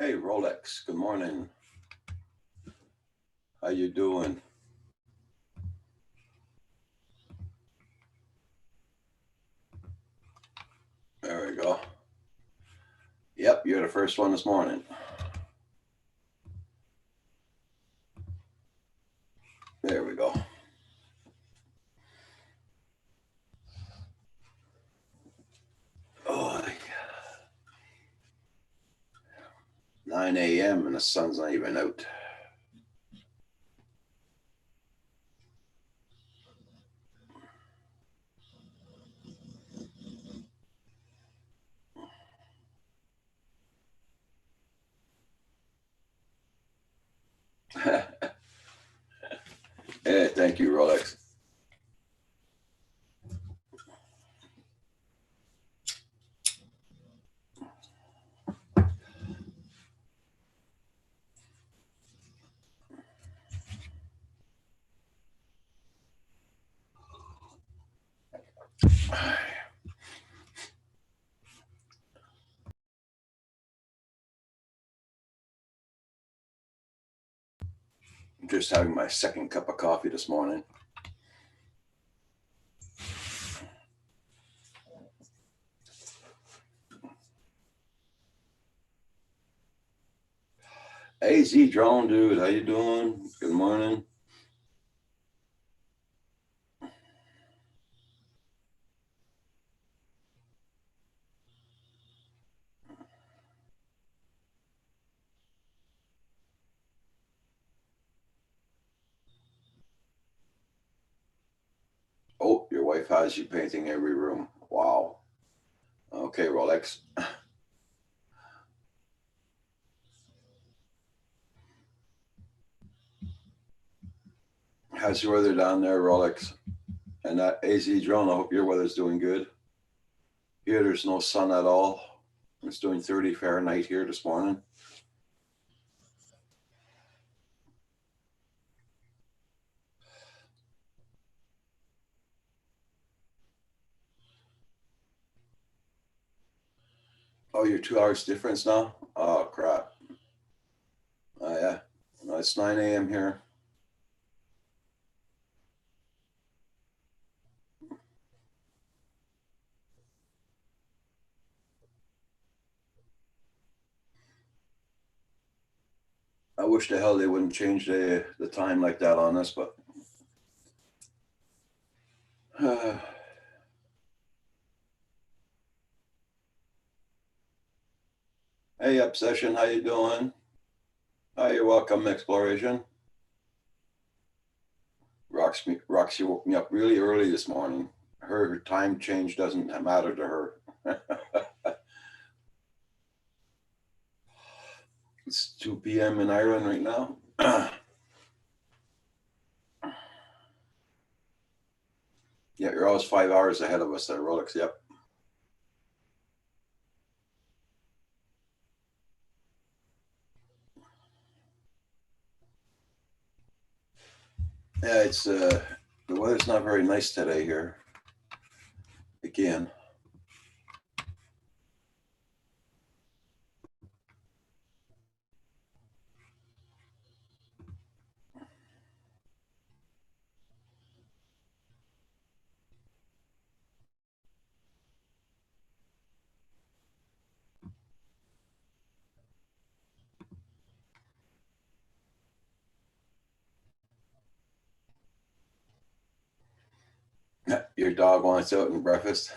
Hey Rolex, good morning. How you doing? There we go. Yep, you're the first one this morning. There we go. Oh, 9 a.m. and the sun's not even out. Hey, thank you, Rolex. I'm just having my second cup of coffee this morning. Hey Z Drone, dude, how you doing? Good morning. Oh, your wife has you painting every room. Wow. Okay, Rolex. How's your weather down there, Rolex? And that AZ Drone, I hope your weather's doing good. Here, there's no sun at all. It's doing 30 Fahrenheit here this morning. Oh, you're 2 hours difference now? Oh, crap. Oh, yeah. No, it's 9 a.m. here. I wish the hell they wouldn't change the time like that on us, but. Hey, Obsession, how you doing? Hi, you're welcome, Exploration. Roxy woke me up really early this morning. Her time change doesn't matter to her. It's 2 p.m. in Ireland right now. Yeah, you're always 5 hours ahead of us there, Rolex. Yep. Yeah, it's the weather's not very nice today here. Again. Your dog wants out and breakfast.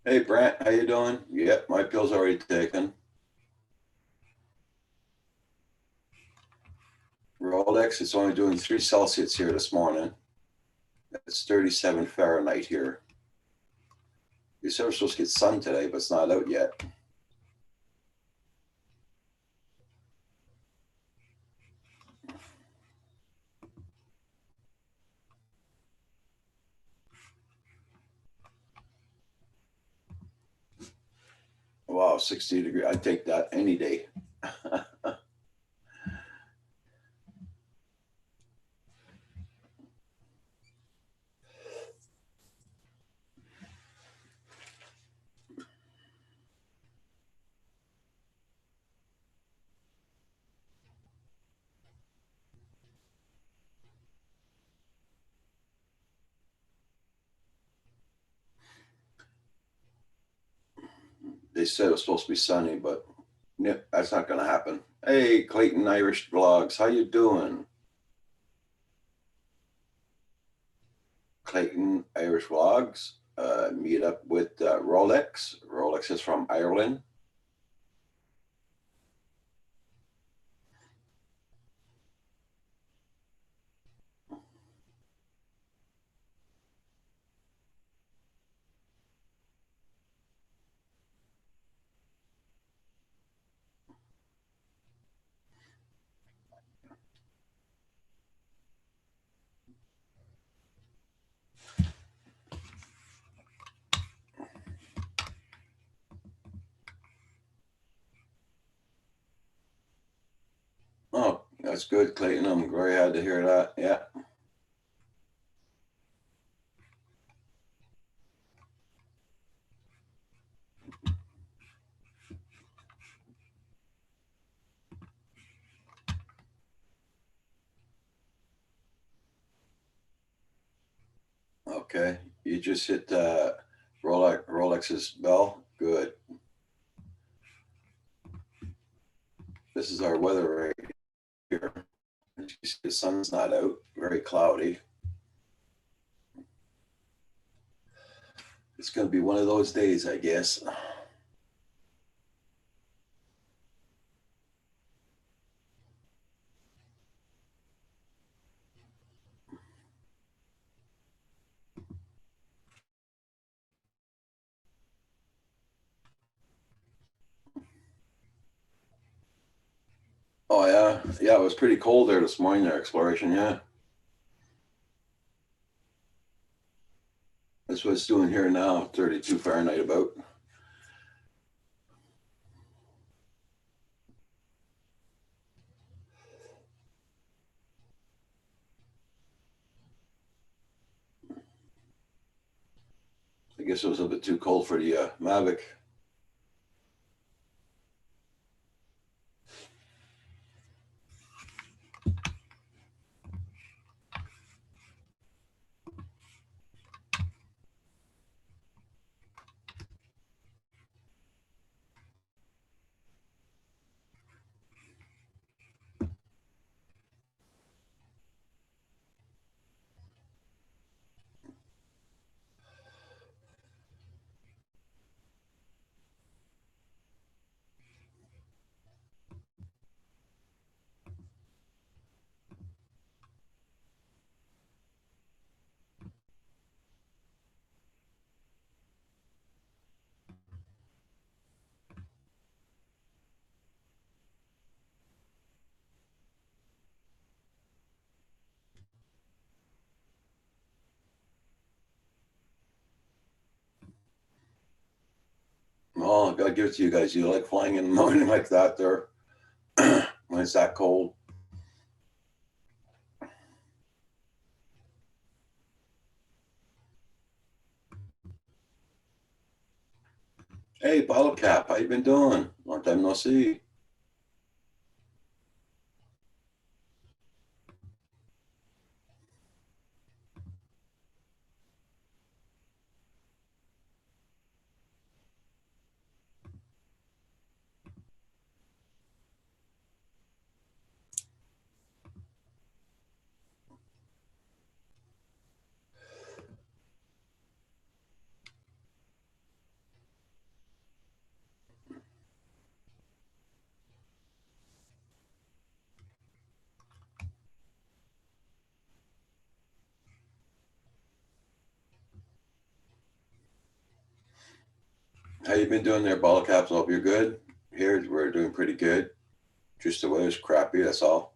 Hey Brant, how you doing? Yep, my pill's already taken. Rolex, it's only doing 3 Celsius here this morning. It's 37 Fahrenheit here. You said we're supposed to get sun today, but it's not out yet. Wow, 60 degrees. I'd take that any day. They said it was supposed to be sunny, but yep, that's not going to happen. Hey, Clayton Irish Vlogs, how you doing? Clayton Irish Vlogs, meet up with Rolex. Rolex is from Ireland. Oh, that's good, Clayton. I'm very happy to hear that. Yeah. Okay. You just hit Rolex's bell. Good. This is our weather right here. The sun's not out. Very cloudy. It's going to be one of those days, I guess. Oh yeah, yeah. It was pretty cold there this morning. There, exploration. Yeah, that's what it's doing here now. 32 Fahrenheit about. I guess it was a bit too cold for the Mavic. Oh, God give it to you guys. You like flying in the morning like that there when it's that cold. Hey, Bottle Cap, how you been doing? Long time no see. How you been doing there, Bottle Caps? I hope you're good. Here, we're doing pretty good. Just the weather's crappy, that's all.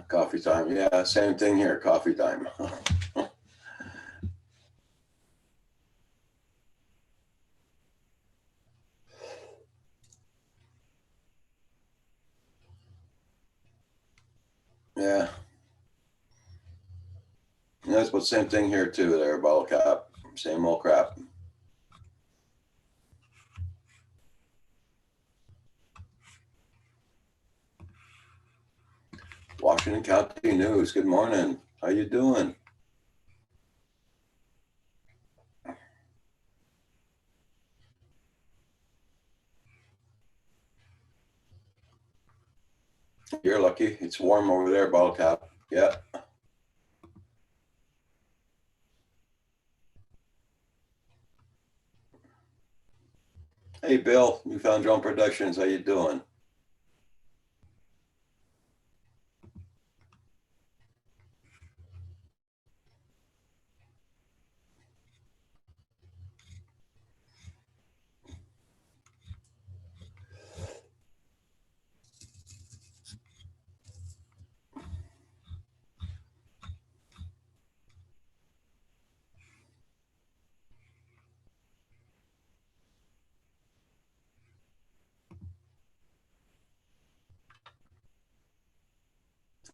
Coffee time. Yeah, same thing here. Coffee time. That's about the same thing here too there, bottle cap. Same old crap. Washington County News, good morning. How you doing? You're lucky. It's warm over there, bottle cap. Yeah. Hey, Bill, Newfound Drone Productions. How you doing?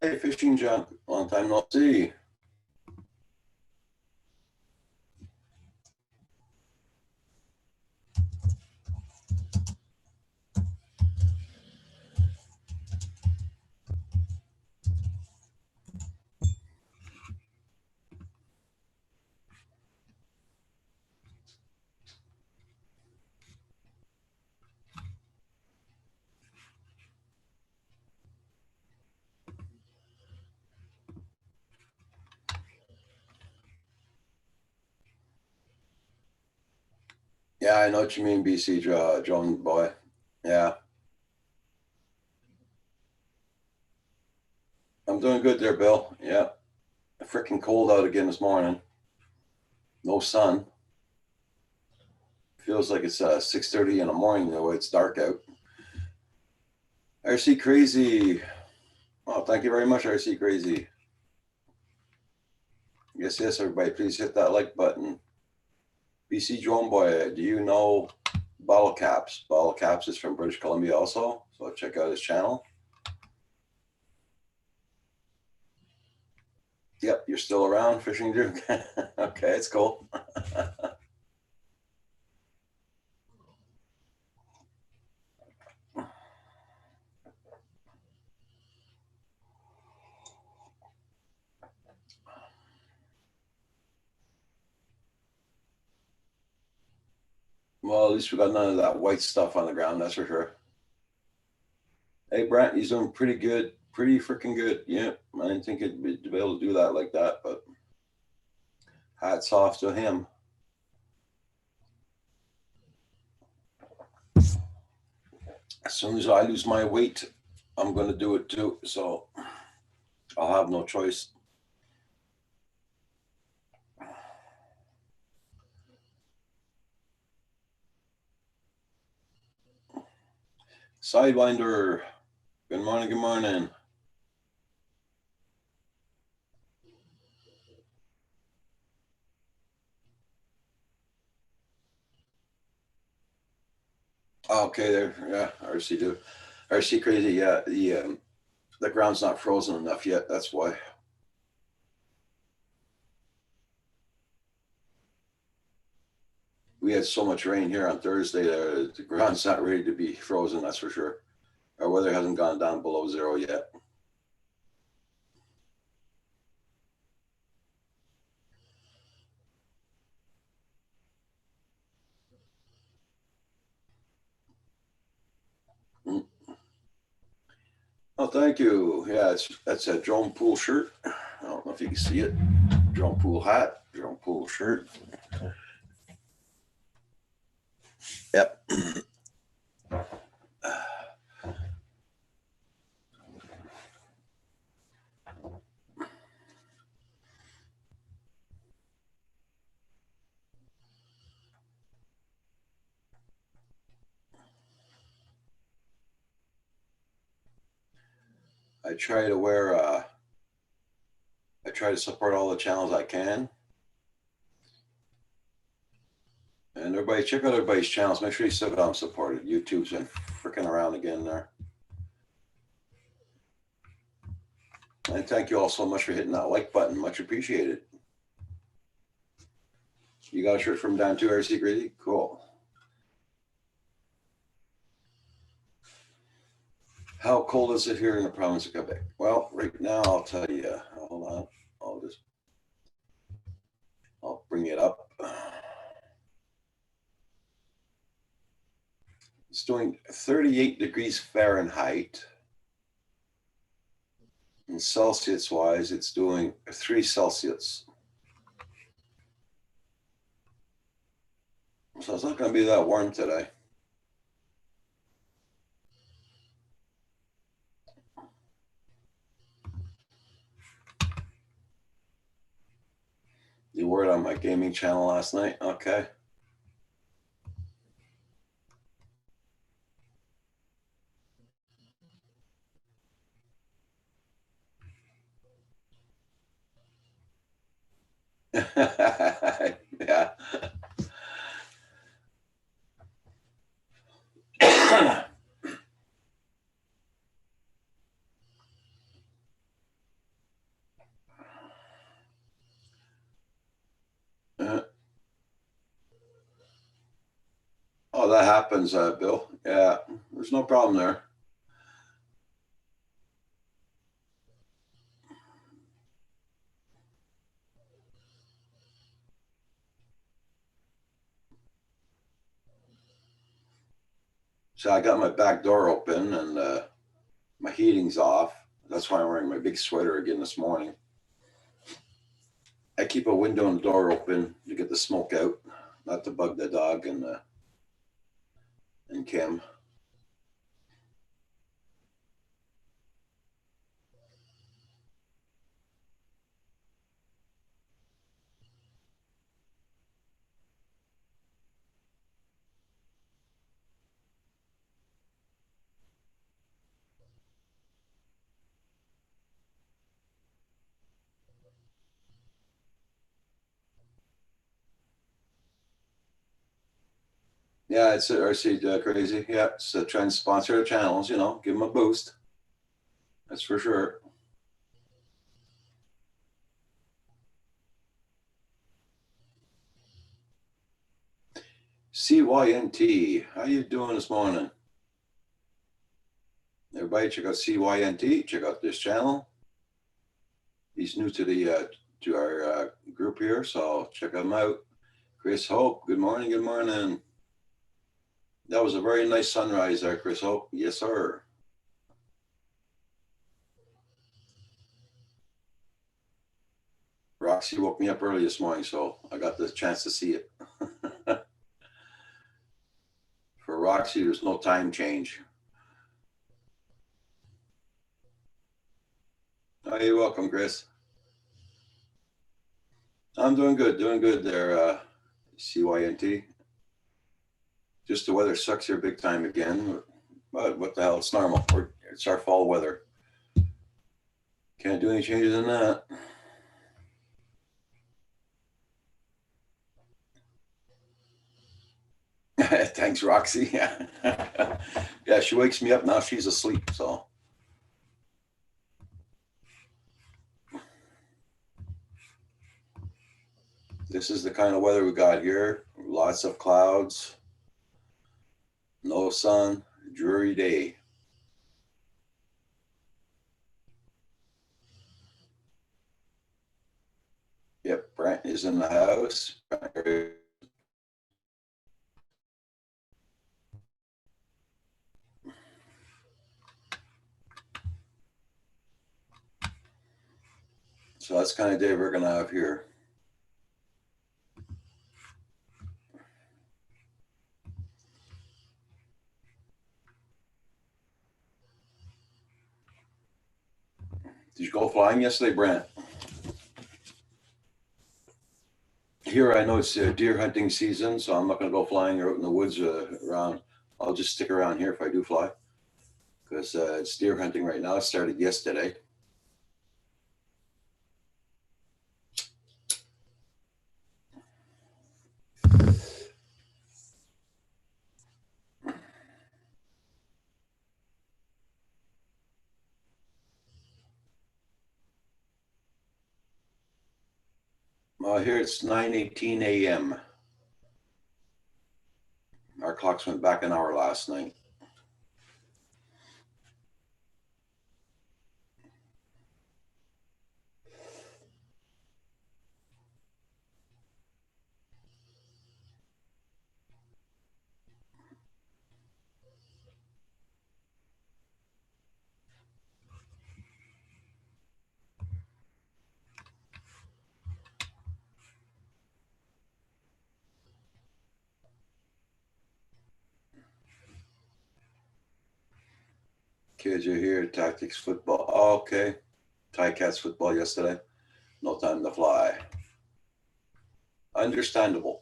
Hey, Fishing Junk. Long time no see. Yeah, I know what you mean, BC drone boy. Yeah. I'm doing good there, Bill. Yeah. Freaking cold out again this morning. No sun. Feels like it's 6:30 in the morning the way it's dark out. RC Crazy. Oh, thank you very much, RC Crazy. Yes, everybody, please hit that like button. BC Drone Boy, do you know Bottle Caps? Bottle Caps is from British Columbia also, so check out his channel. Yep, you're still around, Fishing Drew. Okay, it's cool. Well, at least we got none of that white stuff on the ground, that's for sure. Hey, Brent, he's doing pretty good, pretty freaking good. Yeah, I didn't think he'd be able to do that like that, but hats off to him. As soon as I lose my weight, I'm going to do it too. So I'll have no choice. Sidewinder, good morning, good morning. Okay, there, yeah, RC do. RC Crazy, yeah, the ground's not frozen enough yet, that's why. We had so much rain here on Thursday, the ground's not ready to be frozen, that's for sure. Our weather hasn't gone down below zero yet. Oh, thank you. Yeah, that's a drone pool shirt. I don't know if you can see it. Drone pool hat, drone pool shirt. Yep. I try to wear, I try to support all the channels I can. And everybody, check out everybody's channels. Make sure you still got them supported. YouTube's been freaking around again there. And thank you all so much for hitting that like button. Much appreciated. You got a shirt from down to RC Greedy? Cool. How cold is it here in the province of Quebec? Well, right now I'll tell you. Hold on. I'll bring it up. It's doing 38 degrees Fahrenheit. And Celsius wise, it's doing 3 Celsius. So it's not going to be that warm today. You were on my gaming channel last night? Okay. Yeah. Oh, that happens, Bill. Yeah, there's no problem there. So I got my back door open and my heating's off. That's why I'm wearing my big sweater again this morning. I keep a window and door open to get the smoke out, not to bug the dog and Kim. Yeah, it's RC Crazy. Yeah, it's trying to sponsor the channels, you know, give them a boost. That's for sure. CYNT, how you doing this morning? Everybody check out CYNT, check out this channel. He's new to the to our group here, so check him out. Chris Hope, good morning, good morning. That was a very nice sunrise there, Chris Hope. Yes, sir. Roxy woke me up early this morning, so I got the chance to see it. For Roxy, there's no time change. Oh, you're welcome, Chris. I'm doing good there, CYNT. Just the weather sucks here big time again, but what the hell, it's normal. It's our fall weather. Can't do any changes in that. Thanks, Roxy. Yeah, she wakes me up now. She's asleep, so. This is the kind of weather we got here. Lots of clouds, no sun, dreary day. Yep, Brent is in the house. So that's the kind of day we're going to have here. Did you go flying yesterday, Brent? Here, I know it's deer hunting season, so I'm not going to go flying out in the woods around. I'll just stick around here if I do fly, because it's deer hunting right now. It started yesterday. Here it's 9:18 a.m. Our clocks went back an hour last night. Kids are here. Tactics football. Oh, okay. Cats football yesterday. No time to fly. Understandable.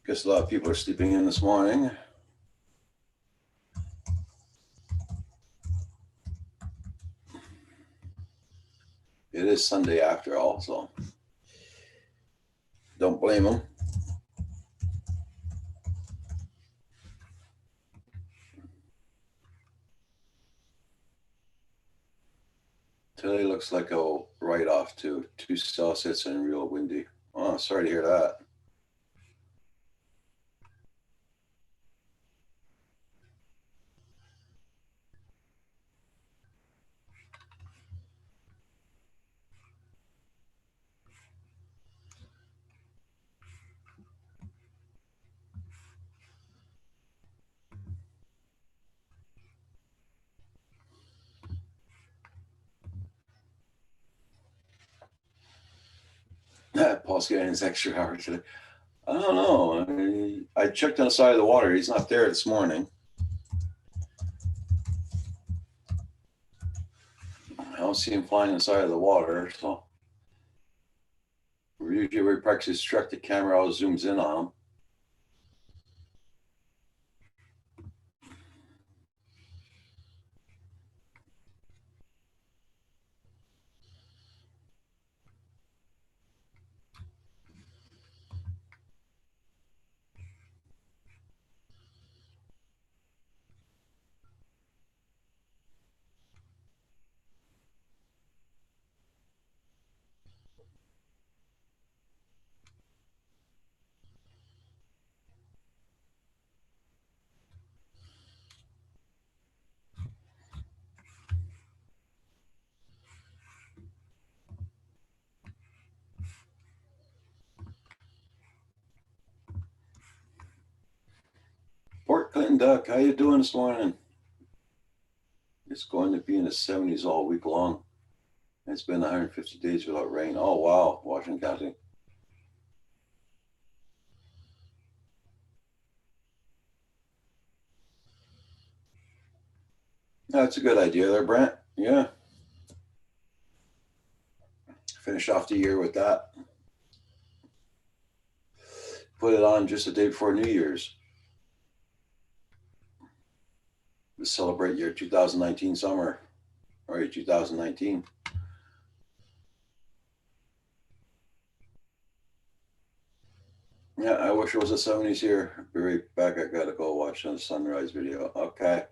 Guess a lot of people are sleeping in this morning. It is Sunday after all, so don't blame them. Today looks like a write-off too. 2 Celsius and real windy. Oh, sorry to hear that. Paul's getting his extra hour today. I don't know. I checked on the side of the water. He's not there this morning. I don't see him flying on the side of the water. So usually we practice his truck, the camera always zooms in on him. Port Clinton Duck, how you doing this morning? It's going to be in the 70s all week long. It's been 150 days without rain. Oh, wow, Washington County. That's a good idea there, Brent. Yeah. Finish off the year with that. Put it on just the day before New Year's. To celebrate your 2019 summer or your 2019. Yeah, I wish it was the 70s here. Be right back. I gotta go watch the sunrise video. Okay.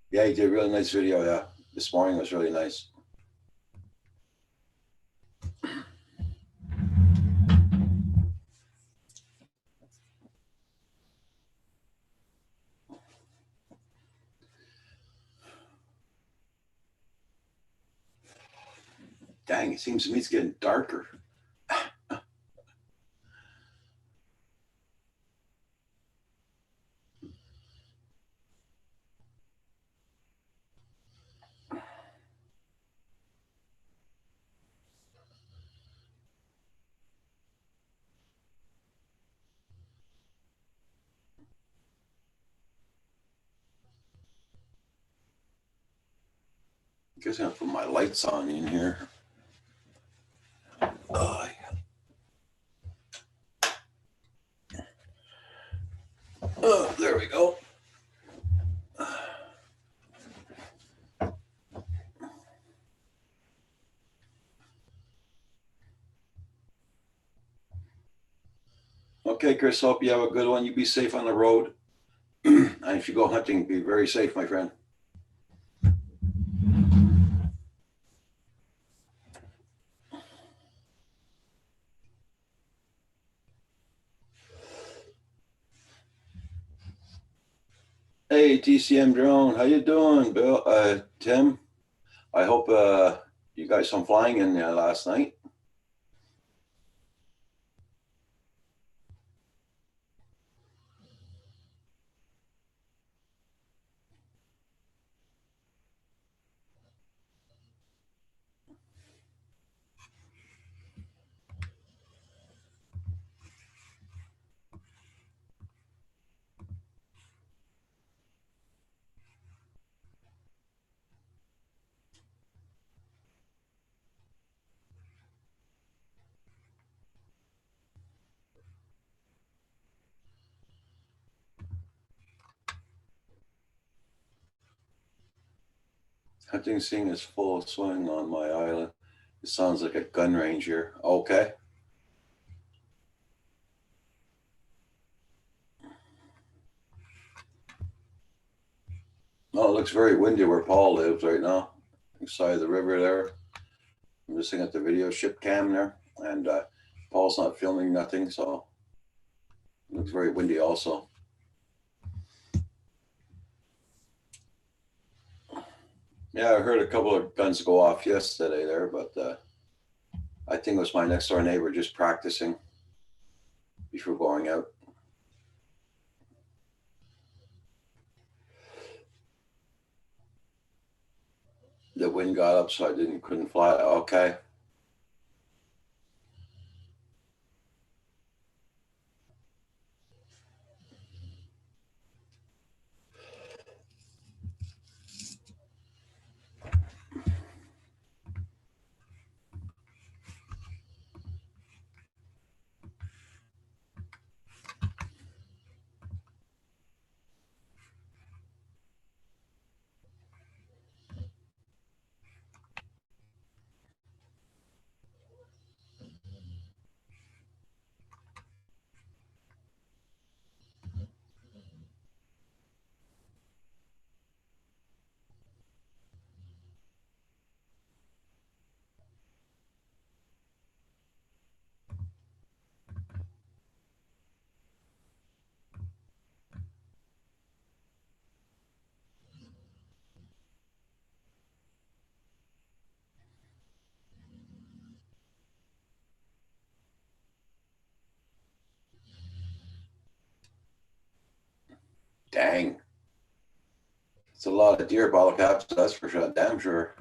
Yeah, you did a really nice video. Yeah. This morning was really nice. Dang, it seems to me it's getting darker. guess I'm gonna put my lights on in here. Oh, there we go. Okay, Chris, hope you have a good one. You be safe on the road. And if you go hunting, be very safe, my friend. Hey, TCM Drone, how you doing, Bill? Tim, I hope you got some flying in there last night. Hunting scene is full swing on my island. It sounds like a gun range here. Okay. Oh, it looks very windy where Paul lives right now, beside the river there. I'm just looking at the video ship cam there, and Paul's not filming nothing, so it looks very windy also. Yeah, I heard a couple of guns go off yesterday there, but I think it was my next door neighbor just practicing before going out. The wind got up, so I couldn't fly. Okay. Dang. It's a lot of deer bottle caps, that's for sure. Damn sure.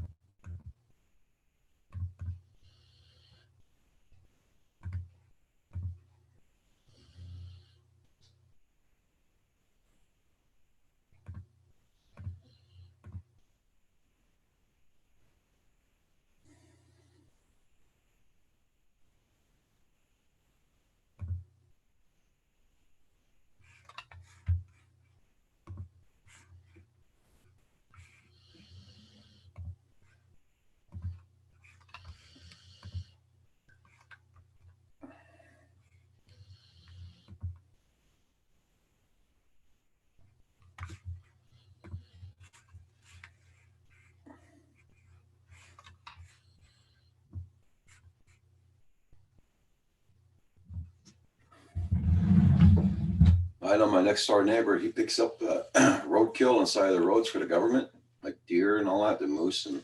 I know my next door neighbor, he picks up roadkill on the side of the roads for the government, like deer and all that, the moose and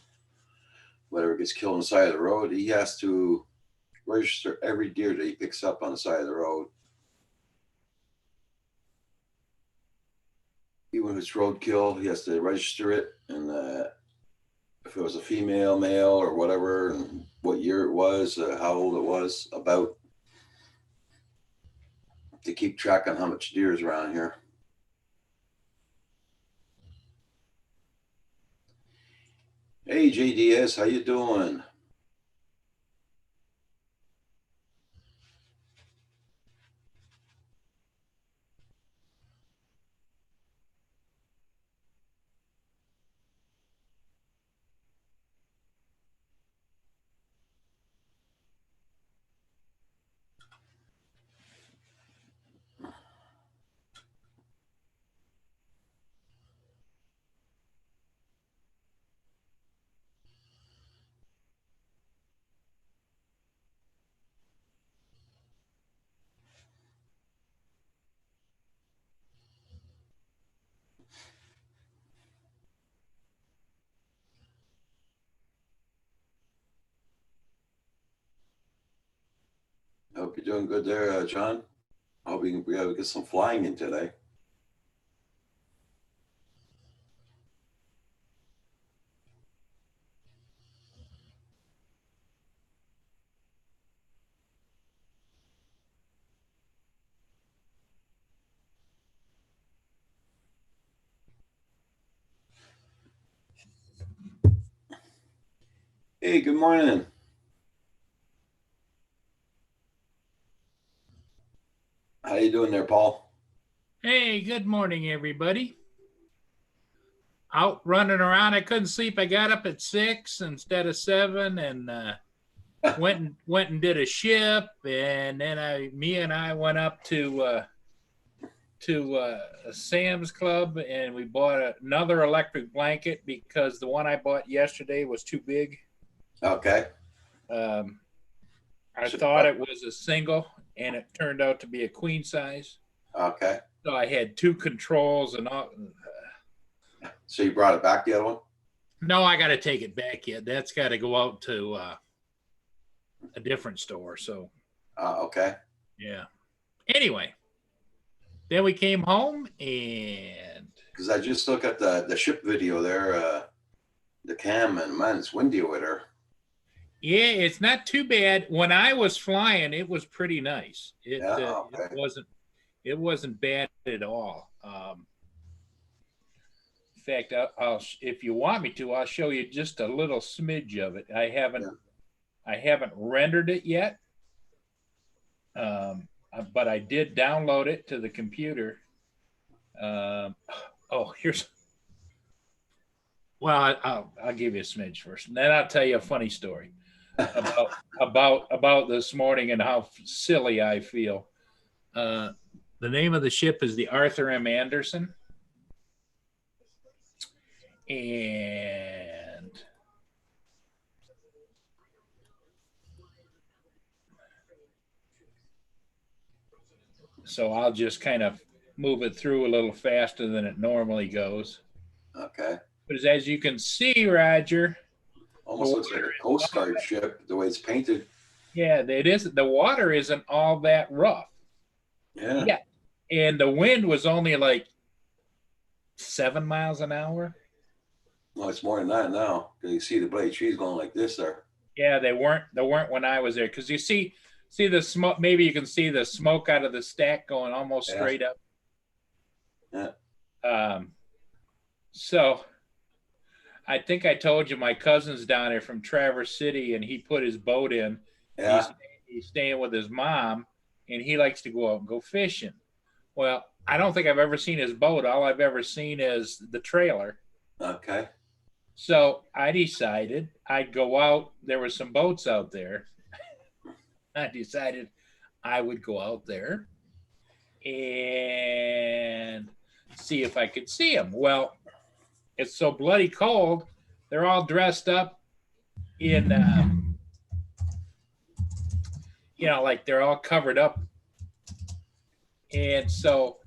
whatever gets killed on the side of the road. He has to register every deer that he picks up on the side of the road. Even if it's roadkill, he has to register it, and if it was a female, male, or whatever, and what year it was, how old it was, about, to keep track on how much deer is around here. Hey, JDS, how you doing? I hope you're doing good there, John. I hope we can be able to get some flying in today. Hey, good morning. How you doing there, Paul? Hey, good morning, everybody. Out running around. I couldn't sleep. I got up at 6 instead of 7, and went and did a ship, and then me and I went up to Sam's Club, and we bought another electric blanket because the one I bought yesterday was too big. Okay. Um, I So, thought it was a single, and it turned out to be a queen size. okay. So I had two controls and all. So you brought it back, the other one? No, I got to take it back yet. That's got to go out to a different store. So, Okay. yeah. Anyway, then we came home and Because I just look at the ship video there, the cam, and man, it's windy with her. yeah, it's not too bad. When I was flying, it was pretty nice. Yeah. It Okay. wasn't bad at all. In fact, I'll if you want me to, I'll show you just a little smidge of it. Yeah. I haven't rendered it yet, but I did download it to the computer. Um, oh, here's well, I'll give you a smidge first, and then I'll tell you a funny story about this morning and how silly I feel. Uh, the name of the ship is the Arthur M. Anderson, and so I'll just kind of move it through a little faster than it normally goes. Okay. But as you can see, Roger, Almost looks like a Coast Guard ship the way it's painted. yeah, it isn't. The water isn't all that rough. Yeah. Yeah, and the wind was only like 7 miles an hour. Well, it's more than that now. You see the blade trees going like this there. Yeah, they weren't when I was there because you see the smoke. Maybe you can see the smoke out of the stack going almost Yeah. straight up. Yeah. So I think I told you my cousin's down there from Traverse City, and he put his boat in. Yeah. He's staying with his mom, and he likes to go out and go fishing. Well, I don't think I've ever seen his boat. All I've ever seen is the trailer. Okay. So I decided I'd go out. There were some boats out there. I decided I would go out there and see if I could see them. Well, it's so bloody cold. They're all dressed up in, like they're all covered up. And so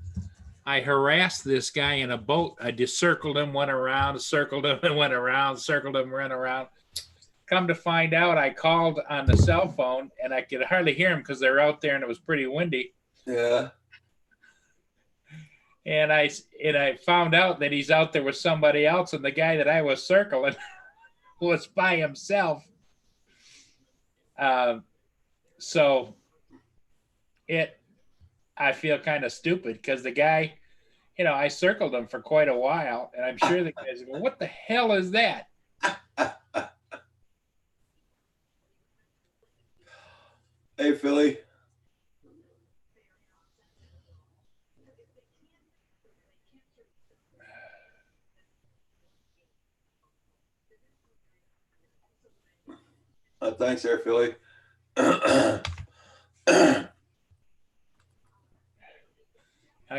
I harassed this guy in a boat. I just circled him, went around, circled him, and went around, circled him, went around. Come to find out, I called on the cell phone, and I could hardly hear him because they're out there and it was pretty windy. Yeah. And I found out that he's out there with somebody else, and the guy that I was circling was by himself. So I feel kind of stupid because the guy, I circled him for quite a while, and I'm sure the guy's going, "What the hell is that?" Hey, Philly. Thanks there, Philly. I'll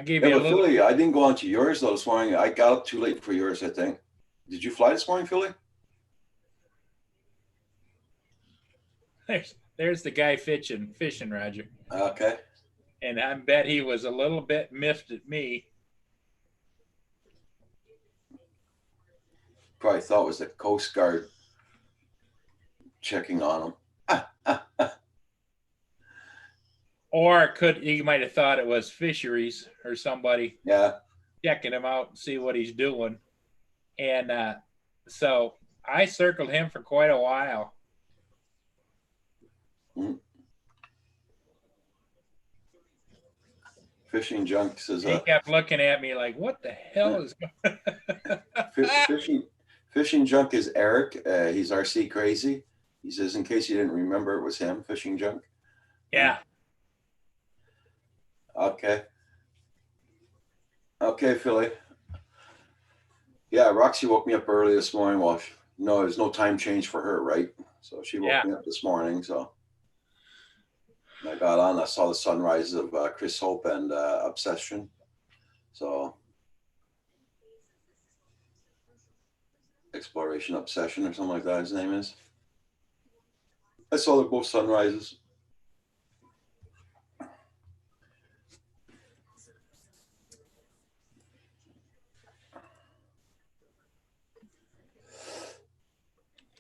give Yeah, you a but little. Philly, I didn't go on to yours though this morning. I got up too late for yours, I think. Did you fly this morning, Philly? There's the guy fishing, Roger. Okay. And I bet he was a little bit miffed at me. Probably thought it was the Coast Guard checking on him. Or he might have thought it was fisheries or somebody Yeah. checking him out and see what he's doing. And so I circled him for quite a while. Fishing Junk says He kept looking at me like, what the hell is Fishing Junk is Eric. He's RC crazy. He says, in case you didn't remember, it was him, Fishing Junk. Yeah. Okay. Okay, Philly. Yeah, Roxy woke me up early this morning. Well, no, there's no time change for her, right? So she woke me up this morning. So I got on. I saw the sunrise of Chris Hope and Obsession. So Exploration Obsession or something like that. His name is. I saw both sunrises.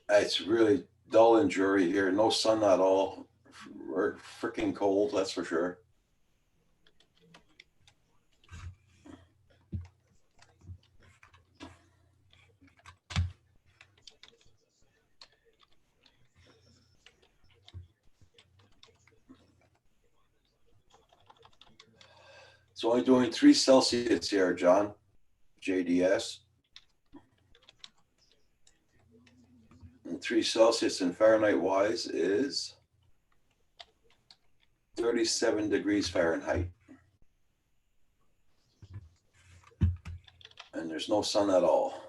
It's really dull and dreary here. No sun at all. We're freaking cold, that's for sure. It's only doing 3 Celsius here, John. JDS. And 3 Celsius in Fahrenheit wise is 37 degrees Fahrenheit. And there's no sun at all.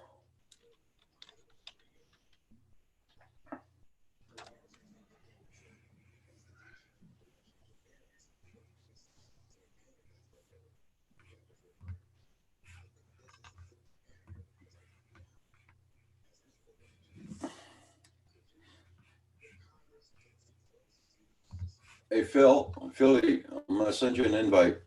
Hey, Philly, I'm going to send you an invite.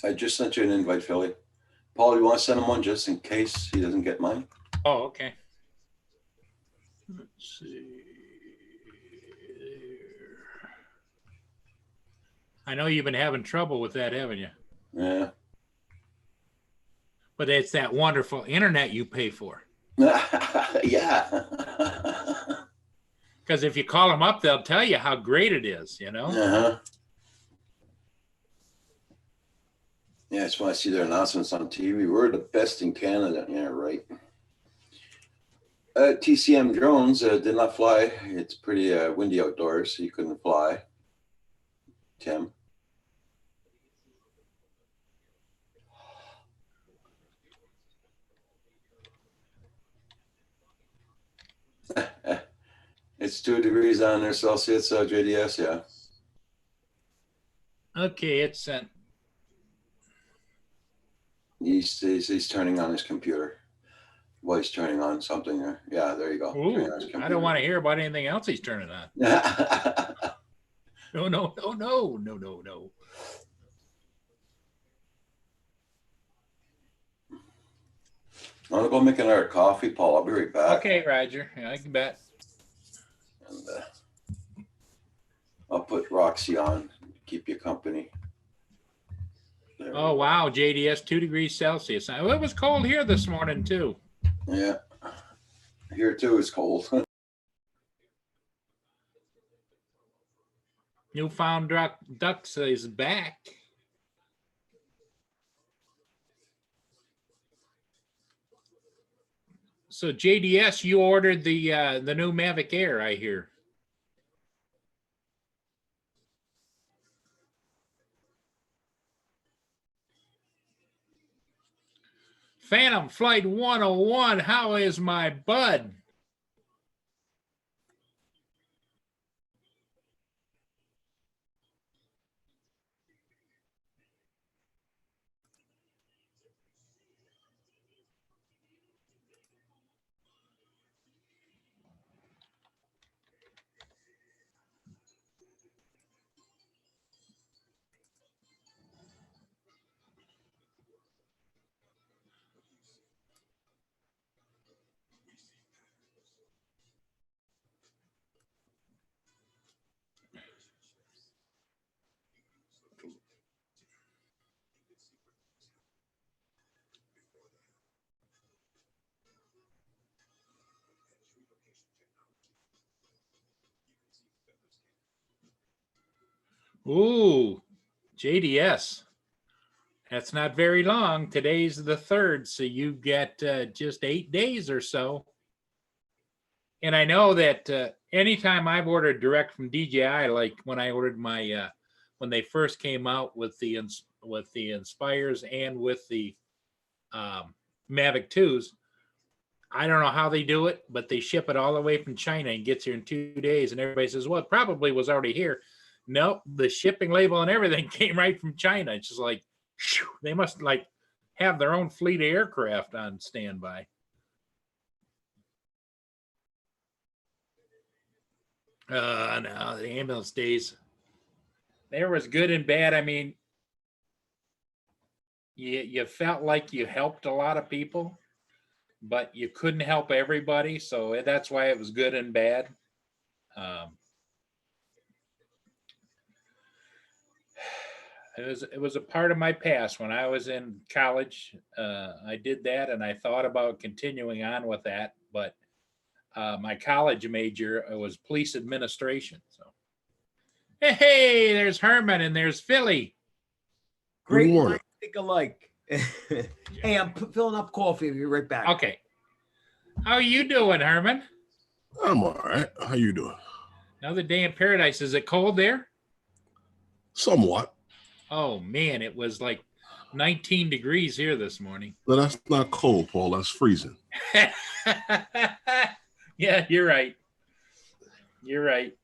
I just sent you an invite, Philly. Paul, you want to send him one just in case he doesn't get mine? Oh, okay. Let's see. I know you've been having trouble with that, haven't you? Yeah. But it's that wonderful internet you pay for. Yeah. Because if you call them up, they'll tell you how great it is, you know? Uh-huh. Yeah, it's when I see their announcements on TV. We're the best in Canada. Yeah, right. TCM drones did not fly. It's pretty windy outdoors, so you couldn't fly. Tim. It's 2 degrees on there Celsius, JDS, yeah. Okay, it's sent. He's turning on his computer. Well, he's turning on something there. Yeah, there you go. Ooh, I don't want to hear about anything else he's turning on. No. I'm going to go make another coffee, Paul. I'll be right back. Okay, Roger. Yeah, I can bet. And I'll put Roxy on to keep you company. Oh, wow. JDS 2 degrees Celsius. It was cold here this morning, too. Yeah. Here, too, it's cold. Newfound Ducks is back. So JDS, you ordered the new Mavic Air, I hear. Phantom Flight 101, how is my bud? Ooh, JDS. That's not very long. Today's the 3rd, so you get just 8 days or so. And I know that anytime I've ordered direct from DJI, like when I ordered my when they first came out with the Inspires and with the Mavic 2s, I don't know how they do it, but they ship it all the way from China and gets here in 2 days. And everybody says, well, it probably was already here. Nope, the shipping label and everything came right from China. It's just like, whew, they must like have their own fleet of aircraft on standby. No, the ambulance days, there was good and bad. I mean, you felt like you helped a lot of people, but you couldn't help everybody. So that's why it was good and bad. It was a part of my past when I was in college. I did that, and I thought about continuing on with that, but my college major was police administration. So, hey, there's Herman and there's Philly. Great minds think alike. Hey, I'm filling up coffee. I'll be right back. Okay. How are you doing, Herman? I'm all right. How you doing? Another day in paradise. Is it cold there? Somewhat. Oh, man, it was like 19 degrees here this morning. But that's not cold, Paul. That's freezing. Yeah, you're right. You're right.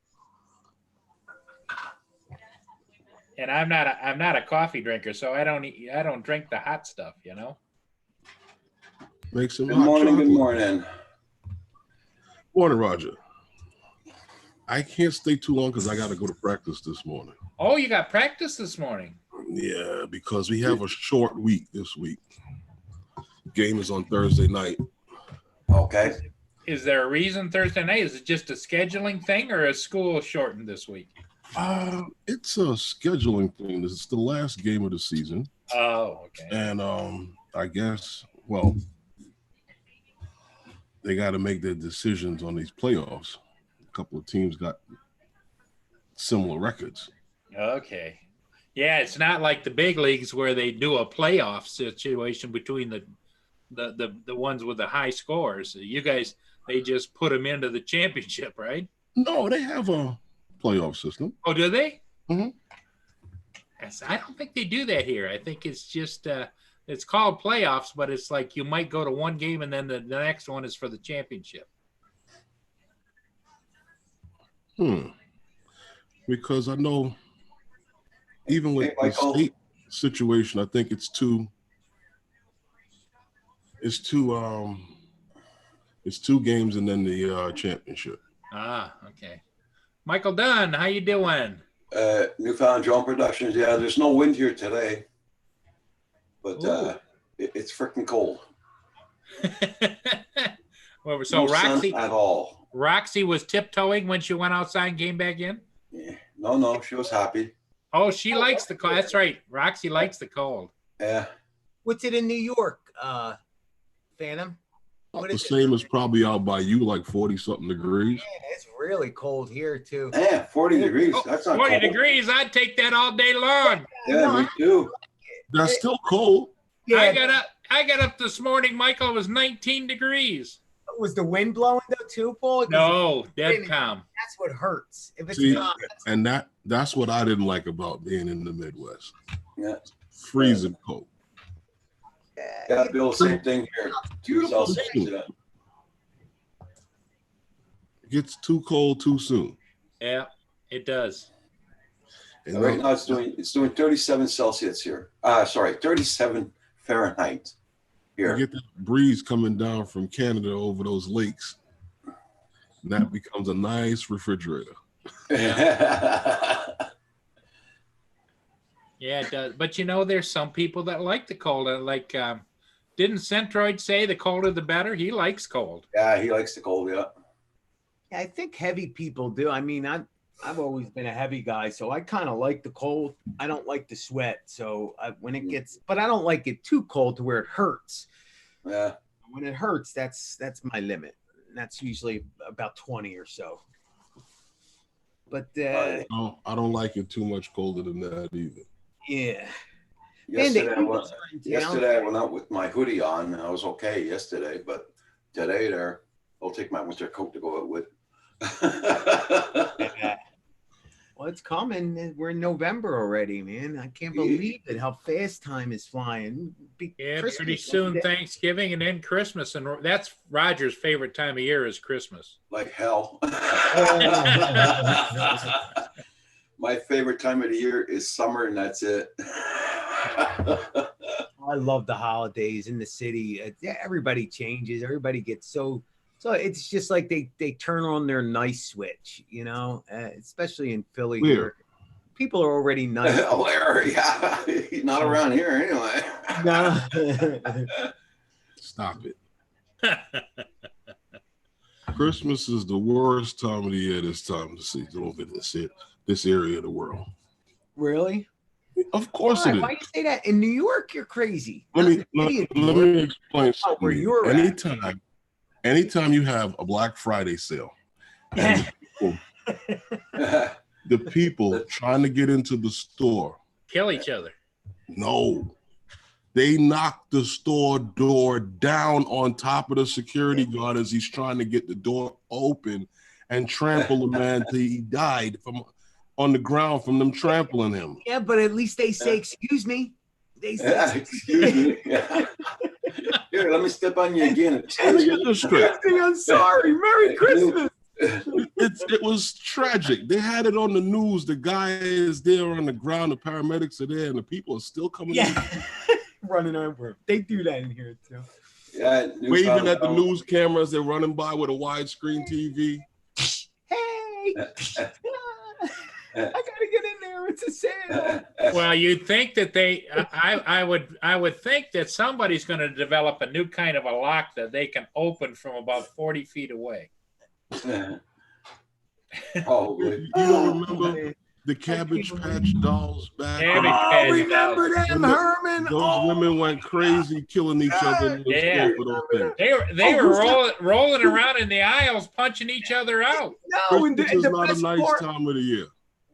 And I'm not a coffee drinker, so I don't drink the hot stuff, you know. Make some Good hot morning, chocolate. good morning. Morning, Roger. I can't stay too long because I got to go to practice this morning. Oh, you got practice this morning? Yeah, because we have a short week this week. Game is on Thursday night. Okay. Is there a reason Thursday night? Is it just a scheduling thing, or is school shortened this week? It's a scheduling thing. It's the last game of the season. Oh, okay. And I guess, well, they got to make their decisions on these playoffs. A couple of teams got similar records. Okay. Yeah, it's not like the big leagues where they do a playoff situation between the ones with the high scores. You guys, they just put them into the championship, right? No, they have a playoff system. Oh, do they? Mhm. Yes, I don't think they do that here. I think it's just it's called playoffs, but it's like you might go to one game and then the next one is for the championship. Because I know even with the state situation, I think it's two games and then the championship. Ah, okay. Michael Dunn, how you doing? Newfound Drone Productions. Yeah, there's no wind here today, but it's freaking cold. Well, so No Roxy sun at all. Roxy was tiptoeing when she went outside and came back in? Yeah. No, she was happy. Oh, she likes the cold. That's right. Roxy likes the cold. Yeah. What's it in New York, Phantom? What The is it? same is probably out by you, like 40-something degrees. Yeah, it's really cold here too. Yeah, 40 degrees. That's not 40 cold. degrees. I'd take that all day long. Yeah, me too. That's still cold. Yeah, I got up this morning, Michael, it was 19 degrees. Was the wind blowing though too, Paul? 'Cause No, dead calm. that's what hurts. If it's See, calm, and that's what I didn't like about being in the Midwest. Yeah. Freezing cold. Yeah, Bill, same thing here. Beautiful Celsius, city. yeah. It gets too cold too soon. Yeah, it does. And Right now it's doing 37 Celsius here. Sorry, 37 Fahrenheit you here. get that breeze coming down from Canada over those lakes. And that becomes a nice refrigerator. Yeah, it does. But you know, there's some people that like the cold. Like, didn't Centroid say the colder the better? He likes cold. Yeah, he likes the cold. Yeah. I think heavy people do. I mean, I've always been a heavy guy, so I kind of like the cold. I don't like the sweat. So when it gets, but I don't like it too cold to where it hurts. Yeah. When it hurts, that's my limit. And that's usually about 20 or so. But No, I don't like it too much colder than that either. yeah. Yesterday, Man, yesterday I went out with my hoodie on and I was okay yesterday, but today I'll take my winter coat to go out with. Well, it's coming. We're in November already, man. I can't believe it. How fast time is flying. Yeah, Christmas pretty one soon day. Thanksgiving and then Christmas. And that's Roger's favorite time of year is Christmas. Like hell. My favorite time of the year is summer, and that's it. I love the holidays in the city. Yeah, everybody changes. Everybody gets so it's just like they turn on their nice switch, you know, especially in Philly. Where? Where people are already nice. Larry, he's not around here anyway. No. Stop it. Christmas is the worst time of the year this time to see over this area of the world. Really? Of course Why? it is. Why you say that? In New York, you're crazy. Let me Nothing in New let York. me explain Oh, where something. you're at. Anytime you have a Black Friday sale, and the people trying to get into the store, Kill each other. no, they knock the store door down on top of the security guard as he's trying to get the door open and trample the man till he died on the ground from them trampling him. Yeah, but at least they say, "Excuse me." They say, Yeah, excuse me. Yeah. Here, let me step on you again. Let's get this straight. I'm sorry. Merry Christmas. It was tragic. They had it on the news. The guy is there on the ground. The paramedics are there, and the people are still coming in, Running over. They do that in here too. Yeah, waving at the news cameras. They're running by with a widescreen TV. Hey, I gotta get in there. It's a sale. Well, you'd think that I would think that somebody's going to develop a new kind of a lock that they can open from about 40 feet away. Probably. You don't remember the Cabbage Patch Dolls back? Cabbage Oh, Patch remember Dolls. them, Herman? Those women went crazy, killing each other. In the Yeah. store for those things. They Oh, were rolling around in the aisles, punching each other out. No, and Christmas is the not a best nice part, time of the year.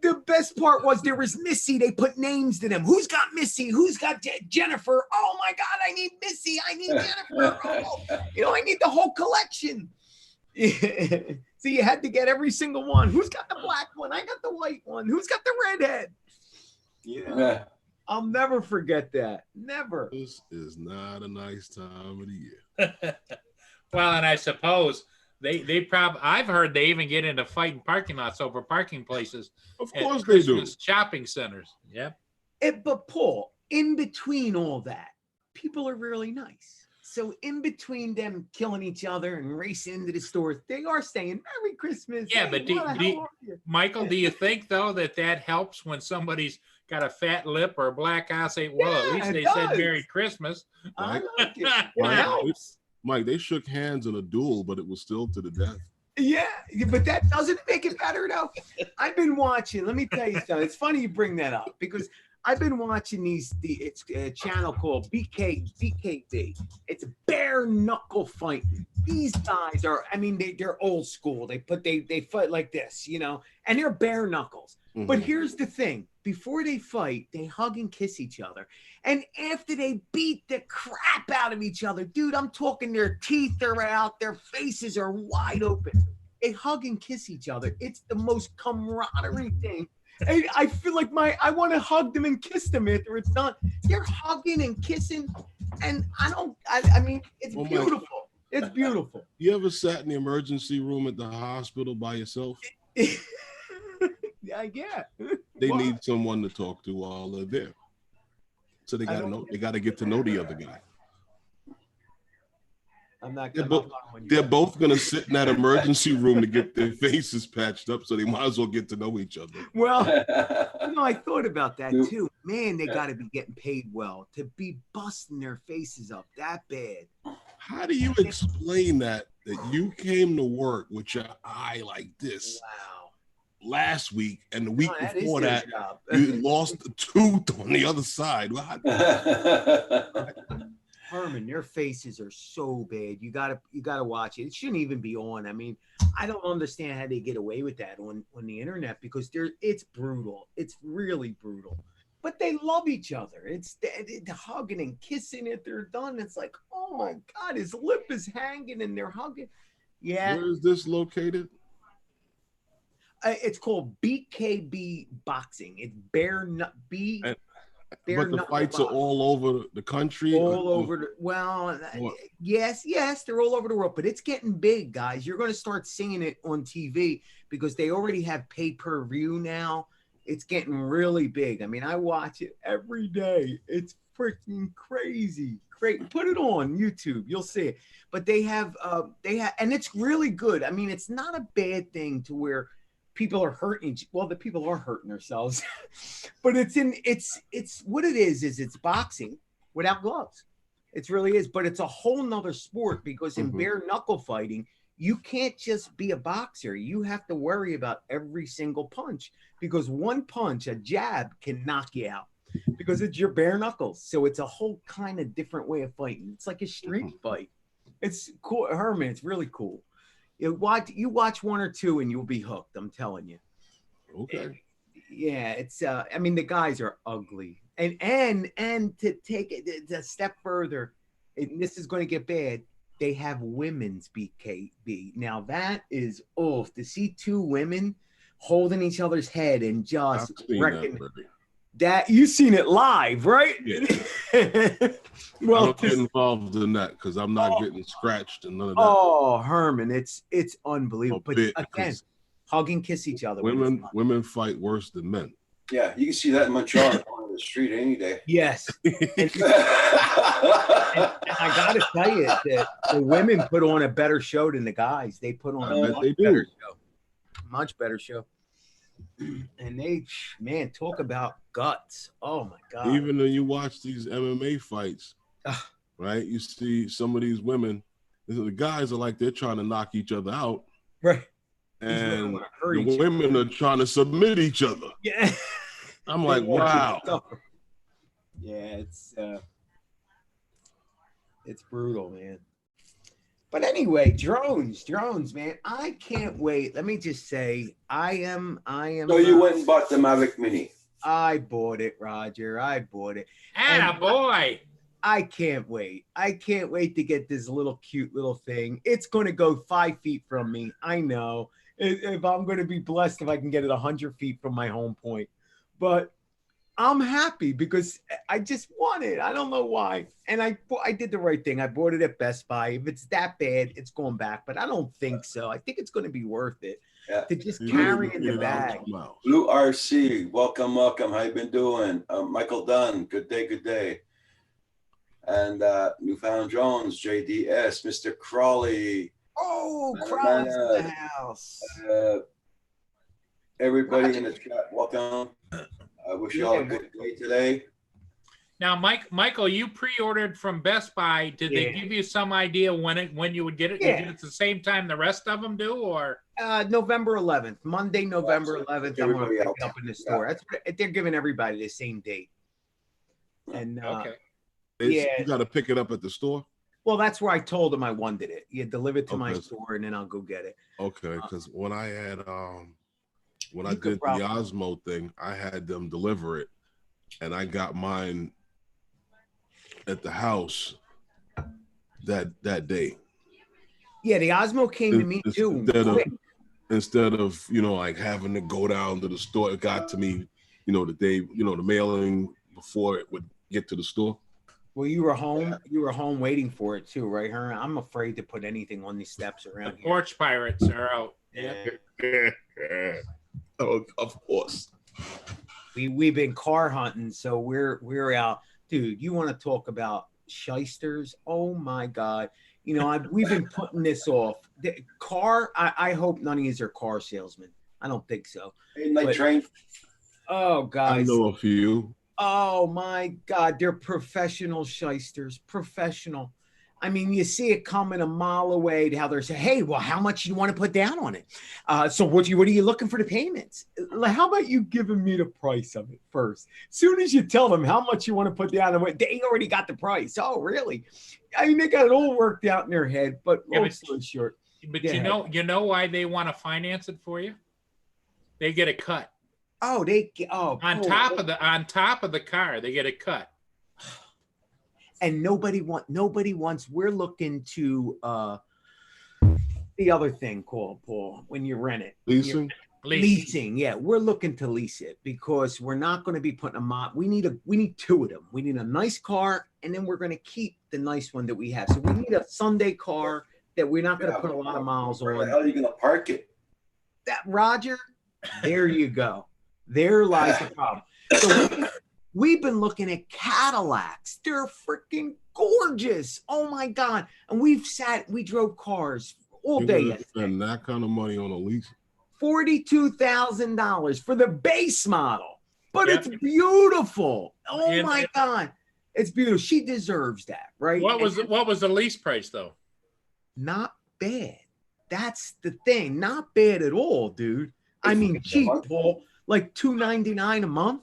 the best part was there was Missy. They put names to them. Who's got Missy? Who's got Jennifer? Oh my God, I need Missy. I need Jennifer. Oh, I need the whole collection. So you had to get every single one. Who's got the black one? I got the white one. Who's got the redhead? Yeah. I'll never forget that. Never. This is not a nice time of the year. Well, and I suppose they probably, I've heard they even get into fighting parking lots over parking places. Of at course they do. Christmas shopping centers. Yep. But Paul, in between all that, people are really nice. So in between them killing each other and racing into the stores, they are saying Merry Christmas. Yeah, Hey, but do- what the do- hell are you? Michael, do you think though that helps when somebody's got a fat lip or a black eye? Say, well, at Yeah, least it they said does. Merry Christmas. I Right. like it. It Right. helps. Mike, they shook hands in a duel, but it was still to the death. Yeah, but that doesn't make it better though. I've been watching. Let me tell you something. It's funny you bring that up because I've been watching it's a channel called BKB. It's bare knuckle fighting. These guys are, I mean, they're old school. They fight like this, and they're bare knuckles. But here's the thing. Before they fight, they hug and kiss each other. And after they beat the crap out of each other, dude, I'm talking their teeth are out, their faces are wide open. They hug and kiss each other. It's the most camaraderie thing. And I feel like I want to hug them and kiss them after it's done. They're hugging and kissing. And I mean, it's beautiful. It's beautiful. You ever sat in the emergency room at the hospital by yourself? Yeah. They need someone to talk to while they're there. So they gotta get to know the other guy. I'm not They're, gonna. they're both gonna sit in that emergency room to get their faces patched up, so they might as well get to know each other. Well, I thought about that too. Man, they got to be getting paid well to be busting their faces up that bad. How do you explain that you came to work with your eye like this last week, and the week before that you lost a tooth on the other side? Herman, their faces are so bad. You gotta watch it. It shouldn't even be on. I mean, I don't understand how they get away with that on the internet, because it's brutal. It's really brutal. But they love each other. It's the hugging and kissing if they're done. It's like, oh my God, his lip is hanging and they're hugging. Yeah. Where is this located? It's called BKB Boxing. It's But the fights are all over the country. All over. Yes, they're all over the world. But it's getting big, guys. You're going to start seeing it on TV because they already have pay-per-view now. It's getting really big. I mean, I watch it every day. It's freaking crazy. Great. Put it on YouTube. You'll see it. But they have, and it's really good. I mean, it's not a bad thing to where people are hurting. Well, the people are hurting themselves, but it's what it is it's boxing without gloves. It really is, but it's a whole nother sport, because in bare knuckle fighting, you can't just be a boxer. You have to worry about every single punch, because one punch, a jab, can knock you out because it's your bare knuckles. So it's a whole kind of different way of fighting. It's like a street fight. It's cool, Herman. It's really cool. You watch one or two and you'll be hooked. I'm telling you. Okay. Yeah, it's I mean, the guys are ugly, and to take it a step further, and this is going to get bad. They have women's BKB. Now that is to see two women holding each other's head and just wrecking that. You've seen it live, right? Yeah. Well, I don't get involved in that because I'm not getting scratched and none of that. Oh, Herman, it's unbelievable. But again, hug and kiss each other. Women fight worse than men. Yeah, you can see that in Montreal on the street any day. Yes. And I got to tell you that the women put on a better show than the guys. They put on a much better show. And they, man, talk about guts. Oh my God. Even when you watch these MMA fights, right? You see some of these women, the guys are like they're trying to knock each other out. Right. And the women are trying to submit each other. Yeah. I'm like, wow. Yeah, it's brutal, man. But anyway, drones, man. I can't wait. Let me just say, I am. So you went and bought the Mavic Mini. I bought it, Roger. I bought it. Boy. I can't wait. I can't wait to get this little cute little thing. It's going to go 5 feet from me. I know. If I'm going to be blessed if I can get it 100 feet from my home point. But I'm happy because I just want it. I don't know why. And I did the right thing. I bought it at Best Buy. If it's that bad, it's going back. But I don't think so. I think it's going to be worth it to just carry in the bag. Blue RC, welcome. How you been doing? Michael Dunn, good day. And Newfound Jones, JDS, Mr. Crawley. Oh, Crawley's in the house. Everybody in the chat, welcome. I wish you all a good day today. Now, Michael, you pre-ordered from Best Buy. Did they give you some idea when you would get it? Yeah. Did you get it at the same time the rest of them do, or? November 11th, Monday, November 11th. I'm going to pick it up in the store. They're giving everybody the same date. And okay. You got to pick it up at the store? Well, that's where I told them I wanted it. You deliver it to my store, and then I'll go get it. Okay, because when I had when I You could did the probably- Osmo thing, I had them deliver it, and I got mine at the house that day. Yeah, the Osmo came to me too. Instead of like having to go down to the store, it got to me, the day, the mailing before it would get to the store. Well, you were home. You were home waiting for it too, right, Herman? I'm afraid to put anything on these steps The around here. porch pirates are out. Yeah. Oh, of course. We've been car hunting, so we're out, dude. You want to talk about shysters? Oh my God! We've been putting this off. The car. I hope none of these are car salesmen. I don't think so. Midnight But- train. Oh, I guys. know a few. Oh my God, they're professional shysters. Professional. I mean, you see it coming a mile away. How they're saying, "Hey, well, how much you want to put down on it? So what are you looking for the payments? How about you giving me the price of it first? Soon as you tell them how much you want to put down on it, they already got the price. Oh, really? I mean, they got it all worked out in their head. But Yeah, long but- story short, But Yeah. you know why they want to finance it for you? They get a cut on top of the car. They get a cut. and nobody wants. We're looking to the other thing called Paul when you rent it. Leasing. Leasing, yeah, we're looking to lease it because we're not going to be putting a mod. We need two of them. We need a nice car, and then we're going to keep the nice one that we have. So we need a Sunday car that we're not going to put a lot of miles Where the on. hell are you gonna park it? That Roger, there you go. There lies the problem. So we've been looking at Cadillacs. They're freaking gorgeous. Oh my God! And we drove cars all You're day gonna yesterday. spend that kind of money on a lease. $42,000 for the base model, but Yep. it's beautiful. Oh And- my God, it's beautiful. She deserves that, right? What was And the lease price though? not bad? That's the thing, not bad at all, dude. I mean, cheap, Paul, like $299 a month,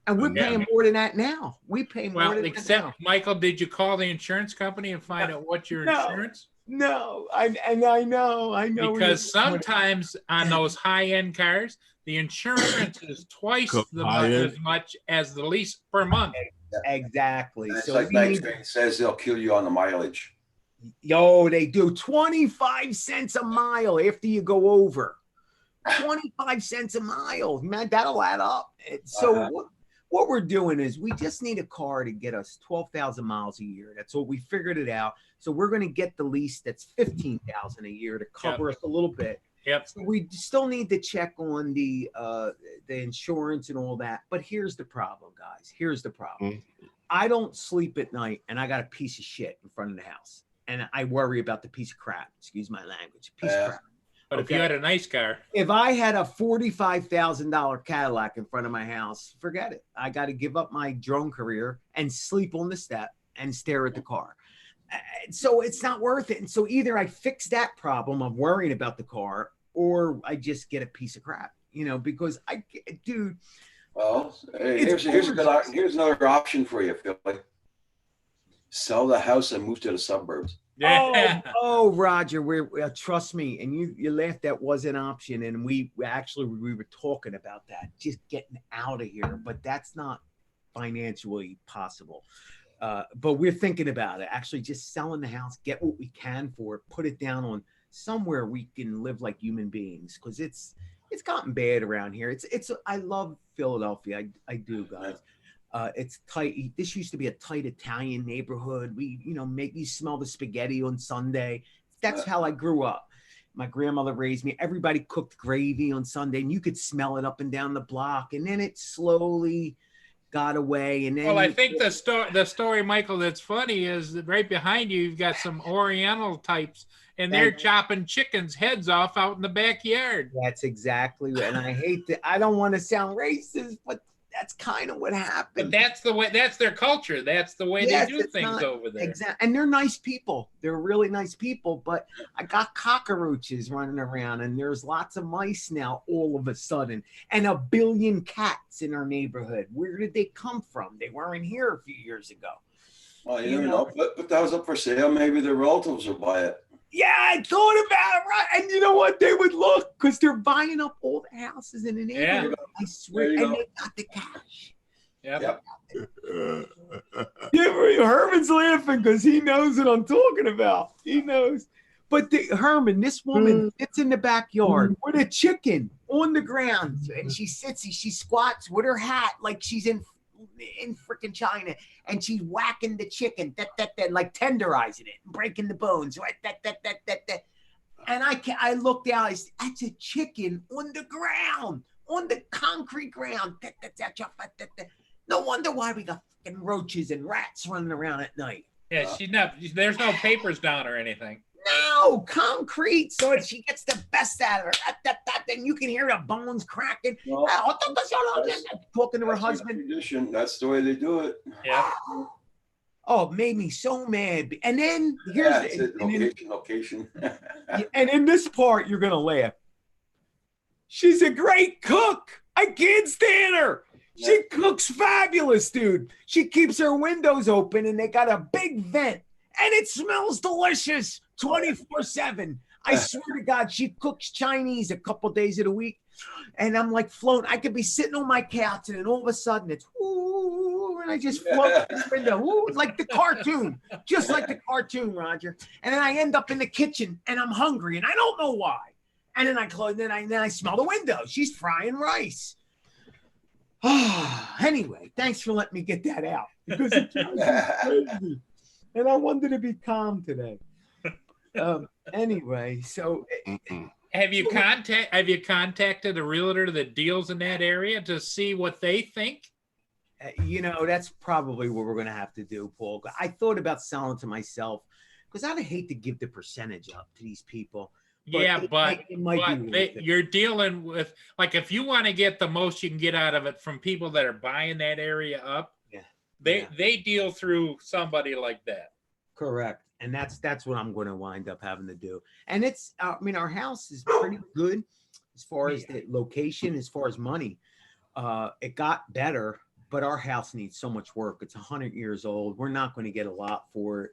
and we're Yeah. paying more than that now. We pay more Well, than that except now. Michael, did you call the insurance company and find out what your No. insurance? No, I know. Because sometimes on those high-end cars, the insurance is twice High-end. as much as the lease per month. exactly. And it's So like we Bank need. Street says they'll kill you on the mileage. Yo, they do 25 cents a mile after you go over. 25 cents a mile, man, that'll add up. So what we're doing is we just need a car to get us 12,000 miles a year. That's what we figured it out. So we're going to get the lease that's 15,000 a year to cover us a little bit. Yep. So we still need to check on the insurance and all that. But here's the problem, guys. Here's the problem. I don't sleep at night, and I got a piece of shit in front of the house, and I worry about the piece of crap. Excuse my language. Piece of crap. But if you had a nice car, If I had a $45,000 Cadillac in front of my house, forget it. I got to give up my drone career and sleep on the step and stare at the car. So it's not worth it. And so either I fix that problem of worrying about the car, or I just get a piece of crap, because dude. Well, here's another option for you, Philly. Sell the house and move to the suburbs. yeah. Oh, Roger, trust me, and you laughed. That was an option, and we were talking about that, just getting out of here. But that's not financially possible. But we're thinking about it. Actually, just selling the house, get what we can for it, put it down on somewhere we can live like human beings, because it's gotten bad around here. I love Philadelphia. I do, guys. It's tight. This used to be a tight Italian neighborhood. We, make you smell the spaghetti on Sunday. That's how I grew up. My grandmother raised me. Everybody cooked gravy on Sunday, and you could smell it up and down the block. And then it slowly got away. And then Well, I think the story, Michael, that's funny is that right behind you, you've got some Oriental types, and they're chopping chickens' heads off out in the backyard. That's exactly what. And I hate that. I don't want to sound racist, but that's kind of what happened. But that's the way. That's their culture. That's the way Yes, they do it's things not- over there. Exactly. And they're nice people. They're really nice people. But I got cockroaches running around, and there's lots of mice now all of a sudden, and a billion cats in our neighborhood. Where did they come from? They weren't here a few years ago. Well, you never know. Put the house up for sale. Maybe the relatives will buy it. Yeah, I thought about it, right? And you know what? They would look because they're buying up all the houses in the neighborhood. I swear, There you and go. they got the cash. Yep. Yeah, Herman's laughing because he knows what I'm talking about. He knows. But Herman, this woman sits in the backyard with a chicken on the ground, and she squats with her hat like she's in freaking China, and she's whacking the chicken, like tenderizing it, breaking the bones, right? And I looked out. I said, "That's a chicken on the ground, on the concrete ground." No wonder why we got fucking roaches and rats running around at night. Yeah, she's not. There's no papers down or anything. No, concrete, so that she gets the best out of her. Then you can hear the bones cracking. Well, Talking to her that's husband. Tradition. That's the way they do it. Yeah. Oh, it made me so mad. And then Yeah, here's it's it. Location. and in this part, you're gonna laugh. She's a great cook. I can't stand her. She cooks fabulous, dude. She keeps her windows open and they got a big vent and it smells delicious 24/7. I swear to God, she cooks Chinese a couple days of the week. And I'm like floating. I could be sitting on my couch and then all of a sudden it's ooh, and I just float through the window, ooh, like the cartoon, just like the cartoon, Roger. And then I end up in the kitchen and I'm hungry and I don't know why. And then I close, then I smell the window. She's frying rice. Anyway, thanks for letting me get that out because it drives me crazy. And I wanted to be calm today. Anyway, so Have you contacted a realtor that deals in that area to see what they think? that's probably what we're going to have to do, Paul. I thought about selling to myself because I'd hate to give the percentage up to these people. But you're dealing with, like, if you want to get the most you can get out of it from people that are buying that area up, they deal through somebody like that. Correct. And that's what I'm going to wind up having to do. And it's, our house is pretty good as far as the location, as far as money. It got better, but our house needs so much work. It's 100 years old. We're not going to get a lot for it.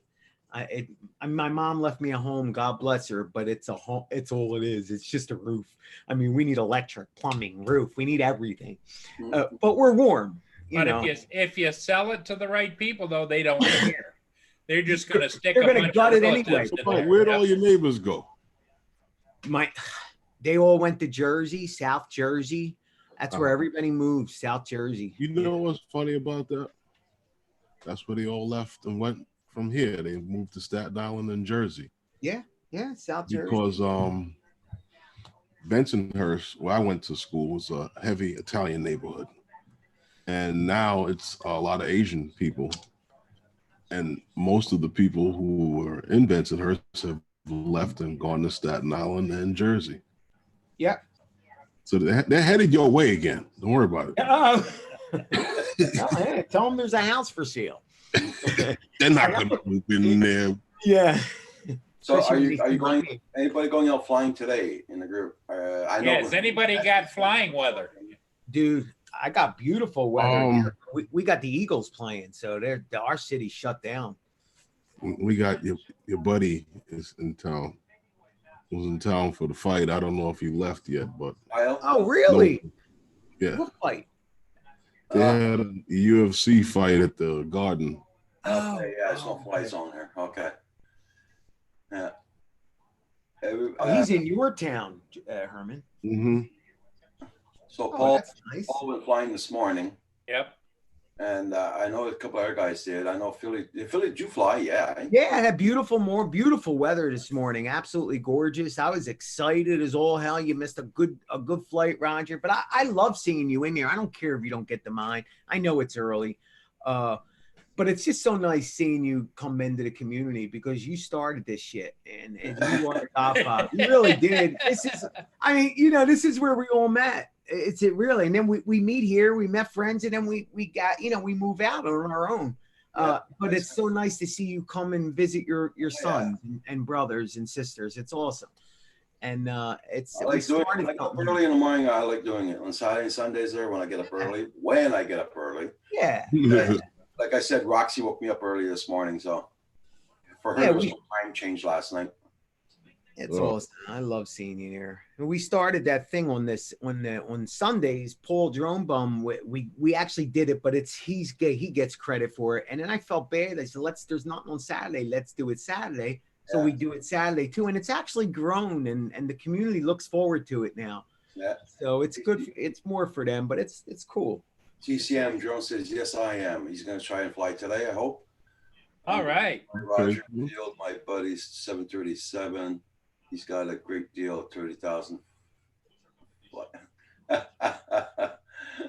My mom left me a home, God bless her, but it's a home. It's all it is. It's just a roof. We need electric, plumbing, roof. We need everything. But we're warm. But if you sell it to the right people, though, they don't care. They're just going to stick. They're going to gut it anyway. Where'd all your neighbors go? They all went to Jersey, South Jersey. That's where everybody moved, South Jersey. You know what's funny about that? That's where they all left and went from here. They moved to Staten Island and Jersey. Yeah, South Jersey. Because Bensonhurst, where I went to school, was a heavy Italian neighborhood. And now it's a lot of Asian people. And most of the people who were in Bensonhurst have left and gone to Staten Island and Jersey. Yeah. So they're headed your way again. Don't worry about it. Tell them there's a house for sale. They're not going to move in there. Yeah. So are you going? Anybody going out flying today in the group? I know. Has anybody got flying weather? Dude, I got beautiful weather. We got the Eagles playing, so our city's shut down. We got your buddy is in town. Was in town for the fight. I don't know if he left yet, but oh really? No. Yeah. What fight? They had a UFC fight at the Garden. Okay, yeah, there's no fly zone here. Okay. Yeah. He's in your town, Herman. Mm-hmm. So Paul nice. Paul went flying this morning. Yep. And I know a couple other guys did. I know Philly. Did you fly? Yeah. Yeah, I had more beautiful weather this morning. Absolutely gorgeous. I was excited as all hell. You missed a good flight, Roger. But I love seeing you in here. I don't care if you don't get to mine. I know it's early. But it's just so nice seeing you come into the community because you started this shit and you are the godfather. You really did. This is where we all met. It's really, and then we meet here, we met friends, and then we got, we move out on our own. But it's so nice to see you come and visit your sons and brothers and sisters. It's awesome. And it's I like doing it. Like up early in the morning. I like doing it on Saturday and Sundays there when I get up early. Yeah. Like I said, Roxy woke me up early this morning, so for her it was a time change last night. It's Oh. awesome. I love seeing you there. And we started that thing on Sundays. Paul Drone Bum. We actually did it, but he gets credit for it. And then I felt bad. I said, there's nothing on Saturday. Let's do it Saturday. So we do it Saturday too, and it's actually grown, and the community looks forward to it now. Yeah. So it's good. It's more for them, but it's cool. TCM Drone says, yes, I am. He's going to try and fly today, I hope. All right. Roger Field, my buddy's 737. He's got a great deal at 30,000. What?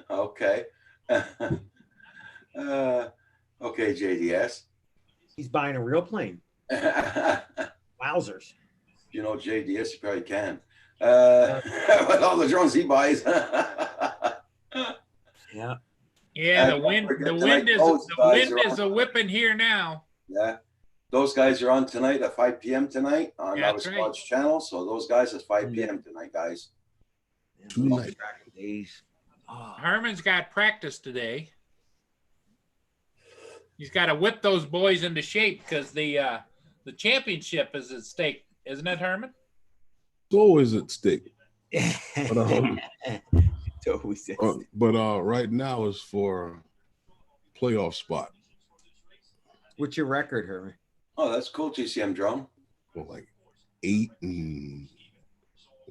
Okay. Okay, JDS. He's buying a real plane. Wowzers. You know, JDS, you probably can. With all the drones he buys. Yeah. Yeah, the wind is a whipping here now. Yeah. Those guys are on tonight at 5 p.m. tonight on Yeah, our that's right. Squad's channel. So those guys at 5 p.m. tonight, guys. Tonight. Days. Oh. Herman's got practice today. He's got to whip those boys into shape because the championship is at stake, isn't it, Herman? It's always at stake. But, It's always at stake. Right now is for playoff spot. What's your record, Herman? Oh, that's cool, TCM Drone. Well, like 8-1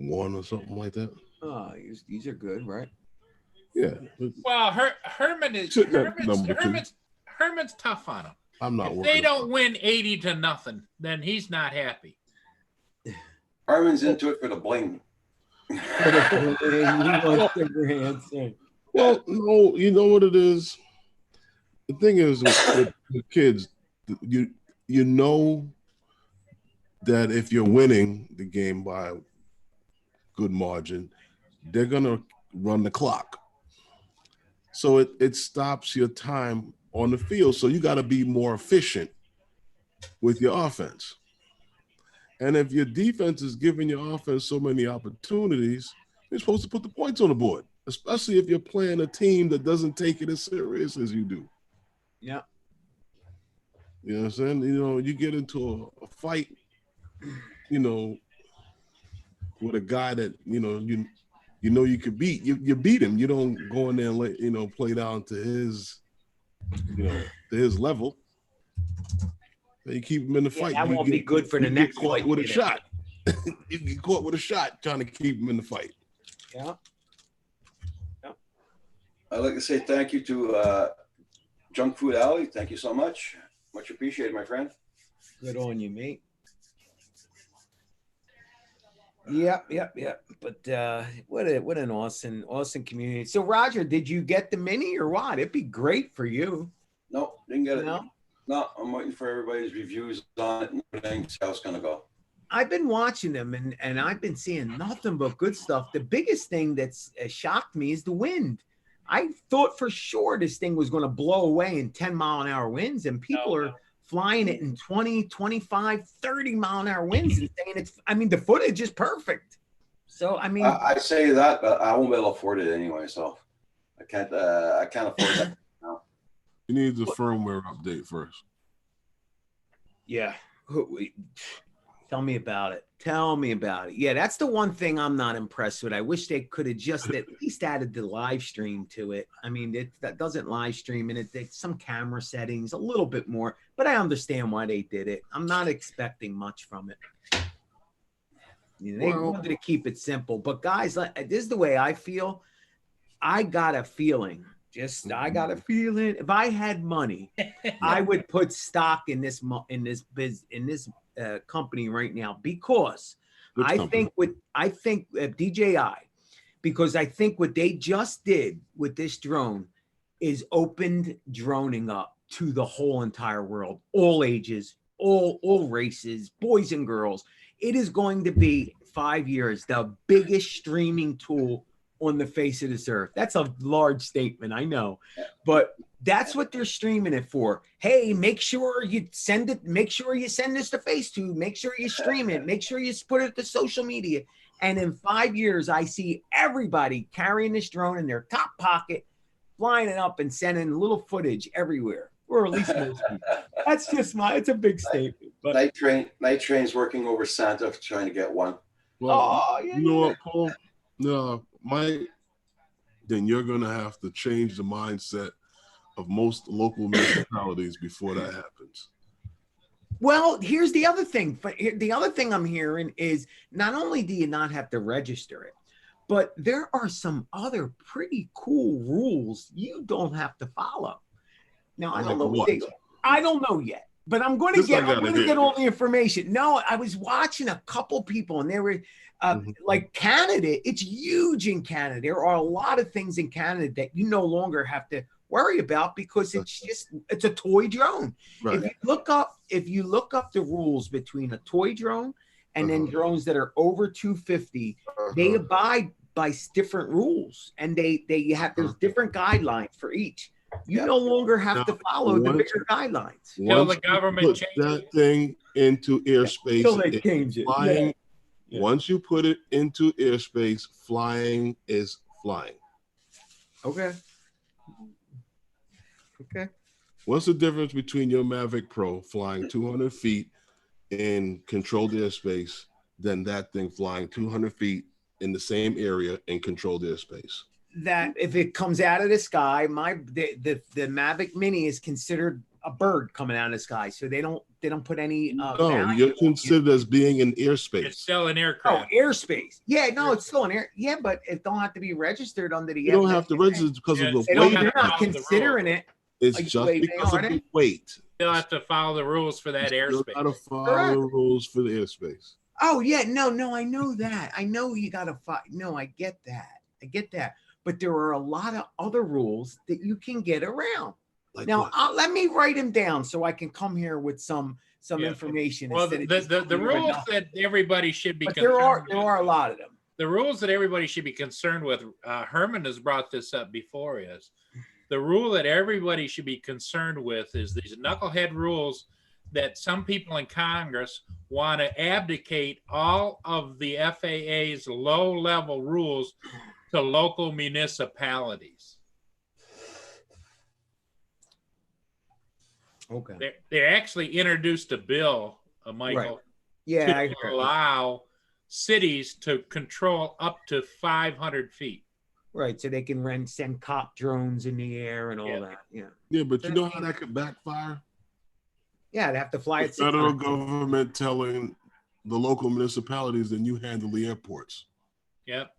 or something like that. Oh, these are good, right? Yeah. Well, Herman's tough on him. I'm not If worried. they don't win 80-0, then he's not happy. Herman's into it for the bling. Well, no, you know what it is? The thing is with kids, you know that if you're winning the game by a good margin, they're going to run the clock. So it stops your time on the field. So you got to be more efficient with your offense. And if your defense is giving your offense so many opportunities, you're supposed to put the points on the board, especially if you're playing a team that doesn't take it as serious as you do. Yeah. You know what I'm saying? You know, you get into a fight, you know, with a guy that, you know you could beat. You beat him. You don't go in there and let, play down to his, to his level. You keep him in the fight. That won't be good for the next caught fight. with a shot. You get caught with a shot trying to keep him in the fight. Yeah. I'd like to say thank you to Junk Food Alley. Thank you so much. Much appreciated, my friend. Good on you, mate. Yep. But what an awesome community. So, Roger, did you get the mini or what? It'd be great for you. No, didn't get it. No? No, I'm waiting for everybody's reviews on it and everything. See how it's gonna go. I've been watching them and I've been seeing nothing but good stuff. The biggest thing that's shocked me is the wind. I thought for sure this thing was going to blow away in 10-mile-an-hour winds, and people are flying it in 20, 25, 30-mile-an-hour winds and saying the footage is perfect. So, I say that, but I won't be able to afford it anyway, so I can't afford that. No. You need the firmware update first. Yeah. Tell me about it. Yeah, that's the one thing I'm not impressed with. I wish they could have just at least added the live stream to it. That doesn't live stream, and it's some camera settings, a little bit more, but I understand why they did it. I'm not expecting much from it. They wanted to keep it simple. But guys, this is the way I feel. I got a feeling. If I had money, I would put stock in this company right now, because I think DJI, because I think what they just did with this drone is opened droning up to the whole entire world, all ages, all races, boys and girls. It is going to be 5 years the biggest streaming tool on the face of this earth. That's a large statement, I know, but that's what they're streaming it for. Hey, make sure you send it. Make sure you send this to Facetune. Make sure you stream it. Make sure you put it to social media. And in 5 years, I see everybody carrying this drone in their top pocket, flying it up and sending little footage everywhere, or at least most people. That's just it's a big statement. But Night train's working over Santa trying to get one. Well, Oh, yeah, you know what, Paul? No, then you're gonna have to change the mindset of most local municipalities before that happens. Well, here's the other thing. The other thing I'm hearing is not only do you not have to register it, but there are some other pretty cool rules you don't have to follow. Now, I don't know what they are. I don't know yet, but I'm going to get all the information. No, I was watching a couple people, and they were like Canada. It's huge in Canada. There are a lot of things in Canada that you no longer have to worry about because it's a toy drone. Right. If you look up the rules between a toy drone and then drones that are over 250, they abide by different rules, and they have there's different guidelines for each. You no longer have to follow the bigger guidelines. Until the government changes that thing into airspace. Until they change it. Flying, once you put it into airspace, flying is flying. Okay. Okay. What's the difference between your Mavic Pro flying 200 feet in controlled airspace than that thing flying 200 feet in the same area in controlled airspace? That if it comes out of the sky, the Mavic Mini is considered a bird coming out of the sky, so they don't put any. No, you're considered as being in airspace. It's still an aircraft. Oh, airspace. Yeah, no, it's still an air. Yeah, but it don't have to be registered under the. You don't have to register because of the weight. They're not considering it. It's just because of the weight. You'll have to follow the rules for that airspace. You got to follow the rules for the airspace. Oh yeah, no, I know that. I know you got to follow. No, I get that. But there are a lot of other rules that you can get around. Like now, let me write them down so I can come here with some information. Well, the rules that everybody should be. But there are a lot of them. The rules that everybody should be concerned with. Herman has brought this up before. Is the rule that everybody should be concerned with is these knucklehead rules that some people in Congress want to abdicate all of the FAA's low-level rules to local municipalities. Okay. They actually introduced a bill, Michael, to allow cities to control up to 500 feet. Right, so they can send cop drones in the air and all that. Yeah, but you know how that could backfire? Yeah, they have to fly the federal government telling the local municipalities, then you handle the airports. Yep.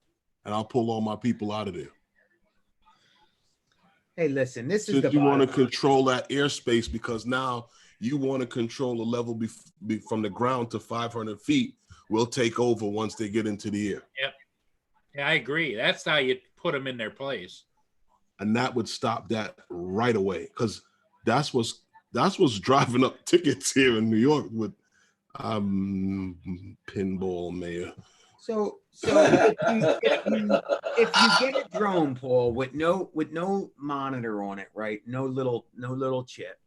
And I'll pull all my people out of there. Hey, listen, this is you want to control that airspace because now you want to control the level from the ground to 500 feet. We'll take over once they get into the air. Yep. Yeah, I agree. That's how you put them in their place. And that would stop that right away because that's what's driving up tickets here in New York with pinball mayor. So if you get a drone, Paul, with no monitor on it, right? No little chip,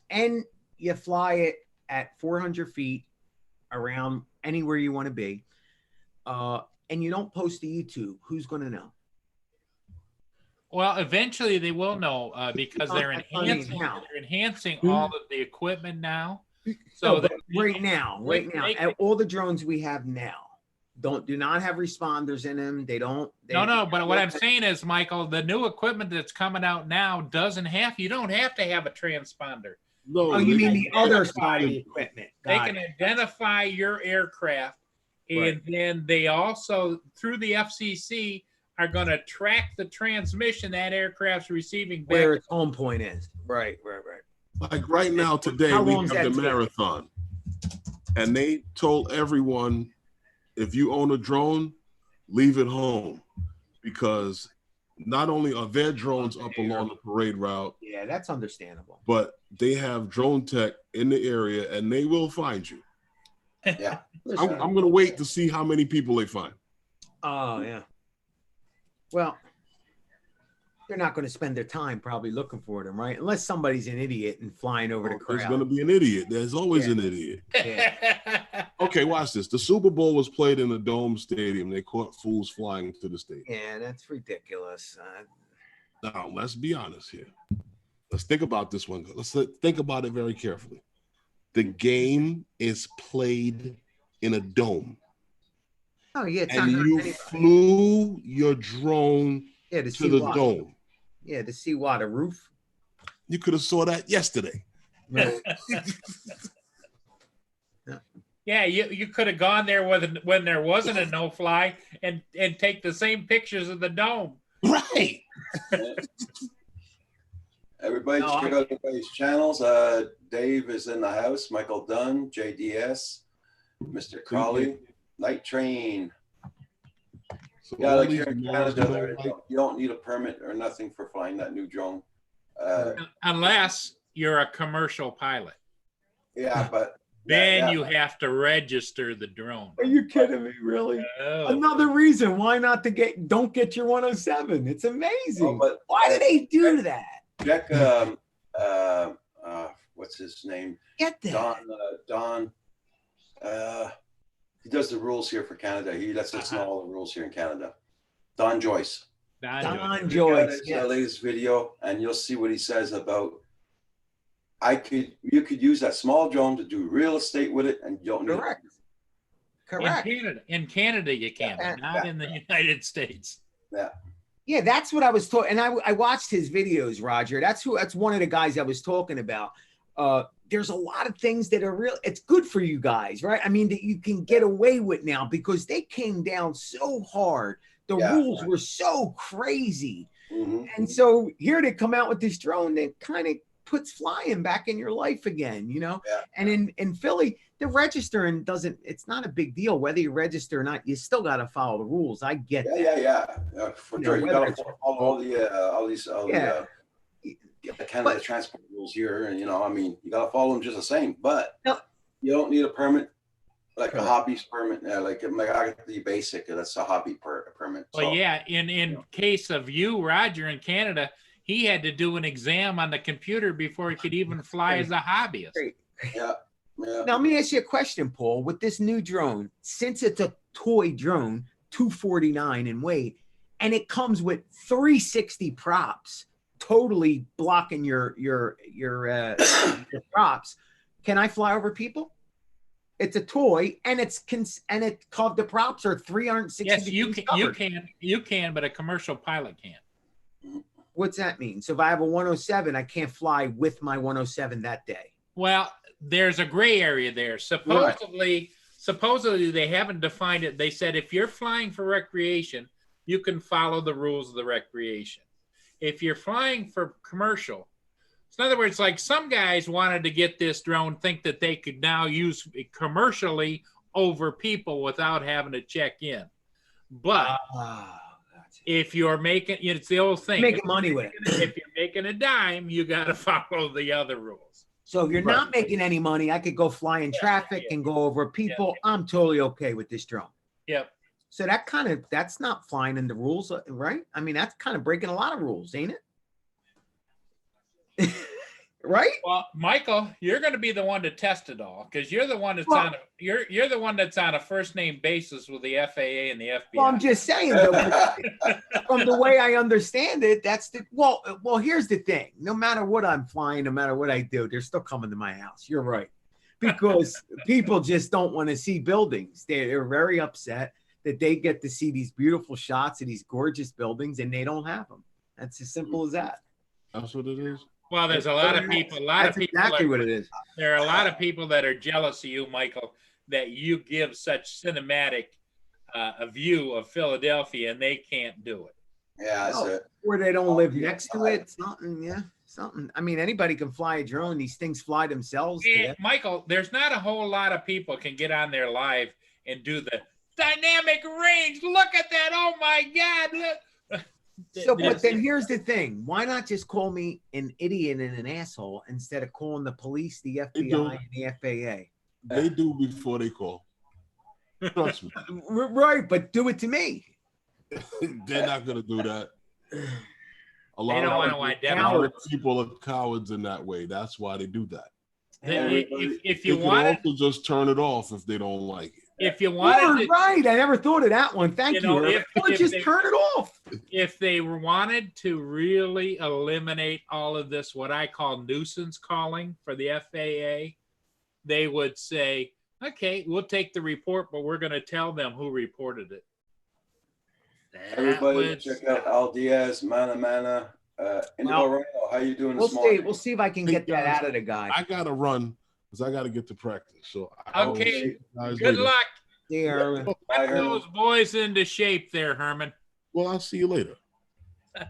and you fly it at 400 feet around anywhere you want to be, and you don't post to YouTube, who's going to know? Well, eventually they will know because they're enhancing all of the equipment now. So right now, all the drones we have now do not have responders in them. No. But what I'm saying is, Michael, the new equipment that's coming out now you don't have to have a transponder. No, oh, you mean the other side of the equipment? They can identify your aircraft, and then they also, through the FCC, are going to track the transmission that aircraft's receiving back. Where its home point is. Right. Like right now, today, we have the marathon. And they told everyone, if you own a drone, leave it home. Because not only are their drones up along the parade route. Yeah, that's understandable. But they have drone tech in the area, and they will find you. Yeah. I'm going to wait to see how many people they find. Oh, yeah. Well, they're not going to spend their time probably looking for them, right? Unless somebody's an idiot and flying over the crowd. There's going to be an idiot. There's always an idiot. Yeah. Okay, watch this. The Super Bowl was played in a dome stadium. They caught fools flying to the stadium. Yeah, that's ridiculous. Now, let's be honest here. Let's think about this one. Let's think about it very carefully. The game is played in a dome. Oh yeah, it's And not you anybody. flew your drone Yeah, to to see the what? dome. Yeah, to see what, a roof. You could have saw that yesterday. Right. Yeah, you could have gone there when there wasn't a no fly and take the same pictures of the dome. Right. Everybody No, check out everybody's channels. Dave is in the house. Michael Dunn, JDS, Mr. Crowley, Night Train. So Yeah, all like these here in laws, Canada, you know, like, you don't need a permit or nothing for flying that new drone. Unless you're a commercial pilot. Yeah, but Then yeah. you have to register the drone. Are you kidding me? Really? Oh. Another reason why not to don't get your 107. It's amazing. Oh, but why do they do that? Jack, what's his name? Get that. Don. He does the rules here for Canada. He lets us know all the rules here in Canada. Don Joyce. Don Joyce. Joyce. Yes. Latest video, and you'll see what he says about. You could use that small drone to do real estate with it, and you don't need Correct. Correct. In Canada, you can, but not in the United States. Yeah. Yeah, that's what I was talking. And I watched his videos, Roger. That's one of the guys I was talking about. There's a lot of things that are real. It's good for you guys, right? I mean, that you can get away with now because they came down so hard. The rules were so crazy. Mm-hmm. And so here they come out with this drone that kind of puts flying back in your life again, you know? Yeah. And in Philly, the registering it's not a big deal whether you register or not. You still got to follow the rules. I get that. Yeah. For sure. You got to follow all the Canada transport rules here. And, I mean, you got to follow them just the same. But you don't need a permit, like a hobbyist permit. Like I got the basic. That's a hobby permit. Well, yeah. In case of you, Roger, in Canada, he had to do an exam on the computer before he could even fly as a hobbyist. Yeah. Now, let me ask you a question, Paul. With this new drone, since it's a toy drone, $249 in weight, and it comes with 360 props, totally blocking your props, can I fly over people? It's a toy, and it's called, the props are 360. Yes, you can, but a commercial pilot can't. What's that mean? So if I have a 107, I can't fly with my 107 that day. Well, there's a gray area there. Supposedly they haven't defined it. They said if you're flying for recreation, you can follow the rules of the recreation. If you're flying for commercial, so in other words, like some guys wanted to get this drone, think that they could now use it commercially over people without having to check in. But if you're making, it's the old thing. Making money with it. If you're making a dime, you got to follow the other rules. So if you're not making any money, I could go fly in traffic and go over people. I'm totally okay with this drone. Yep. So that's not flying in the rules, right? I mean, that's kind of breaking a lot of rules, ain't it? Right? Well, Michael, you're going to be the one to test it all because you're the one that's you're the one that's on a first name basis with the FAA and the FBI. Well, I'm just saying, though, from the way I understand it, that's well, here's the thing. No matter what I'm flying, no matter what I do, they're still coming to my house. You're right. Because people just don't want to see buildings. They're very upset that they get to see these beautiful shots of these gorgeous buildings and they don't have them. That's as simple as that. That's what it is. Well, there's a lot of people. Exactly what it is. There are a lot of people that are jealous of you, Michael, that you give such cinematic a view of Philadelphia, and they can't do it. Yeah, that's it. Or they don't live next to it. Something. I mean, anybody can fly a drone. These things fly themselves. Michael, there's not a whole lot of people can get on there live and do the dynamic range. Look at that! Oh my God! Look. So, but then here's the thing. Why not just call me an idiot and an asshole instead of calling the police, the FBI, and the FAA? They do before they call. Trust me. Right, but do it to me. They're not going to do that. A lot of people are cowards in that way. That's why they do that. If you want to just turn it off if they don't like it. If you wanted, right, I never thought of that one. Thank you. If just turn it off. If they wanted to really eliminate all of this, what I call nuisance calling for the FAA, they would say, okay, we'll take the report, but we're going to tell them who reported it. That Everybody was- check out Al Diaz, Mana Mana, Indigo Well, Rhino. How you doing We'll this see. morning? We'll see if I can Hey, get that guys, out of the guy. I gotta run because I gotta get to practice. So I'll Okay. see you guys Good later. luck. See, Herman. Bye, Get Herman. those boys into shape there, Herman. Well, I'll see you later. I'll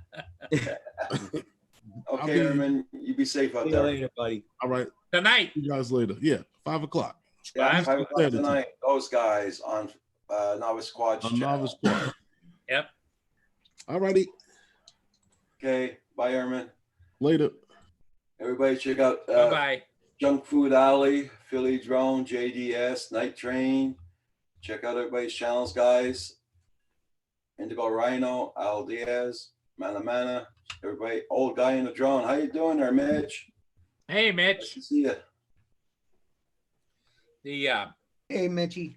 Okay, be- Herman, you be safe out See you there. later, buddy. All right. Tonight. See you guys later. Yeah, 5 o'clock. Yeah, Bye. 5 o'clock tonight. Those guys on Novice Squad's On channel. Novice Squad. Yep. All righty. Okay, bye, Herman. Later. Everybody check out Bye-bye. Junk Food Alley, Philly Drone, JDS, Night Train. Check out everybody's channels, guys. Indigo Rhino, Al Diaz, Mana Mana, everybody. Old guy in the drone. How you doing there, Mitch? Hey, Nice Mitch. to see you. The Hey, Mitchie.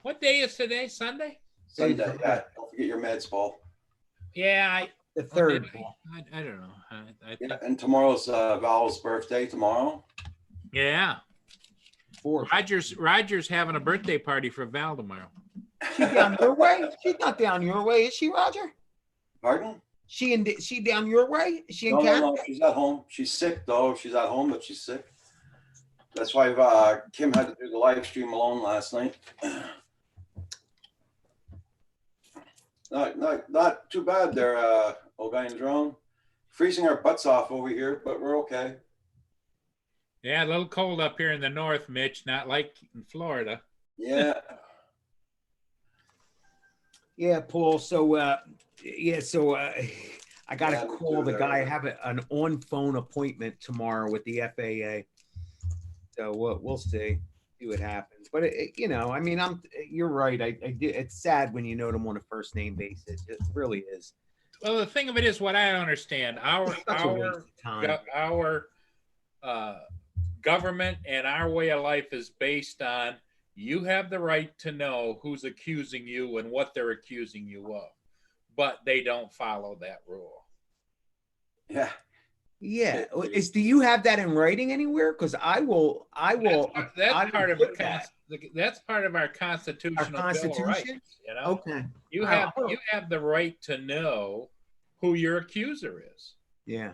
what day is today? Sunday? Sunday. Yeah, don't forget your meds, Paul. Yeah, The third. I don't know. I think, Yeah, and tomorrow's Val's birthday tomorrow. yeah. Fourth. Roger's having a birthday party for Val tomorrow. She down your way? She's not down your way, is she, Roger? Pardon? She down your way? Is she in No, Canada? no, she's at home. She's sick though. She's at home, but she's sick. That's why Kim had to do the live stream alone last night. Not too bad there, old guy in the drone. Freezing our butts off over here, but we're okay. Yeah, a little cold up here in the north, Mitch. Not like in Florida. Yeah. Yeah, Paul. So, I got to Yeah, me call too, the guy. I there. have an on-phone appointment tomorrow with the FAA. So we'll see what happens. But I mean, you're right. It's sad when you know them on a first name basis. It really is. Well, the thing of it is, what I understand, our It's such a waste of time. government and our way of life is based on you have the right to know who's accusing you and what they're accusing you of, but they don't follow that rule. Yeah. Yeah. Do you have that in writing anywhere? Because I will. That's I part will of put that. that's part of our constitutional Bill of Constitution? Rights, you know? Okay. You have the right to know who your accuser is. Yeah.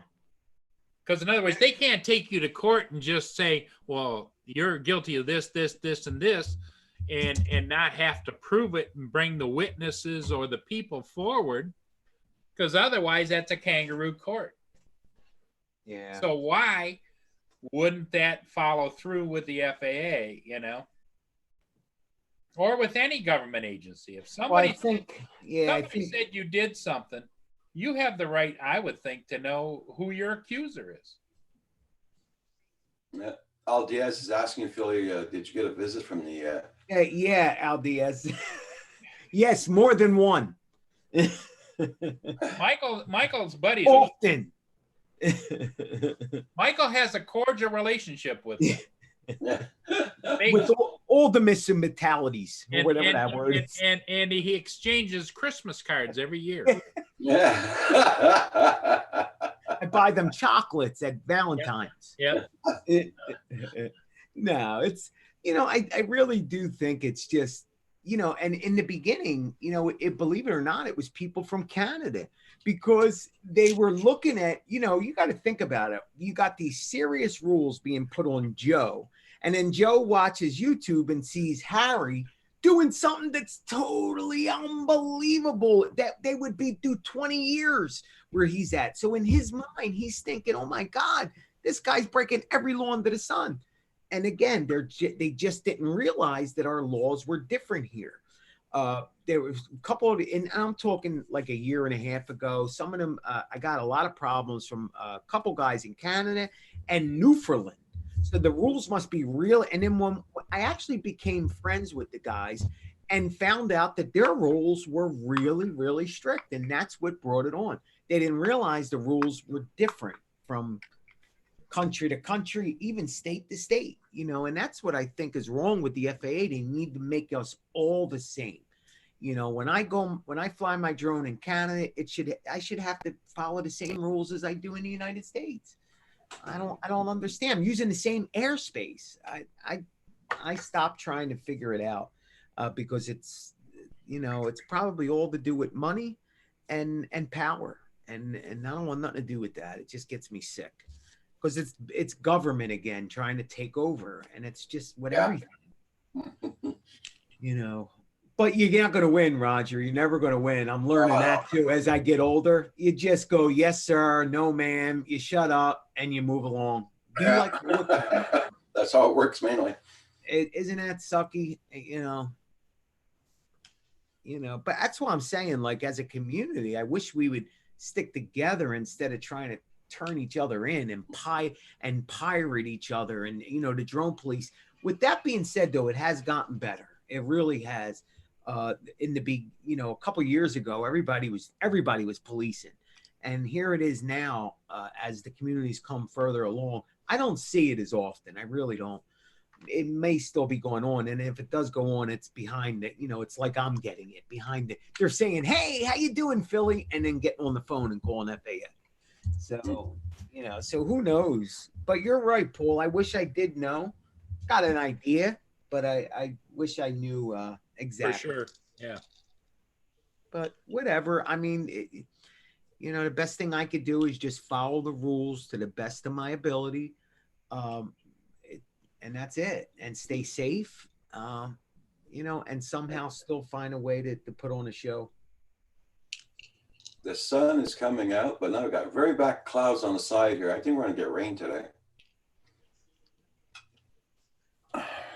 Because in other words, they can't take you to court and just say, well, you're guilty of this, this, this, and this, and not have to prove it and bring the witnesses or the people forward. Because otherwise that's a kangaroo court. Yeah. So why wouldn't that follow through with the FAA, or with any government agency? If Well, somebody, I think. Yeah. I think. said you did something, you have the right, I would think, to know who your accuser is. Yeah. Al Diaz is asking Philly, did you get a visit from the Yeah, Al Diaz. Yes, more than one. Michael's buddies. Often. Michael has a cordial relationship with him. They- With all the mentalities, or whatever that word is. and he exchanges Christmas cards every year. Yeah. I buy them chocolates at Valentine's. Yeah. No, it's, I really do think it's just, and in the beginning, believe it or not, it was people from Canada, because they were looking at, you got to think about it. You got these serious rules being put on Joe, and then Joe watches YouTube and sees Harry doing something that's totally unbelievable, that they would be through 20 years where he's at. So in his mind, he's thinking, oh my God, this guy's breaking every law under the sun. And again, they just didn't realize that our laws were different here. There was a couple of, and I'm talking like a year and a half ago, some of them, I got a lot of problems from a couple guys in Canada and Newfoundland. So the rules must be real. And then when I actually became friends with the guys and found out that their rules were really, really strict. And that's what brought it on. They didn't realize the rules were different from country to country, even state to state, and that's what I think is wrong with the FAA. They need to make us all the same. When I fly my drone in Canada, I should have to follow the same rules as I do in the United States. I don't understand. I'm using the same airspace. I stopped trying to figure it out because it's, you know, it's probably all to do with money and power. And I don't want nothing to do with that. It just gets me sick because it's government again trying to take over, and it's just what everything, you know. But you're not going to win, Roger. You're never going to win. I'm learning that too as I get older. You just go, yes, sir, no, ma'am. You shut up and you move along. Do you like to look at that? That's how it works mainly. Isn't that sucky? You know, but that's what I'm saying. Like, as a community, I wish we would stick together instead of trying to turn each other in and pirate each other. And, you know, the drone police. With that being said, though, it has gotten better. It really has. In the big, you know, a couple years ago, everybody was policing, and here it is now. As the communities come further along, I don't see it as often. I really don't. It may still be going on, and if it does go on, it's behind it. You know, it's like I'm getting it behind it. They're saying, "Hey, how you doing, Philly?" and then getting on the phone and calling FAA. So, you know, so who knows? But you're right, Paul. I wish I did know. Got an idea, but I wish I knew exactly. For sure. Yeah. But whatever. I mean, you know, the best thing I could do is just follow the rules to the best of my ability. And that's it. And stay safe, you know, and somehow still find a way to put on a show. The sun is coming out, but now we've got very black clouds on the side here. I think we're going to get rain today.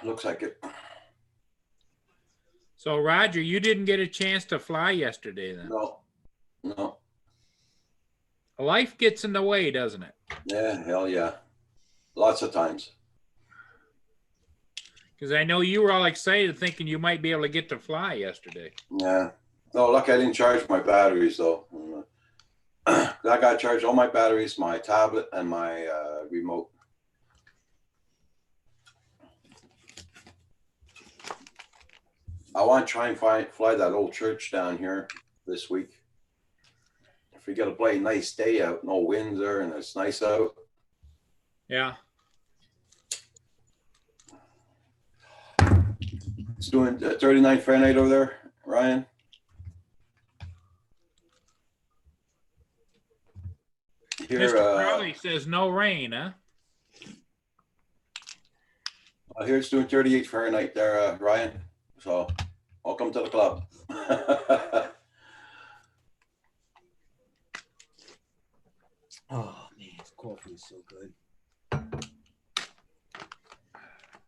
Looks like it. So, Roger, you didn't get a chance to fly yesterday then? No. Life gets in the way, doesn't it? Yeah, hell yeah. Lots of times. Because I know you were all excited thinking you might be able to get to fly yesterday. Yeah. No, lucky I didn't charge my batteries, though. I got to charge all my batteries, my tablet, and my remote. I want to try and fly that old church down here this week. If we get a bright, nice day out, no wind there, and it's nice out. Yeah. It's doing 39 Fahrenheit over there, Ryan. Here, Mr. Crowley says no rain, huh? Here it's doing 38 Fahrenheit there, Ryan. So, welcome to the club. Oh man, this coffee is so good.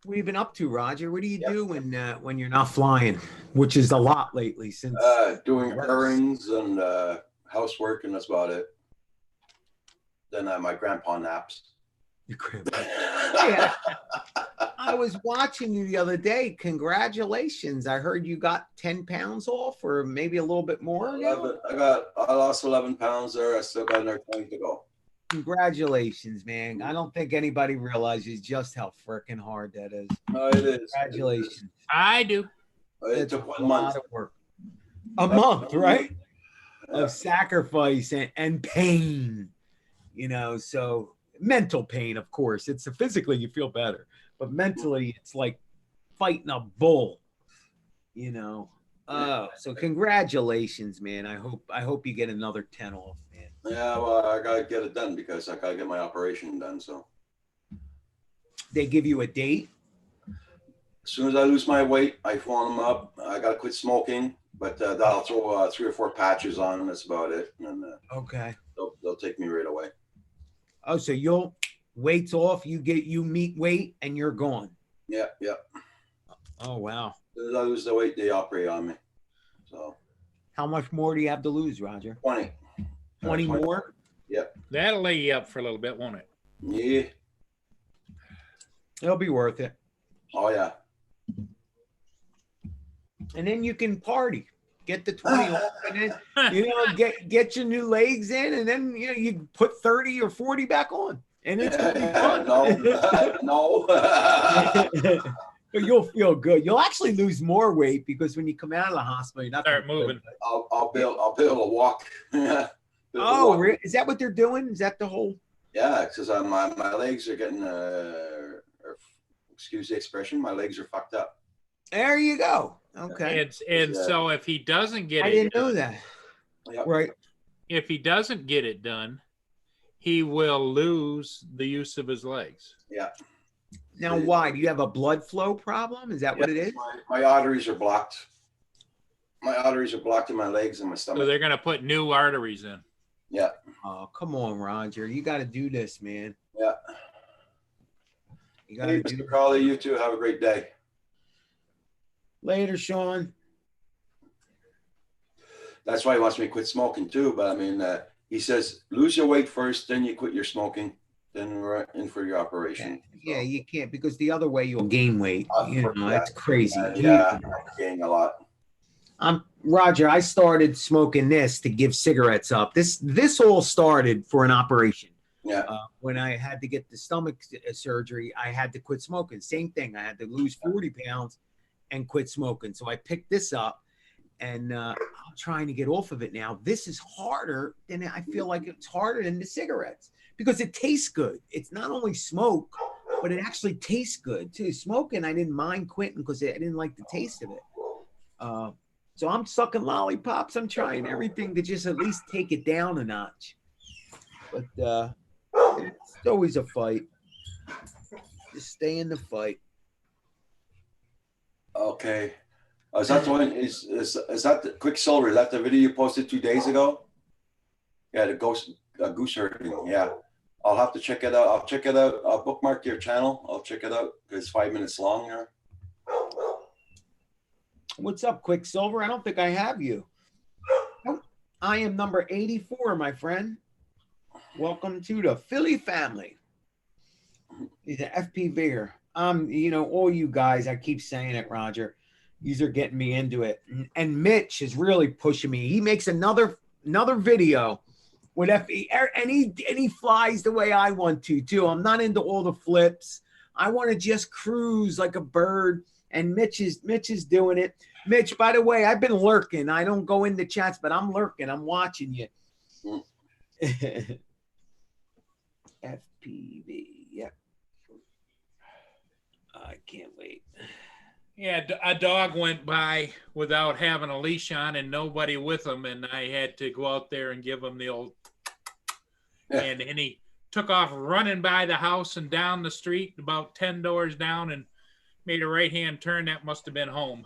What have you been up to, Roger? What do you do when you're not flying? Which is a lot lately since doing errands and housework, and that's about it. Then my grandpa naps. Your grandpa. Yeah. I was watching you the other day. Congratulations. I heard you got 10 pounds off, or maybe a little bit more. 11, I lost 11 pounds there. I still got another 20 to go. Congratulations, man. I don't think anybody realizes just how freaking hard that is. No, it is. Congratulations. I do. It took 1 month. Of work. A month, right? Of sacrifice and pain, you know, so mental pain, of course. It's physically you feel better, but mentally it's like fighting a bull, you know. So congratulations, man. I hope you get another 10 off, man. Yeah, well, I gotta get it done because I gotta get my operation done. So they give you a date? As soon as I lose my weight, I phone them up. I gotta quit smoking, but I'll throw 3 or 4 patches on, and that's about it. And okay, they'll take me right away. Oh, so you'll weight's off. You meet weight, and you're gone. Yeah. Oh wow. As soon as I lose the weight, they operate on me. So how much more do you have to lose, Roger? 20. 20 more? Yep. That'll lay you up for a little bit, won't it? Yeah. It'll be worth it. Oh yeah. And then you can party. Get the 20 off, and then you know get your new legs in, and then you know you put 30 or 40 back on, and it's gonna be fun. No. But you'll feel good. You'll actually lose more weight because when you come out of the hospital, you're not start moving. I'll be able to walk. Oh, is that what they're doing? Is that the whole? Yeah, because my legs are getting excuse the expression, my legs are fucked up. There you go. Okay. And so if he doesn't get I it didn't done, know that. Yep. Right. if he doesn't get it done, he will lose the use of his legs. Yeah. Now, why? Do you have a blood flow problem? Is that what it is? My arteries are blocked. My arteries are blocked in my legs and my So stomach. they're going to put new arteries in. Yeah. Oh, come on, Roger. You got to do this, man. Yeah. You got Hey, to do Mr. Crowley, you too. Have a great day. Later, Sean. That's why he wants me to quit smoking too. But I mean, he says, lose your weight first, then you quit your smoking, then we're in for your operation. Yeah, you can't, because the other way you'll gain weight. You know, that's crazy. Yeah, I'm gaining a lot. Roger, I started smoking this to give cigarettes up. This all started for an operation. Yeah. When I had to get the stomach surgery, I had to quit smoking. Same thing. I had to lose 40 pounds and quit smoking. So I picked this up, and I'm trying to get off of it now. This is harder than I feel like it's harder than the cigarettes because it tastes good. It's not only smoke, but it actually tastes good too. Smoking, I didn't mind quitting because I didn't like the taste of it. So I'm sucking lollipops. I'm trying everything to just at least take it down a notch. But it's always a fight. Just stay in the fight. Okay. Is that the one? Is that the Quicksilver? Is that the video you posted 2 days ago? Yeah, the goose herding. Yeah. I'll have to check it out. I'll check it out. I'll bookmark your channel. I'll check it out. It's 5 minutes long here. What's up, Quicksilver? I don't think I have you. I am number 84, my friend. Welcome to the Philly family. He's an FPVer. You know, all you guys, I keep saying it, Roger. These are getting me into it. And Mitch is really pushing me. He makes another video with FE, and he flies the way I want to too. I'm not into all the flips. I want to just cruise like a bird. And Mitch is doing it. Mitch, by the way, I've been lurking. I don't go into chats, but I'm lurking. I'm watching you. FPV. Yep. I can't wait. Yeah, a dog went by without having a leash on and nobody with him, and I had to go out there and give him the old. And he took off running by the house and down the street, about 10 doors down, and made a right-hand turn. That must have been home.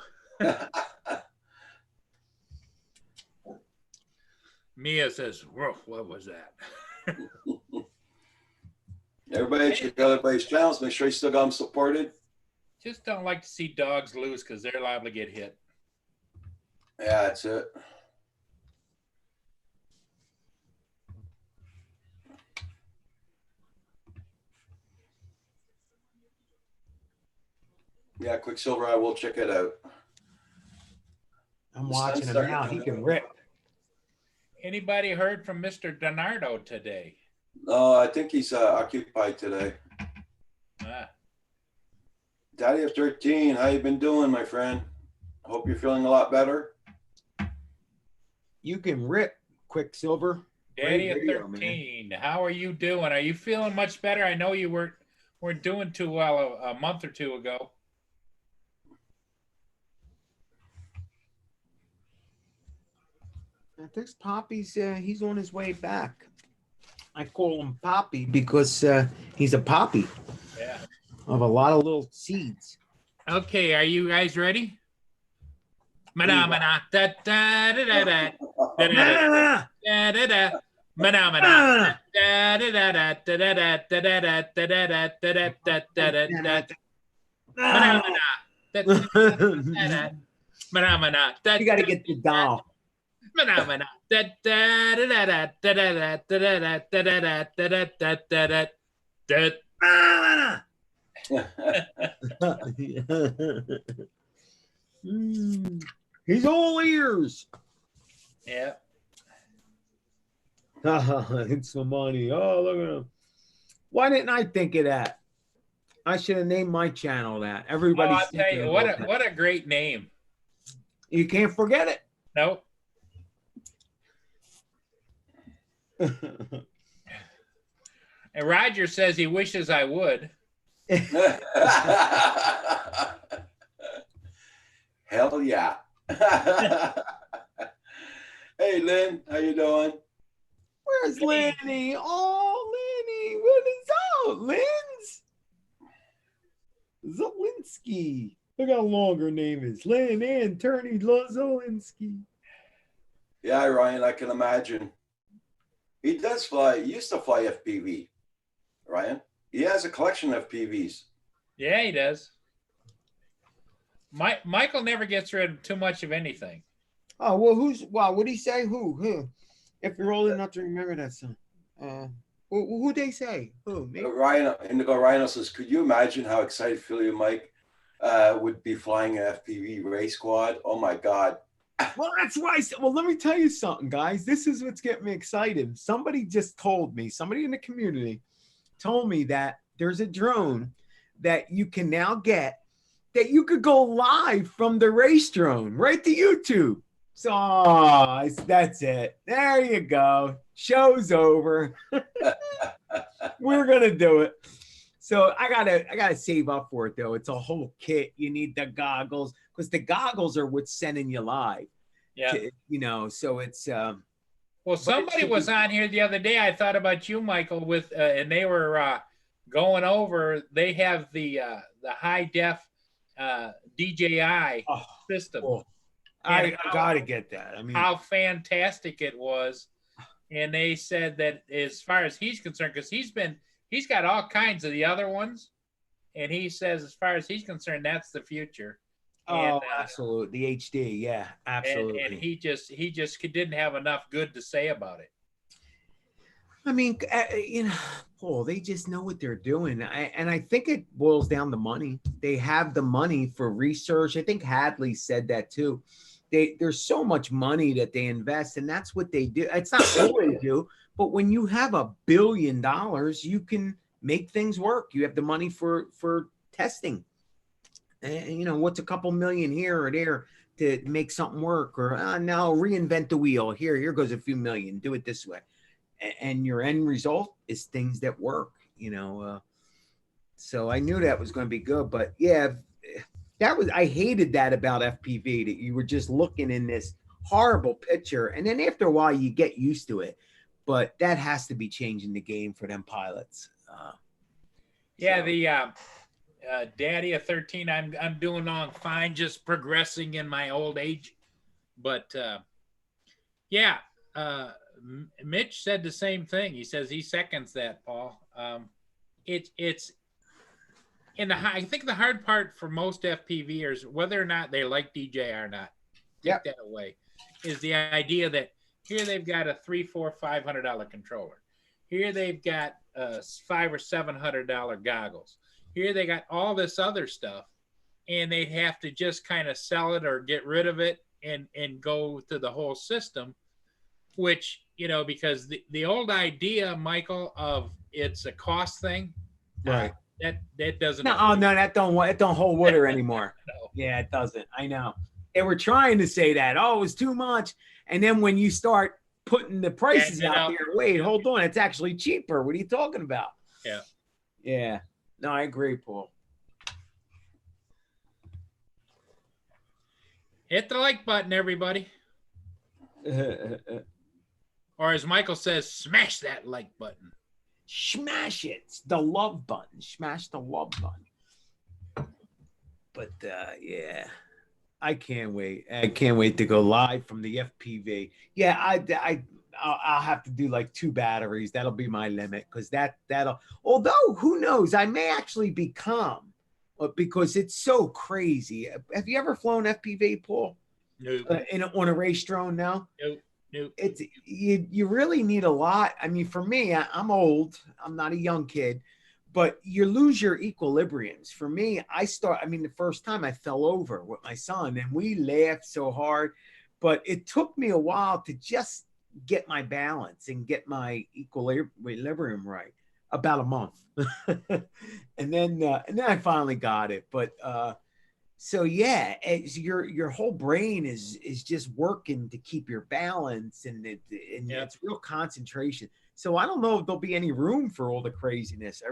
Mia says, "Whoa, what was that?" Everybody check out everybody's channels. Make sure you still got them supported. Just don't like to see dogs lose because they're liable to get hit. Yeah, that's it. Yeah, Quicksilver, I will check it out. I'm watching him now. He can rip. Anybody heard from Mr. Donardo today? I think he's occupied today. Ah. Daddy of 13, how you been doing, my friend? Hope you're feeling a lot better. You can rip, Quicksilver. Daddy of Video, 13, how are you doing? Are you feeling much better? I know you weren't doing too well a month or two ago. I think Poppy's he's on his way back. I call him Poppy because he's a poppy Yeah. of a lot of little seeds. Okay, are you guys ready? Mana da da da da da da da da da. Mana da da da da da da da da da da da da da da da. Mana. You got to get the doll. Mana. Da da da da da da da da da da da da da. He's all ears. Yeah. It's some money. Oh, look at him. Why didn't I think of that? I should have named my channel that. Everybody's I'll tell you, what a great name. You can't forget it. Nope. And Roger says he wishes I would. Hell yeah. Hey, Lynn, how you doing? Where's Lenny? Oh, Lenny, what is up, Linz? Zolinsky. Look how long her name is. Lynn Antony Zolinsky. Yeah, Ryan, I can imagine. He does fly. He used to fly FPV, Ryan. He has a collection of FPVs. Yeah, he does. Michael never gets rid of too much of anything. Oh, well, what'd he say? Who? If you're old enough to remember that song. Who'd they say? Who? Me? Ryan, Indigo Rhino says, could you imagine how excited Philly and Mike would be flying an FPV race squad? Oh my God. Well, that's why I said, well, let me tell you something, guys. This is what's getting me excited. Somebody just told me, somebody in the community told me that there's a drone that you can now get that you could go live from the race drone right to YouTube. So that's it. There you go. Show's over. We're gonna do it. So I gotta save up for it though. It's a whole kit. You need the goggles because the goggles are what's sending you live. Yeah. So it's well, somebody was on here the other day. I thought about you, Michael, with and they were going over. They have the high def DJI system. Cool. I gotta get that. I mean, how fantastic it was. And they said that as far as he's concerned, because he's got all kinds of the other ones, and he says as far as he's concerned, that's the future. Oh, absolutely. The HD, yeah, absolutely. And he just didn't have enough good to say about it. I mean, Paul, they just know what they're doing. And I think it boils down to money. They have the money for research. I think Hadley said that too. There's so much money that they invest, and that's what they do. It's not all they do, but when you have $1 billion, you can make things work. You have the money for testing. And what's a couple million here or there to make something work? Or now reinvent the wheel. Here goes a few million. Do it this way. And your end result is things that work, so I knew that was going to be good, but yeah, I hated that about FPV, that you were just looking in this horrible picture. And then after a while you get used to it, but that has to be changing the game for them pilots. The daddy of 13, I'm doing on fine, just progressing in my old age. But Mitch said the same thing. He says he seconds that, Paul. It's in I think the hard part for most FPVers, whether or not they like DJI or not, take that away, is the idea that here they've got a $300, $400, $500 controller. Here they've got $500 or $700 goggles. Here they got all this other stuff, and they have to just kind of sell it or get rid of it and go to the whole system, which, because the old idea, Michael, of it's a cost thing, right? That doesn't. No, that don't hold water anymore. No. Yeah, it doesn't. I know. They were trying to say that. Oh, it was too much, and then when you start putting the prices out there, wait, hold on, it's actually cheaper. What are you talking about? Yeah. Yeah. No, I agree, Paul. Hit the like button, everybody. Or as Michael says, smash that like button. Smash it. It's the love button. Smash the love button. But yeah, I can't wait. I can't wait to go live from the FPV. Yeah, I'll have to do like 2 batteries. That'll be my limit, because that'll. Although who knows, I may actually become, because it's so crazy. Have you ever flown FPV, Paul? No. On a race drone now? Nope. Nope. It's you really need a lot. I mean, for me, I'm old. I'm not a young kid, but you lose your equilibriums. For me, the first time I fell over with my son, and we laughed so hard, but it took me a while to just get my balance and get my equilibrium right. About a month, and then I finally got it. But so yeah, your whole brain is just working to keep your balance, and it's real concentration. So I don't know if there'll be any room for all the craziness.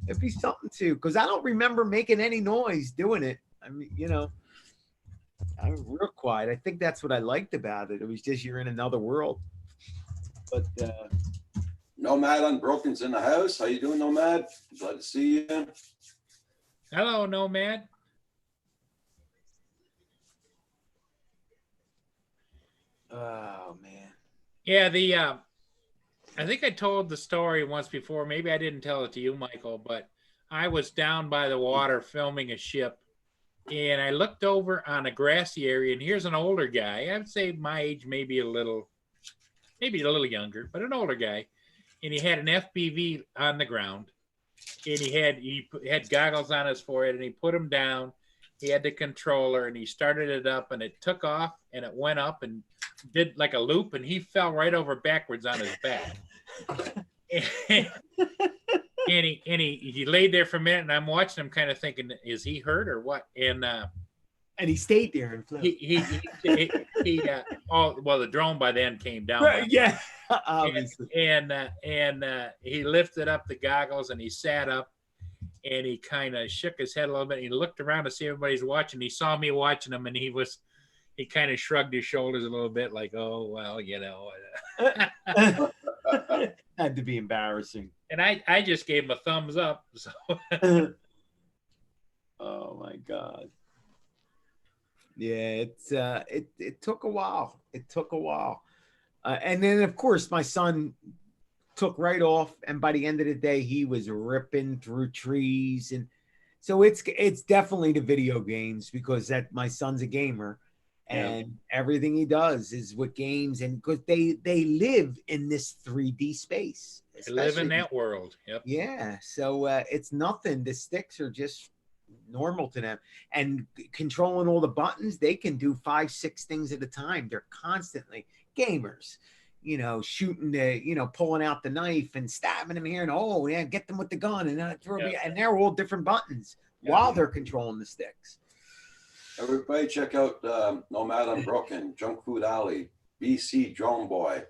It'd be something to, because I don't remember making any noise doing it. I mean, you know, I'm real quiet. I think that's what I liked about it. It was just you're in another world. But Nomad Unbroken's in the house. How you doing, Nomad? Glad to see you. Hello, Nomad. oh man. Yeah, I think I told the story once before. Maybe I didn't tell it to you, Michael, but I was down by the water filming a ship, and I looked over on a grassy area, and here's an older guy. I would say my age, maybe a little younger, but an older guy, and he had an FPV on the ground, and he had goggles on his forehead, and he put them down. He had the controller, and he started it up, and it took off, and it went up and did like a loop, and he fell right over backwards on his back. and he laid there for a minute, and I'm watching him kind of thinking, is he hurt or what? And he stayed there and flew. The drone by then came down. Right, yeah, obviously. And he lifted up the goggles, and he sat up, and he kind of shook his head a little bit. And he looked around to see everybody's watching. He saw me watching him, and he kind of shrugged his shoulders a little bit, like, oh well, you know. Had to be embarrassing. And I just gave him a thumbs up. So. Oh my God. Yeah, it took a while. It took a while. And then of course my son took right off, and by the end of the day he was ripping through trees. And so it's definitely the video games, because that my son's a gamer. And everything he does is with games, and because they live in this 3D space. They live in that world. Yep. Yeah. So it's nothing. The sticks are just normal to them. And controlling all the buttons, they can do 5-6 things at a time. They're constantly gamers, you know, shooting pulling out the knife and stabbing them here, and oh yeah, get them with the gun, and and they're all different buttons while they're controlling the sticks. Everybody check out Nomad Unbroken, Junk Food Alley, BC Drone Boy,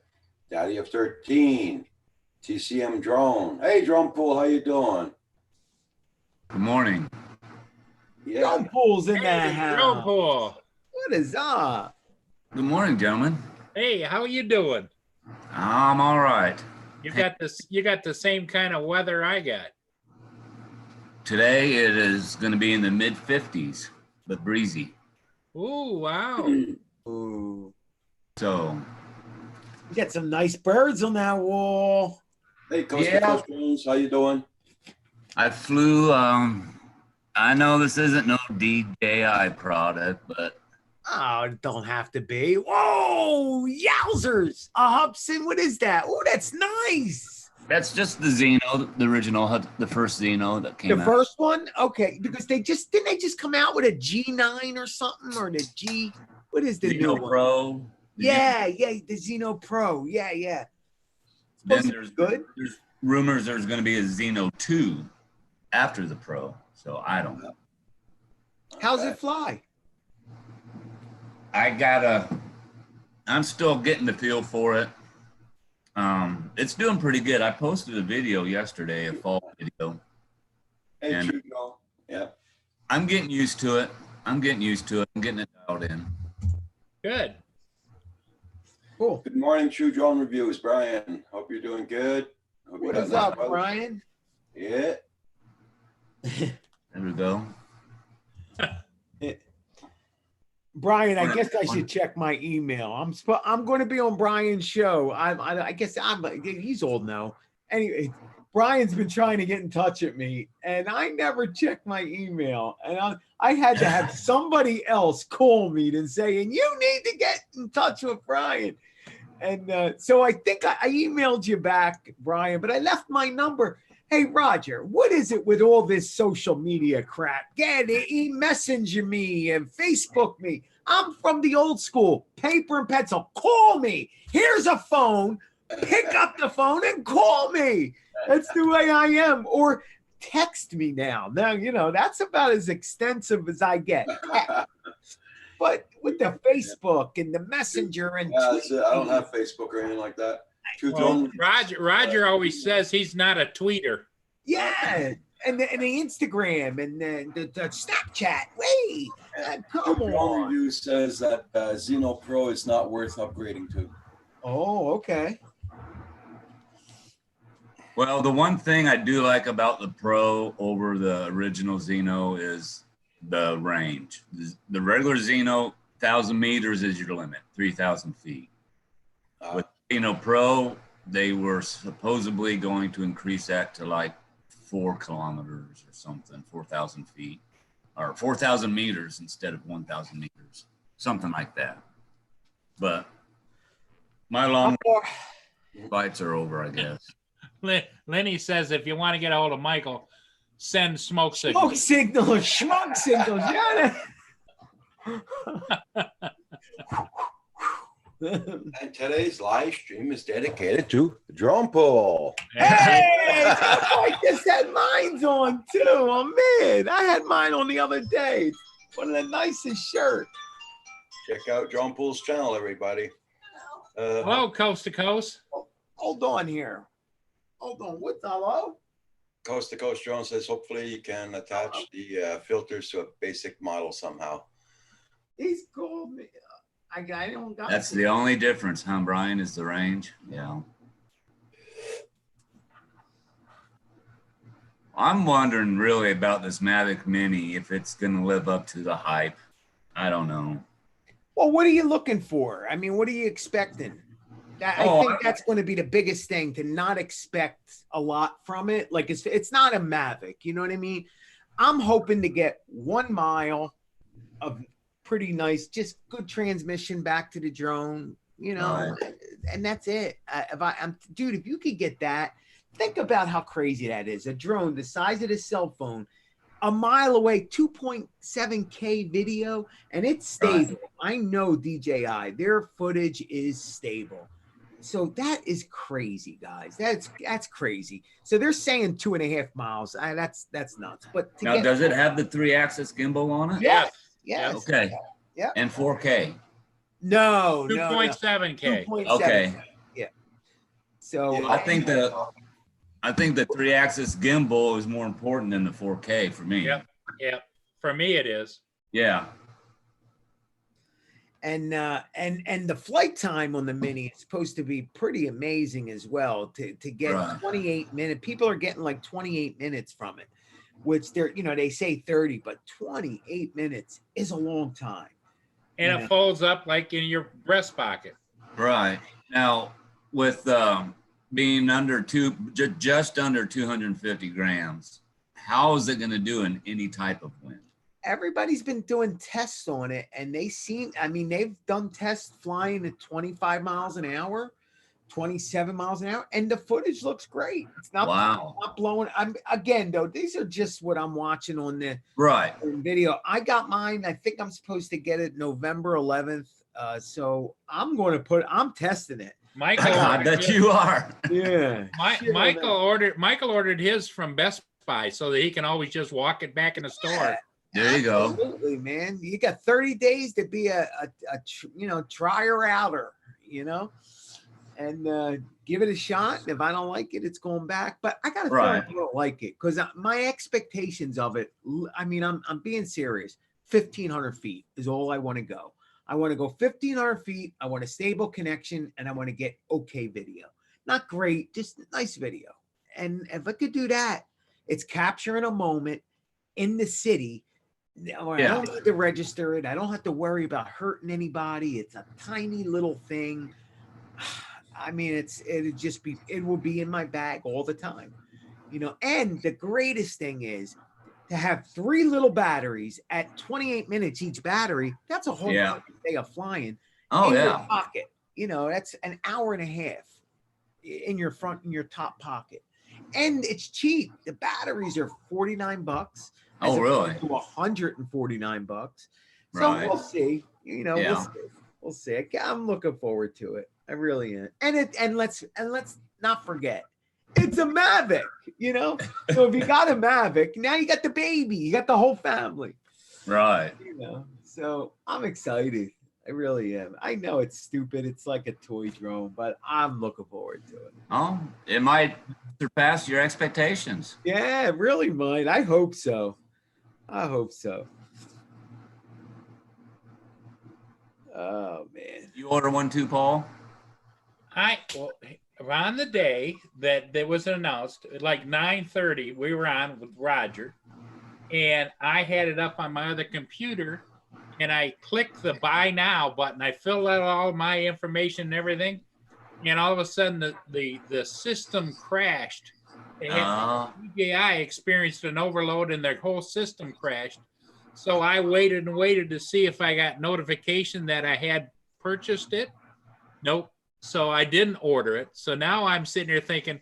Daddy of 13, TCM Drone. Hey, Drone Pool, how you doing? Good morning. Yeah. Drone Pool's in Hey, that house. Drone Pool. What is up? Good morning, gentlemen. Hey, how you doing? I'm all right. You got the same kind of weather I got. Today it is going to be in the mid 50s, but breezy. Ooh, wow. Ooh. So, You got some nice birds on that wall. Hey, Coast to Coast Drones, how you doing? I flew, I know this isn't no DJI product, but Oh, it don't have to be. Whoa, yowzers. A Hubson, what is that? Oh, that's nice. that's just the Xeno, the original, the first Xeno that came The out. first one? Okay, because didn't they just come out with a G9 or something, or the G, what is the new Xeno one? Pro. Yeah, the Xeno Pro. Yeah. Then Supposed to be there's good. There's rumors there's going to be a Xeno 2 after the Pro, so I don't know. How's it fly? I'm still getting the feel for it. It's doing pretty good. I posted a video yesterday, a fall video. Hey, And- True Drone. Yeah. I'm getting used to it. I'm getting it dialed in. Good. Cool. Good morning, True Drone Reviews. Brian, hope you're doing good. Hope you What got is nice up, weather. Brian? Yeah. There we go. Brian, I guess I should check my email. I'm going to be on Brian's show. I guess he's old now. Anyway, Brian's been trying to get in touch with me, and I never check my email. And I had to have somebody else call me and say, and you need to get in touch with Brian. And so I think I emailed you back, Brian, but I left my number. Hey, Roger, what is it with all this social media crap? Get it, messenger me and Facebook me. I'm from the old school, paper and pencil. Call me. Here's a phone. Pick up the phone and call me. That's the way I am. Or text me now. Now, that's about as extensive as I get. But with the Facebook and the messenger and Yeah, that's it. I don't tweeting, have Facebook or anything like that. Two Well, drones. Roger always says he's not a tweeter. Yeah, and the Instagram and the Snapchat. Wait, Two come drone on. review says that Xeno Pro is not worth upgrading to. Oh, okay. Well, the one thing I do like about the Pro over the original Xeno is the range. The regular Xeno, 1,000 meters is your limit, 3,000 feet. With Xeno Pro, they were supposedly going to increase that to like 4 kilometers or something, 4,000 feet, or 4,000 meters instead of 1,000 meters, something like that. But my long flights are over, I guess. Lenny says if you want to get a hold of Michael, send smoke signals. Smoke signals, smoke signals. Yeah. And today's live stream is dedicated to drone pull. Hey, I just had mine on too. Oh man, I had mine on the other day. One of the nicest shirts. Check out Drone Pull's channel, everybody. Hello, coast to coast. Hold on here. Hold on. What's hello? Coast to Coast Drone says hopefully you can attach the filters to a basic model somehow. He's called me. I don't got. That's the only difference, huh, Brian, is the range. Yeah. I'm wondering really about this Mavic Mini, if it's going to live up to the hype. I don't know. Well, what are you looking for? I mean, what are you expecting? I think that's going to be the biggest thing, to not expect a lot from it. Like it's not a Mavic, you know what I mean? I'm hoping to get 1 mile of pretty nice, just good transmission back to the drone, you know, and that's it. Dude, if you could get that, think about how crazy that is. A drone the size of the cell phone, a mile away, 2.7K video, and it's stable. I know DJI, their footage is stable. So that is crazy, guys. That's crazy. So they're saying 2.5 miles. That's nuts. But now, does it have the 3-axis gimbal on it? Yes. Yes. Okay. Yeah. And 4K. No. 2.7K. 2.7. Okay. Yeah. So Yeah. I think the 3-axis gimbal is more important than the 4K for me. Yep. Yeah. For me, it is. Yeah. And the flight time on the Mini is supposed to be pretty amazing as well. To get 28 minutes, people are getting like 28 minutes from it, which they say 30, but 28 minutes is a long time. And it folds up like in your breast pocket. Right. Now, with being just under 250 grams, how is it going to do in any type of wind? Everybody's been doing tests on it, and they've done tests flying at 25 miles an hour, 27 miles an hour, and the footage looks great. It's not, not blowing. Again, though, these are just what I'm watching on the video. I got mine. I think I'm supposed to get it November 11th. So I'm testing it. Michael, I bet you are. Yeah. Michael ordered his from Best Buy so that he can always just walk it back in the store. There you go. Absolutely, man. You got 30 days to be a trier outer, and give it a shot. If I don't like it, it's going back. But I got to I don't like it, because my expectations of it, I'm being serious. 1,500 feet is all I want to go. I want to go 1,500 feet. I want a stable connection, and I want to get okay video. Not great, just nice video. And if I could do that, it's capturing a moment in the city. I don't have to register it. I don't have to worry about hurting anybody. It's a tiny little thing. It will be in my bag all the time, and the greatest thing is to have 3 little batteries at 28 minutes each battery. That's a whole day of flying in your pocket. That's an hour and a half in your top pocket, and it's cheap. The batteries are $49. Oh, really? To $149. So we'll see. We'll see. I'm looking forward to it. I really am. And let's not forget, it's a Mavic. So if you got a Mavic, now you got the baby. You got the whole family. Right. So I'm excited. I really am. I know it's stupid. It's like a toy drone, but I'm looking forward to it. Oh, it might surpass your expectations. Yeah, it really might. I hope so. I hope so. Oh man. You order one too, Paul? Well, on the day that was announced, at like 9:30, we were on with Roger, and I had it up on my other computer, and I clicked the buy now button. I filled out all my information and everything, and all of a sudden the system crashed. DJI experienced an overload and their whole system crashed. So I waited and waited to see if I got notification that I had purchased it. Nope. So I didn't order it. So now I'm sitting here thinking,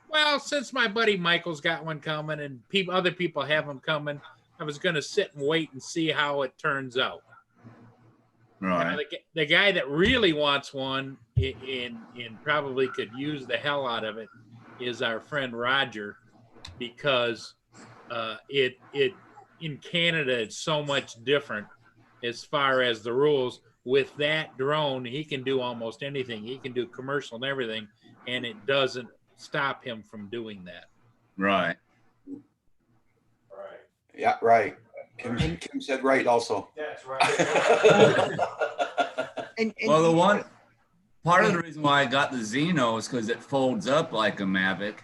well, since my buddy Michael's got one coming and other people have them coming, I was going to sit and wait and see how it turns out. Right. Now, the guy that really wants one and probably could use the hell out of it is our friend Roger, because it in Canada it's so much different as far as the rules. With that drone, he can do almost anything. He can do commercial and everything, and it doesn't stop him from doing that. Right. Yeah, right. Kim said right also. That's right. And Well, the one part of the reason why I got the Xeno is because it folds up like a Mavic,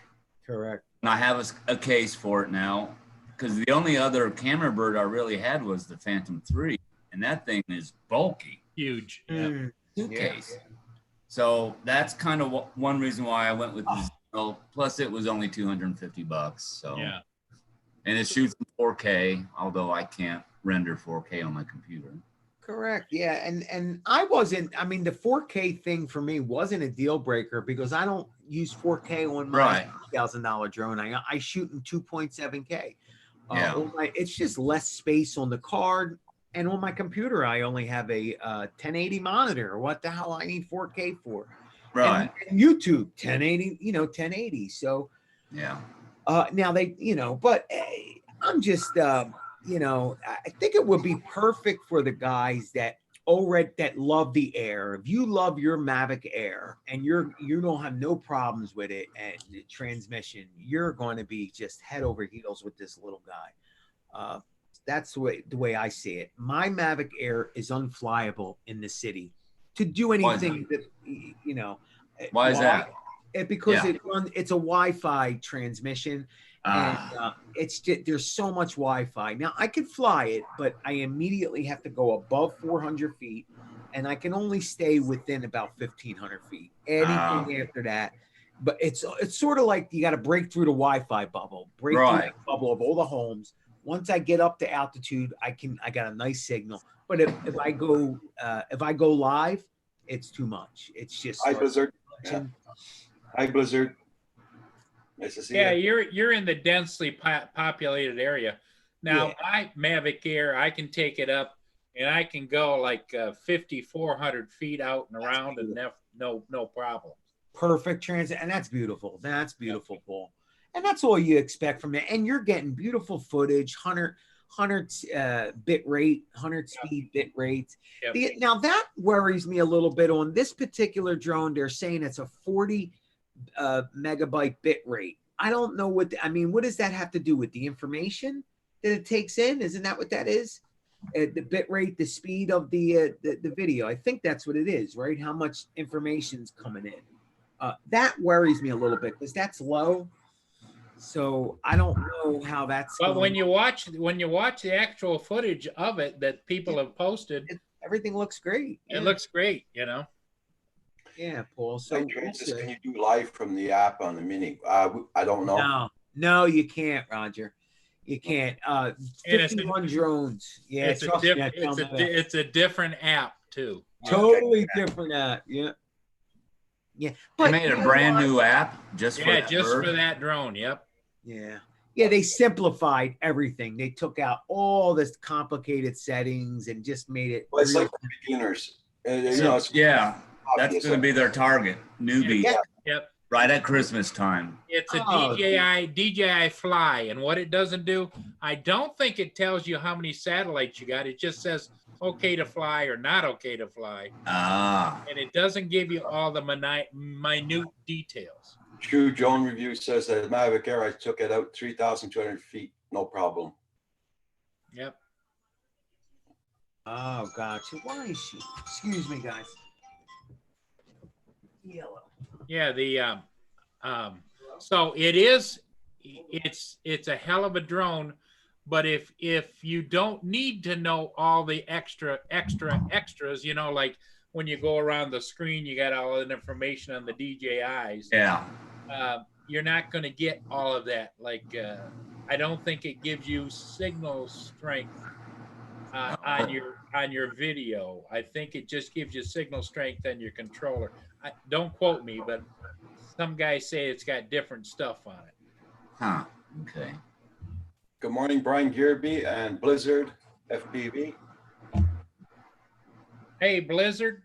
correct. and I have a case for it now. Because the only other camera bird I really had was the Phantom 3, and that thing is bulky. Huge. Yeah. Mm, Suitcase. So that's kind of one reason why I went with the Xeno. Plus, it was only $250. So Yeah. and it shoots in 4K, although I can't render 4K on my computer. correct. Yeah. And I mean, the 4K thing for me wasn't a deal breaker because I don't use 4K on my Right. $1,000 drone. I shoot in 2.7K. Yeah. It's just less space on the card. And on my computer, I only have a 1080 monitor. What the hell I need 4K for? Right. And YouTube 1080, 1080. So Yeah. now they, but I'm just, I think it would be perfect for the guys that love the Air. If you love your Mavic Air and you don't have no problems with it and the transmission, you're going to be just head over heels with this little guy. That's the way I see it. My Mavic Air is unflyable in the city to do anything that, Why is that? Because Yeah. it's a Wi-Fi transmission. And it's just, there's so much Wi-Fi. Now I could fly it, but I immediately have to go above 400 feet, and I can only stay within about 1,500 feet. Anything after that, but it's sort of like you got to break through the Wi-Fi bubble, break through Right. the bubble of all the homes. Once I get up to altitude, I got a nice signal. But if I go live, it's too much. It's just Hi, Blizzard. Yeah. Hi, Blizzard. Nice to see Yeah, you. you're in the densely populated area. Now, my Mavic Air, I can take it up and I can go like 5,400 feet out and around and no problem. perfect transit, and that's beautiful. That's beautiful, Paul. And that's all you expect from it. And you're getting beautiful footage, 100 bit rate, 100 speed bit rates. Yep. Now that worries me a little bit on this particular drone. They're saying it's a 40 megabyte bit rate. I don't know what does that have to do with the information that it takes in? Isn't that what that is? The bit rate, the speed of the video. I think that's what it is, right? How much information's coming in. That worries me a little bit because that's low. So I don't know how that's. But when you watch the actual footage of it that people have posted, everything looks great. it looks great, Yeah, Paul. So Hey, Francis, can you do live from the app on the Mini? I don't know. No, you can't, Roger. You can't. 51 drones. Yeah, it's a different app too. Totally different app. Yeah. Yeah. They made a brand new app just for for that drone. Yep. Yeah, they simplified everything. They took out all this complicated settings and just made it. Well, it's like for beginners. It's Yeah, that's obvious. going to be their target, newbies, Yep. right at Christmas time. It's a DJI Fly, and what it doesn't do, I don't think it tells you how many satellites you got. It just says okay to fly or not okay to fly, Ah, and it doesn't give you all the minute details. True Drone Review says that Mavic Air, I took it out 3,200 feet, no problem. Yep. Oh, gotcha. Why is she? Excuse me, guys. Yellow. Yeah, so it's a hell of a drone, but if you don't need to know all the extras, you know, like when you go around the screen, you got all the information on the DJIs. yeah. You're not going to get all of that. Like, I don't think it gives you signal strength on your video. I think it just gives you signal strength on your controller. Don't quote me, but some guys say it's got different stuff on it. Huh. Okay. Good morning, Brian Gearby and Blizzard FPV. Hey, Blizzard.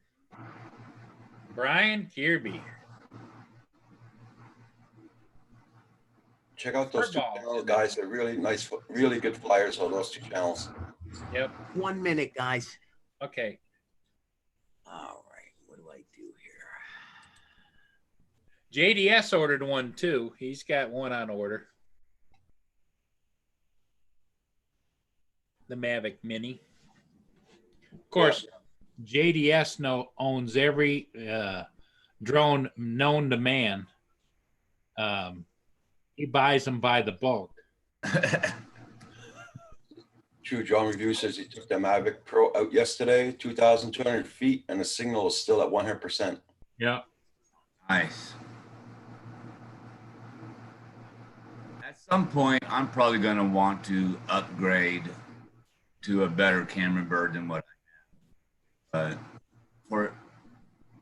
Brian Gearby. Check out those two Furball. channels, guys. They're really nice, really good flyers on those two channels. Yep. 1 minute, guys. Okay. All right. What do I do here? JDS ordered one too. He's got one on order. The Mavic Mini. Of course, JDS owns every drone known to man. He buys them by the bulk. True Drone Review says he took the Mavic Pro out yesterday, 2,200 feet, and the signal is still at 100%. Yeah. Nice. At some point, I'm probably going to want to upgrade to a better camera bird than what I have. But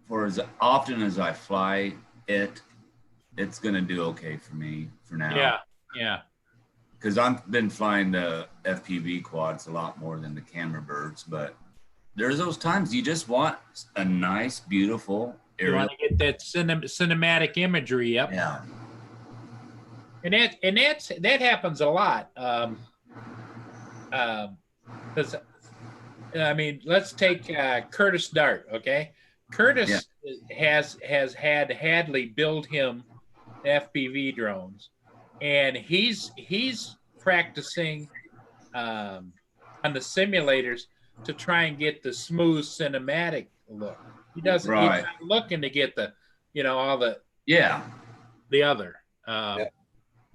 for as often as I fly it, it's going to do okay for me for now. Yeah. Yeah. Because I've been flying the FPV quads a lot more than the camera birds, but there's those times you just want a nice, beautiful You aerial. want to get that cinematic imagery up. Yeah. And that happens a lot. Because I mean, let's take Curtis Dart. Okay, Curtis has had Hadley build him FPV drones, and he's practicing on the simulators to try and get the smooth cinematic look. He doesn't. Right. He's not looking to get the, all the other.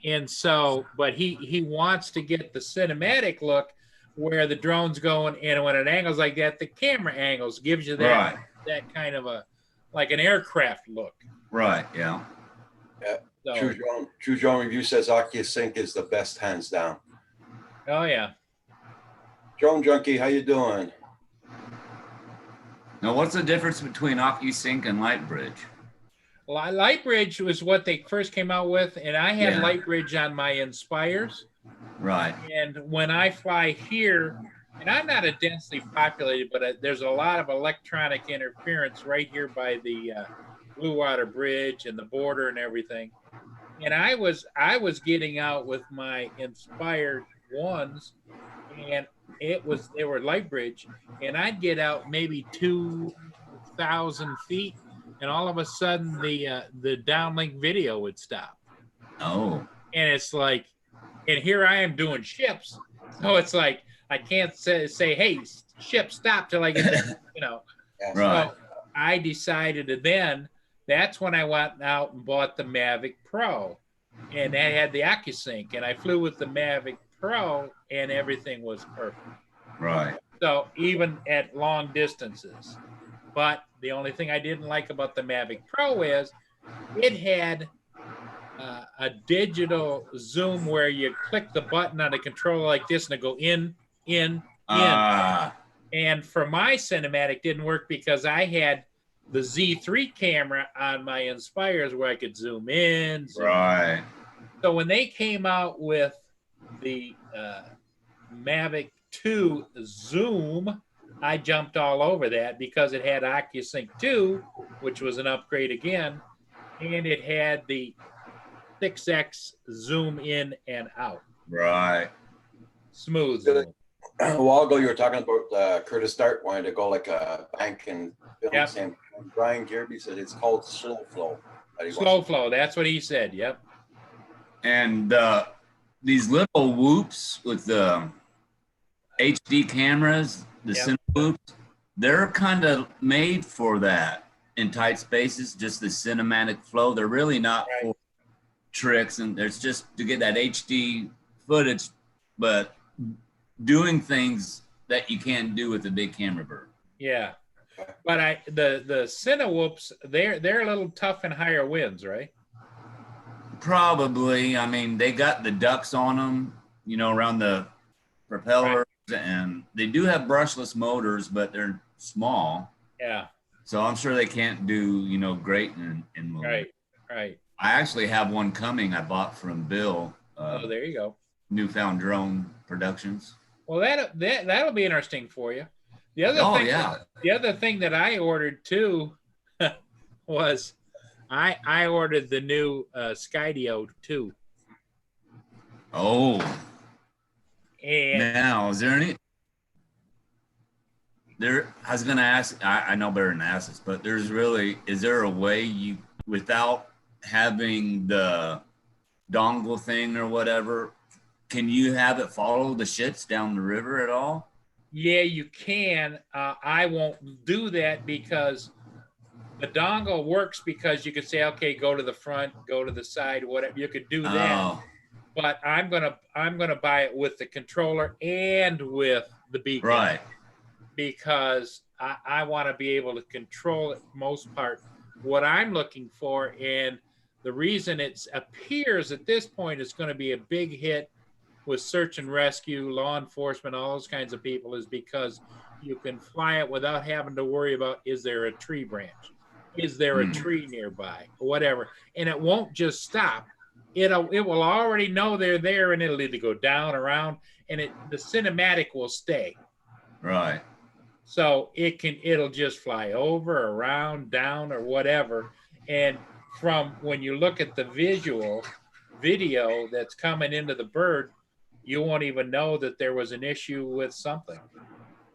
And so, but he wants to get the cinematic look where the drone's going, and when it angles like that, the camera angles gives you that that kind of a like an aircraft look. Right. Yeah. So, True Drone Review says OcuSync is the best, hands down. Oh yeah. Drone Junkie, how you doing? Now, what's the difference between OcuSync and Lightbridge? Lightbridge was what they first came out with, and I had Yeah. Lightbridge on my Inspires. Right. And when I fly here, and I'm not a densely populated, but there's a lot of electronic interference right here by the Blue Water Bridge and the border and everything. And I was getting out with my Inspired ones, and they were Lightbridge, and I'd get out maybe 2,000 feet, and all of a sudden the downlink video would stop. Oh. And it's like, and here I am doing ships, so it's like I can't say hey, ship stop till I get there, Right. So I decided to then. That's when I went out and bought the Mavic Pro, and that had the OcuSync, and I flew with the Mavic Pro, and everything was perfect. Right. So even at long distances, but the only thing I didn't like about the Mavic Pro is it had a digital zoom where you click the button on the controller like this, and it go in. And for my cinematic didn't work because I had the Z3 camera on my Inspires where I could zoom in. Right. So when they came out with the Mavic 2 Zoom, I jumped all over that because it had OcuSync 2, which was an upgrade again, and it had the 6X zoom in and out. Right. Smooth zoom. A while ago, you were talking about Curtis Dart wanting to go like a bank and build Yep. the same. Brian Kirby said it's called slow flow. that he Slow wants to- flow. That's what he said. Yep. And these little whoops with the HD cameras, the Yep. cine whoops, they're kind of made for that in tight spaces, just the cinematic flow. They're really not Right. for tricks, and it's just to get that HD footage, but doing things that you can't do with a big camera bird. Yeah. But the Cinewhoops, they're a little tough in higher winds, right? Probably. I mean, they got the ducks on them, around the propellers, and they do have brushless motors, but they're small. Yeah. So I'm sure they can't do, great in movement. Right. I actually have one coming I bought from Bill, Oh, there you go. Newfound Drone Productions. Well, that'll be interesting for you. The other Oh, thing, yeah. the other thing that I ordered too was I ordered the new Skydio 2. Oh, And now, is there any? I was going to ask, I know better than to ask this, but is there a way you, without having the dongle thing or whatever, can you have it follow the shits down the river at all? yeah, you can. I won't do that because the dongle works because you could say, okay, go to the front, go to the side, whatever. You could do that. Oh, But I'm gonna buy it with the controller and with the beacon. right. Because I want to be able to control it most part. What I'm looking for, and the reason it appears at this point it's going to be a big hit with search and rescue, law enforcement, all those kinds of people, is because you can fly it without having to worry about, is there a tree branch? Is there a tree nearby? Or whatever. And it won't just stop. It will already know they're there, and it'll either go down, around, and the cinematic will stay. Right. So it'll just fly over, around, down, or whatever. And from when you look at the video that's coming into the bird, you won't even know that there was an issue with something.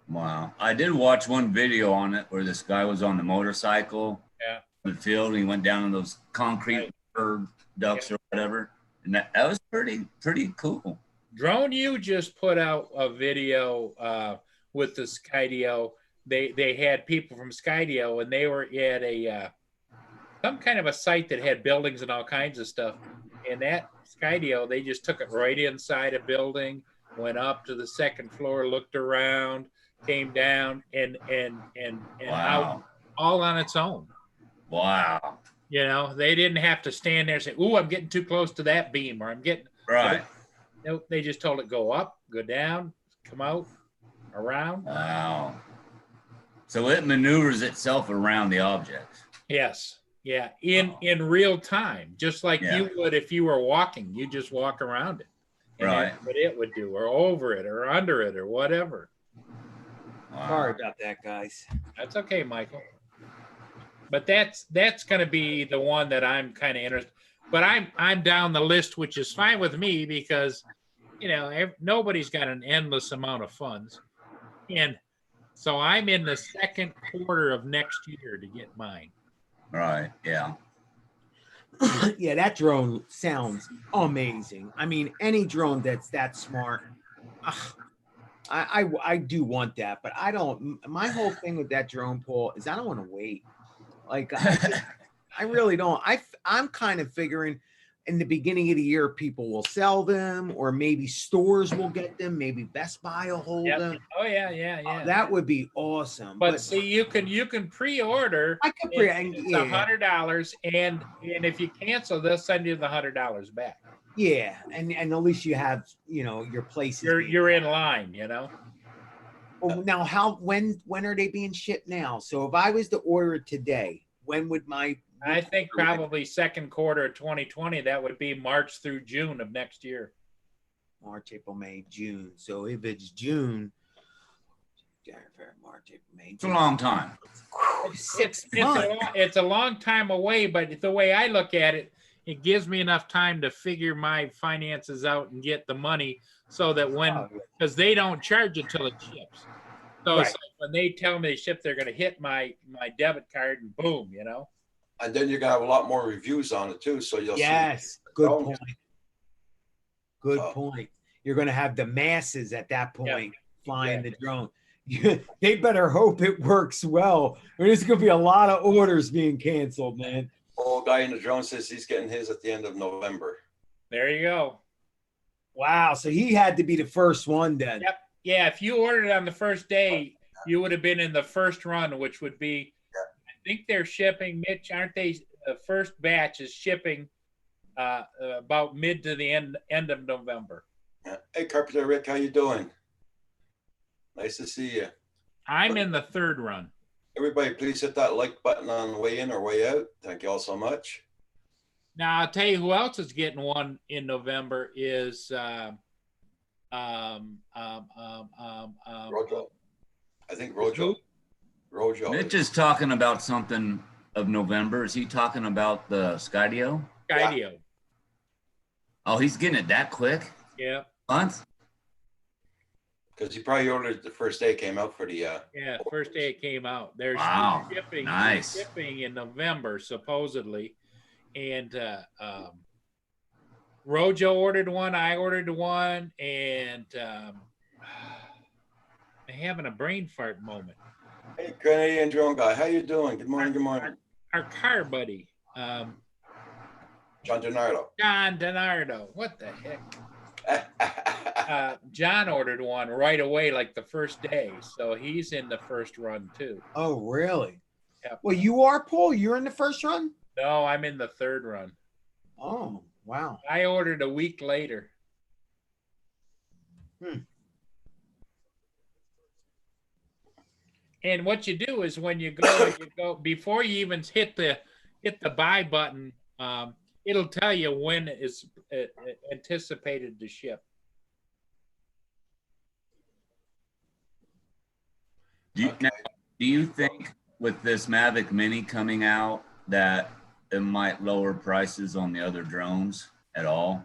Wow. I did watch one video on it where this guy was on the motorcycle. Yeah. In the field, and he went down in those concrete bird ducks or whatever. And that was pretty cool. Drone U just put out a video with the Skydio. They had people from Skydio, and they were at a some kind of a site that had buildings and all kinds of stuff. And that Skydio, they just took it right inside a building, went up to the second floor, looked around, came down, and out, Wow. all on its own. Wow. They didn't have to stand there and say, "Ooh, I'm getting too close to that beam," or "I'm getting." Right. Nope. They just told it go up, go down, come out, around. Wow. So it maneuvers itself around the object. Yes. Yeah. In real time, just like Yeah. you would if you were walking. You just walk around it. And Right. that's what it would do, or over it, or under it, or whatever. Wow. Sorry about that, guys. That's okay, Michael. But that's going to be the one that I'm kind of interested. But I'm down the list, which is fine with me because, nobody's got an endless amount of funds, and so I'm in the second quarter of next year to get mine. Right. Yeah. Yeah, that drone sounds amazing. I mean, any drone that's that smart, I do want that, but I don't. My whole thing with that drone, Paul, is I don't want to wait. Like I really don't. I'm kind of figuring in the beginning of the year people will sell them, or maybe stores will get them. Maybe Best Buy will hold Yep. them. Oh yeah. That would be awesome. But see, you can pre-order. I could It's yeah. $100, and if you cancel, they'll send you the $100 back. Yeah, and at least you have your places. You're in line, Well, now when are they being shipped now? So if I was to order it today, when would my I think probably second quarter of 2020. That would be March through June of next year. March, April, May, June. So if it's June, January, February, March, April, May, It's a long time. It's a long time away, but the way I look at it, it gives me enough time to figure my finances out and get the money so that when, because they don't charge until it ships. So it's Right. like when they tell me they ship, they're going to hit my debit card and boom, you know. And then you're gonna have a lot more reviews on it too, so you'll Yes, good Oh. point. Good Oh. point. You're going to have the masses at that point flying exactly. the drone. They better hope it works well. There's going to be a lot of orders being canceled, man. see. Old guy in the drone says he's getting his at the end of November. There you go. Wow. So he had to be the first one then. Yep. Yeah, if you ordered on the first day, you would have been in the first run, which would be, I think they're shipping, Mitch, aren't they? The first batch is shipping about mid to the end of November. Yeah. Hey, Carpenter Rick, how you doing? Nice to see you. I'm in the third run. Everybody, please hit that like button on the way in or way out. Thank you all so much. Now I'll tell you who else is getting one in November is Rojo. I think who? Rojo. Rojo. Mitch is talking about something of November. Is he talking about the Skydio? Skydio. Oh, he's getting it that quick? Yeah. Month? Because he probably ordered it the first day it came out for the Yeah, first day it came out. There's Wow, shipping, nice. shipping in November supposedly, and Rojo ordered one. I ordered one, and I'm having a brain fart moment. Hey, Canadian drone guy, how you doing? Good morning, good morning. Our car buddy, John DiNardo. John DiNardo. What the heck? John ordered one right away, like the first day, so he's in the first run too. Oh, really? Yep. Well, you are, Paul? You're in the first run? No, I'm in the third run. Oh, wow. I ordered a week later. And what you do is when you go before you even hit the buy button, it'll tell you when it's anticipated to ship. Okay. Do you think with this Mavic Mini coming out that it might lower prices on the other drones at all?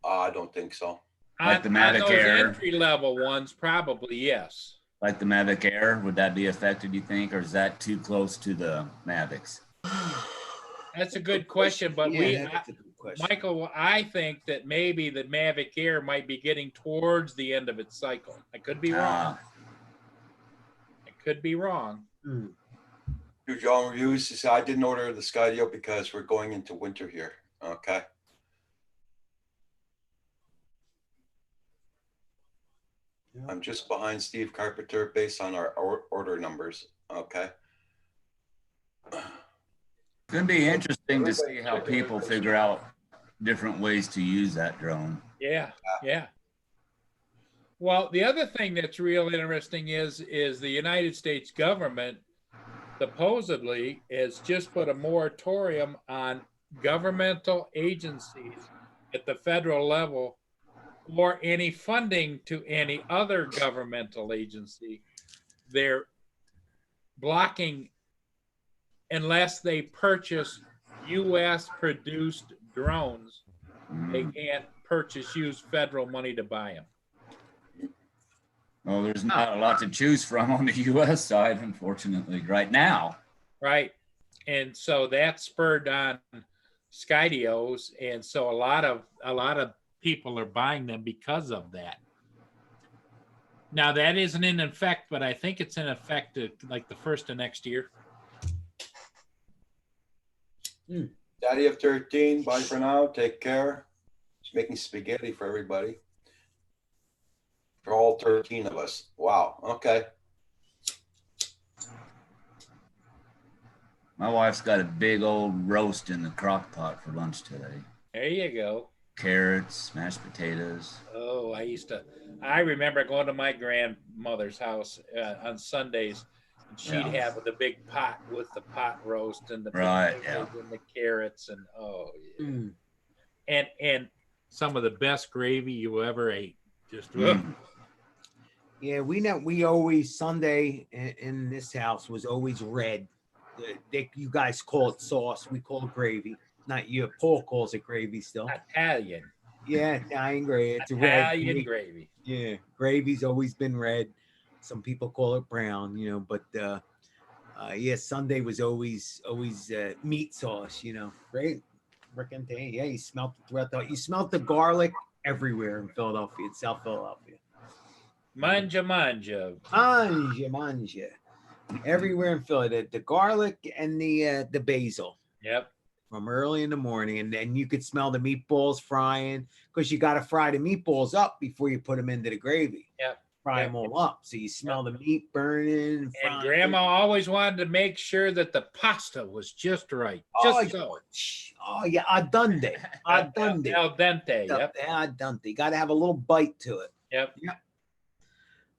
I don't think so. Like the On Mavic those Air? entry level ones, probably yes. Like the Mavic Air, would that be affected, you think, or is that too close to the Mavics? That's a good question, but Yeah, that's a good question. Michael, I think that maybe the Mavic Air might be getting towards the end of its cycle. I could be wrong. Ah, I could be wrong. Hmm. Do John reviews. He said, I didn't order the Skydio because we're going into winter here. Okay. Yeah. I'm just behind Steve Carpenter based on our order numbers. Okay. Could be interesting to see how people figure out different ways to use that drone. Yeah, yeah. Well, the other thing that's real interesting is the United States government supposedly has just put a moratorium on governmental agencies at the federal level or any funding to any other governmental agency. They're blocking unless they purchase U.S. produced drones. They can't use federal money to buy them. Well, there's not a lot to choose from on the U.S. side, unfortunately, right now. Right. And so that spurred on Skydios. And so a lot of people are buying them because of that. Now that isn't in effect, but I think it's in effect like the first of next year. Daddy of 13. Bye for now. Take care. Just making spaghetti for everybody. For all 13 of us. Wow. Okay. My wife's got a big old roast in the crock pot for lunch today. There you go. Carrots, mashed potatoes. Oh, I remember going to my grandmother's house on Sundays, and she'd Yeah. have the big pot with the pot roast and the Right, potatoes and the carrots and yeah. Mm. and some of the best gravy you ever ate. Just Yeah, we always Sunday in this house was always red. You guys call it sauce, we call it gravy. Not you. Paul calls it gravy still. Italian. Yeah, Italian gravy. It's red. Italian gravy. Yeah, gravy's always been red. Some people call it brown, but yeah, Sunday was always meat sauce, Great. Freaking thing. Yeah, you smelled it throughout you smelled the garlic everywhere in Philadelphia, in South Philadelphia. Manja manja. Manja. Everywhere in Philly, the garlic and the basil. Yep. From early in the morning, and then you could smell the meatballs frying because you got to fry the meatballs up before you put them into the gravy. Yep. Fry Yep. them all up, so you smell the meat burning. And frying. Grandma always wanted to make sure that the pasta was just right. Oh, Just so. Oh yeah, al dente. Al dente. Al dente. Yep. Al dente. Got to have a little bite to it. Yep.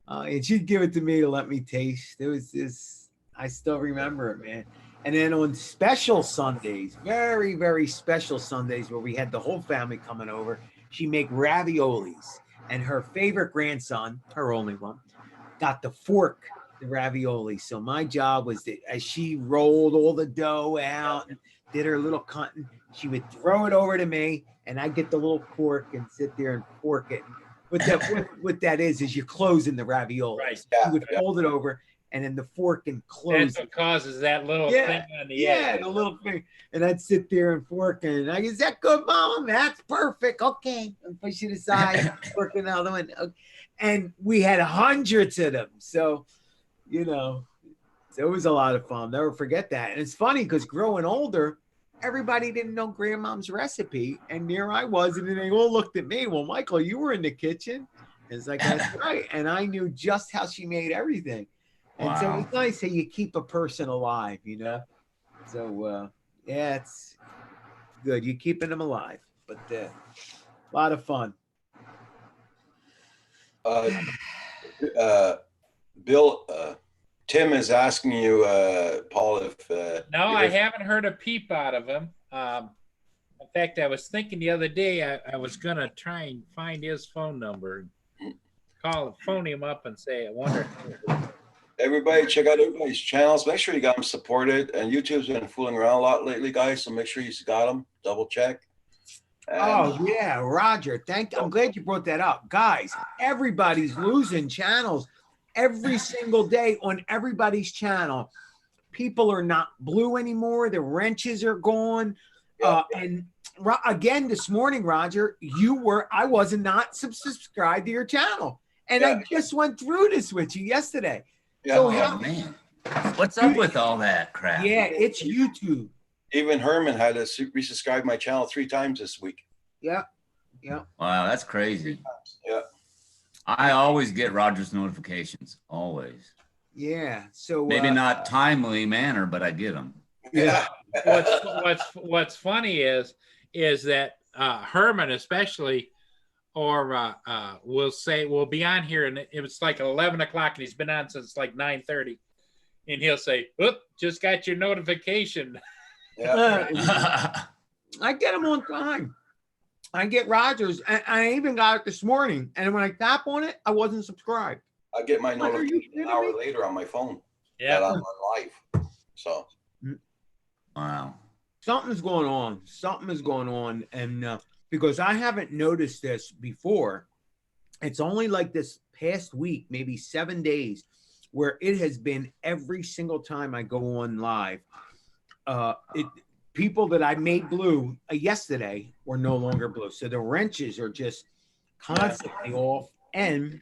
And she'd give it to me to let me taste. It was this. I still remember it, man. And then on special Sundays, very, very special Sundays where we had the whole family coming over, she'd make raviolis. And her favorite grandson, her only one, got to fork the ravioli. So my job was that as she rolled all the dough out and did her little cutting, she would throw it over to me and I'd get the little fork and sit there and fork it. What that is you're closing the raviolis. Right. She would fold it over and then the fork and close That's what causes that little Yeah, thing on the yeah, edge. the little thing. And I'd sit there and fork and I go, is that good, Mom? That's perfect. Okay. And push it aside, fork another one. Okay. And we had hundreds of them. So, so it was a lot of fun. Never forget that. And it's funny because growing older, everybody didn't know grandmom's recipe. And there I was. And then they all looked at me. Well, Michael, you were in the kitchen. And it's like, that's right. And I knew just how she made everything. And so it's nice that you keep a person alive, So, yeah, it's good. You're keeping them alive, but a lot of fun. Bill, Tim is asking you, Paul, if No, I haven't heard a peep out of him. In fact, I was thinking the other day I was going to try and find his phone number, phone him up and say, I wonder. everybody check out everybody's channels. Make sure you got them supported. And YouTube's been fooling around a lot lately, guys. So make sure you got them. Double check. And Oh yeah, Roger. I'm glad you brought that up. Guys, everybody's losing channels every single day on everybody's channel. People are not blue anymore. The wrenches are gone. And again, this morning, Roger, I wasn't not subscribed to your channel. And I just went through this with you yesterday. So Oh man, what's up with all that crap? yeah, it's YouTube. even Herman had to resubscribe my channel 3 times this week. Yeah. Wow, that's crazy. Yeah. I always get Roger's notifications, always. Yeah. So Maybe not timely manner, but I get them. Yeah. What's funny is that Herman especially, or will be on here, and it was like 11 o'clock, and he's been on since like 9:30, and he'll say, "Oop, just got your notification." Yeah. I get them on time. I get Rogers. I even got it this morning, and when I tap on it, I wasn't subscribed. I get my What, are you notification kidding an hour me? later on my phone that Yeah, I'm on live. So Wow. Something's going on. Something is going on, and because I haven't noticed this before, it's only like this past week, maybe 7 days, where it has been every single time I go on live. People that I made blue yesterday were no longer blue, so the wrenches are just constantly off, and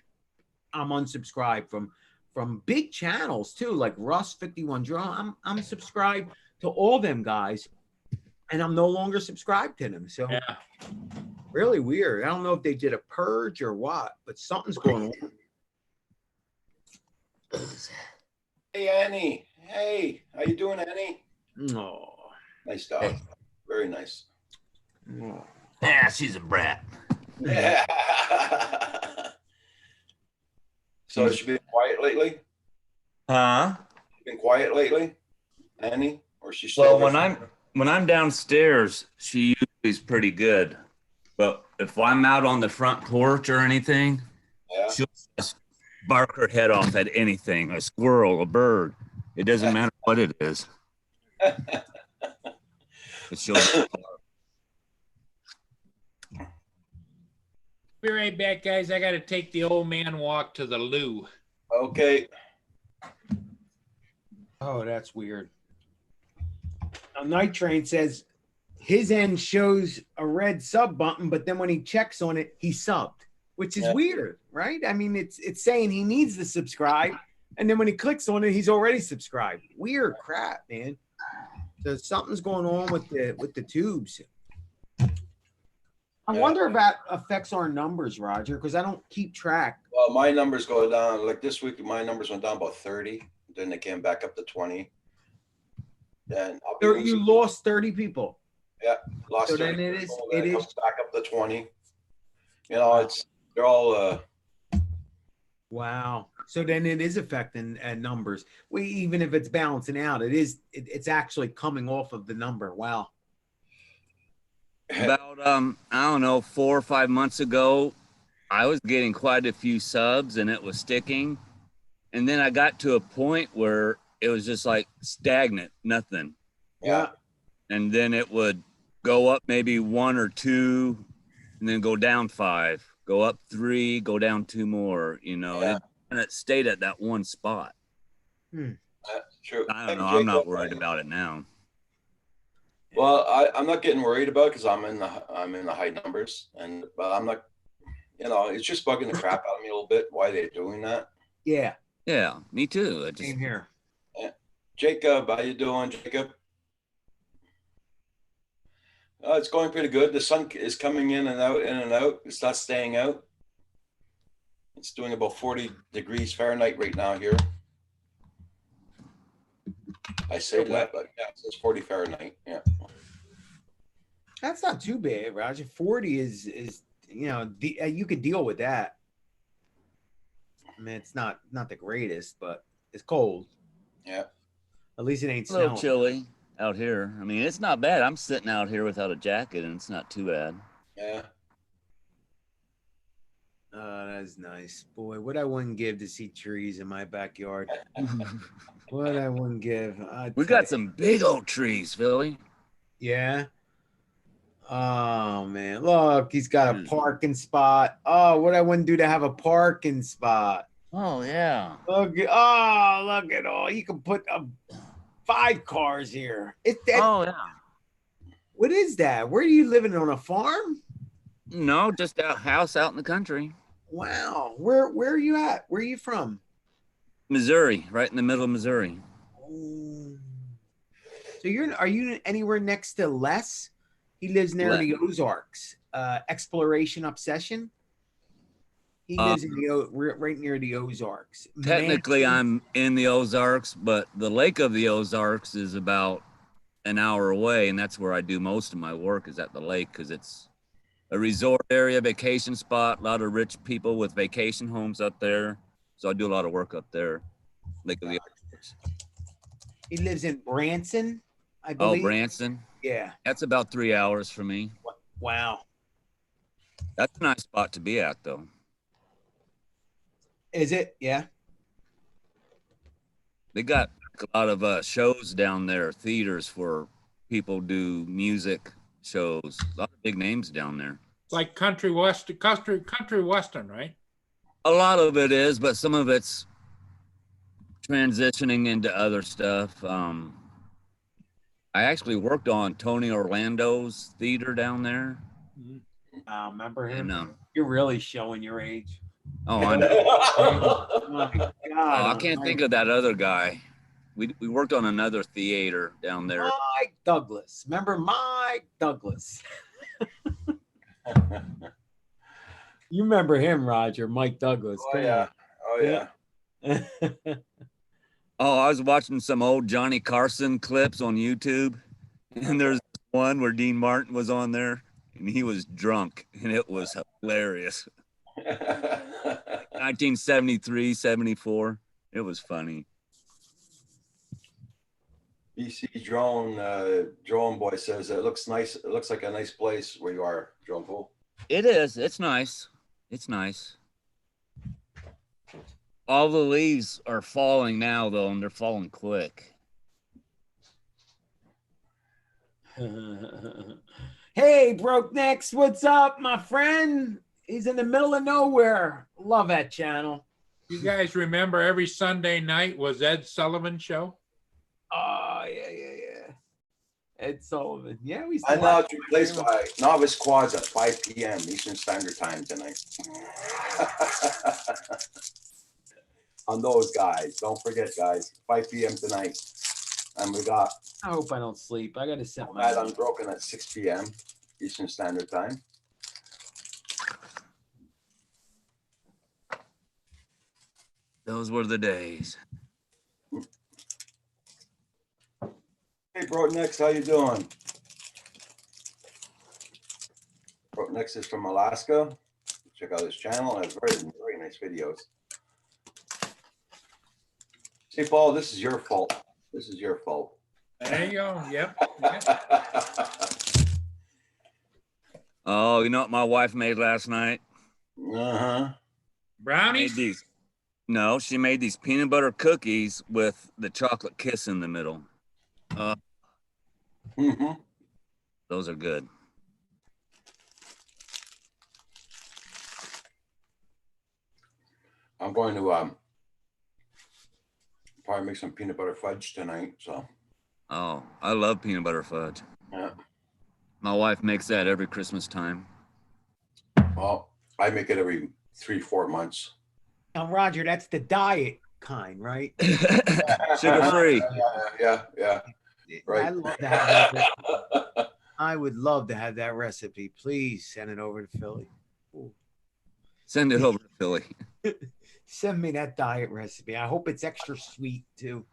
I'm unsubscribed from big channels too, like Russ 51 Draw. I'm subscribed to all them guys, and I'm no longer subscribed to them. So yeah. really weird. I don't know if they did a purge or what, but something's going on. hey Annie. Hey, how you doing, Annie? Oh, Nice dog. Very nice. oh. Yeah, she's a brat. Yeah. So has she been quiet lately? Huh? Been quiet lately, Annie? Or she's still Well, when I'm downstairs, she usually is pretty good. But if I'm out on the front porch or anything, yeah. she'll just bark her head off at anything, a squirrel, a bird. It doesn't matter what it is. But she'll Be right back, guys. I got to take the old man walk to the loo. Okay. Oh, that's weird. Now, Night Train says his end shows a red sub button, but then when he checks on it, he subbed, which is weird, right? I mean, it's saying he needs to subscribe, and then when he clicks on it, he's already subscribed. Weird crap, man. So something's going on with the tubes. I wonder if that affects our numbers, Roger, because I don't keep track. Well, my numbers go down. Like this week, my numbers went down about 30. Then they came back up to 20. Then I'll be You lost 30 people. Yeah, lost. So 30 then it people, is- then it comes back up to 20. You know, they're all. Wow. So then it is affecting numbers. Even if it's balancing out, it's actually coming off of the number. Wow. About I don't know, 4 or 5 months ago, I was getting quite a few subs and it was sticking. And then I got to a point where it was just like stagnant, nothing. Yeah. And then it would go up maybe 1 or 2 and then go down 5, go up 3, go down 2 more, you know. Yeah. And it stayed at that one spot. True. I don't know. I'm not worried about it now. Well, I'm not getting worried about it because I'm in the high numbers, but I'm not. You know, it's just bugging the crap out of me a little bit. Why they're doing that? Yeah. Yeah, me too. Same here. Jacob, how you doing, Jacob? It's going pretty good. The sun is coming in and out, in and out. It's not staying out. It's doing about 40 degrees Fahrenheit right now here. I say that, but yeah, it's 40 Fahrenheit. Yeah. That's not too bad, Roger. 40 is you could deal with that. I mean, it's not the greatest, but it's cold. Yeah. At least it ain't A little snowing. chilly out here. I mean, it's not bad. I'm sitting out here without a jacket and it's not too bad. Yeah. That's nice. Boy, what I wouldn't give to see trees in my backyard. What I wouldn't give. We got some big old trees, Philly. Yeah. Oh man, look, he's got a parking spot. Oh, what I wouldn't do to have a parking spot. Oh yeah. Look at all. You can put 5 cars here. Oh yeah. What is that? Where are you living, on a farm? No, just a house out in the country. Wow. Where are you at? Where are you from? Missouri, right in the middle of Missouri. Oh. So are you anywhere next to Les? He lives near the Ozarks. Exploration Obsession. He lives in right near the Ozarks. Technically, Manson. I'm in the Ozarks, but the Lake of the Ozarks is about an hour away, and that's where I do most of my work, is at the lake, because it's a resort area, vacation spot, a lot of rich people with vacation homes up there. So I do a lot of work up there. Lake of the Ozarks. He lives in Branson, I Oh, believe. Branson. Yeah. That's about 3 hours for me. Wow. That's a nice spot to be at, though. Is it? Yeah. They got a lot of shows down there, theaters for people do music shows. A lot of big names down there. Like country western, right? A lot of it is, but some of it's transitioning into other stuff. I actually worked on Tony Orlando's theater down there. Remember him? And, You're really showing your age. oh, I know. Oh, my God. Oh, I can't think of that other guy. We worked on another theater down there. Mike Douglas. Remember Mike Douglas? You remember him, Roger? Mike Douglas. Oh yeah. Oh yeah. Yeah. Oh, I was watching some old Johnny Carson clips on YouTube, and there's one where Dean Martin was on there, and he was drunk, and it was hilarious. 1973, 74. It was funny. BC drone boy says it looks nice. It looks like a nice place where you are, drone pool. It is. It's nice. It's nice. All the leaves are falling now, though, and they're falling quick. Hey, Broke Necks, what's up, my friend? He's in the middle of nowhere. Love that channel. You guys remember every Sunday night was Ed Sullivan show? Oh, yeah. Ed Sullivan. Yeah, we used to And now watch it's replaced by Novice Quads at 5 p.m. Eastern Standard Time tonight. On those guys. Don't forget, guys. 5 p.m. tonight. And we got I hope I don't sleep. I got to set Mad my. Unbroken at 6 p.m. Eastern Standard Time. Those were the days. Hey, Broadnex, how you doing? Broadnex is from Alaska. Check out his channel. It has very nice videos. See, Paul, this is your fault. This is your fault. There you go. Yep. Oh, you know what my wife made last night? Uh-huh. Brownies? Made these. No, she made these peanut butter cookies with the chocolate kiss in the middle. Mm-hmm. Those are good. I'm going to probably make some peanut butter fudge tonight. So Oh, I love peanut butter fudge. yeah. My wife makes that every Christmas time. Well, I make it every 3-4 months. Now, Roger, that's the diet kind, right? Sugar free. Yeah. Right. I love to have that. I would love to have that recipe. Please send it over to Philly. Ooh. Send it over to Philly. Send me that diet recipe. I hope it's extra sweet too.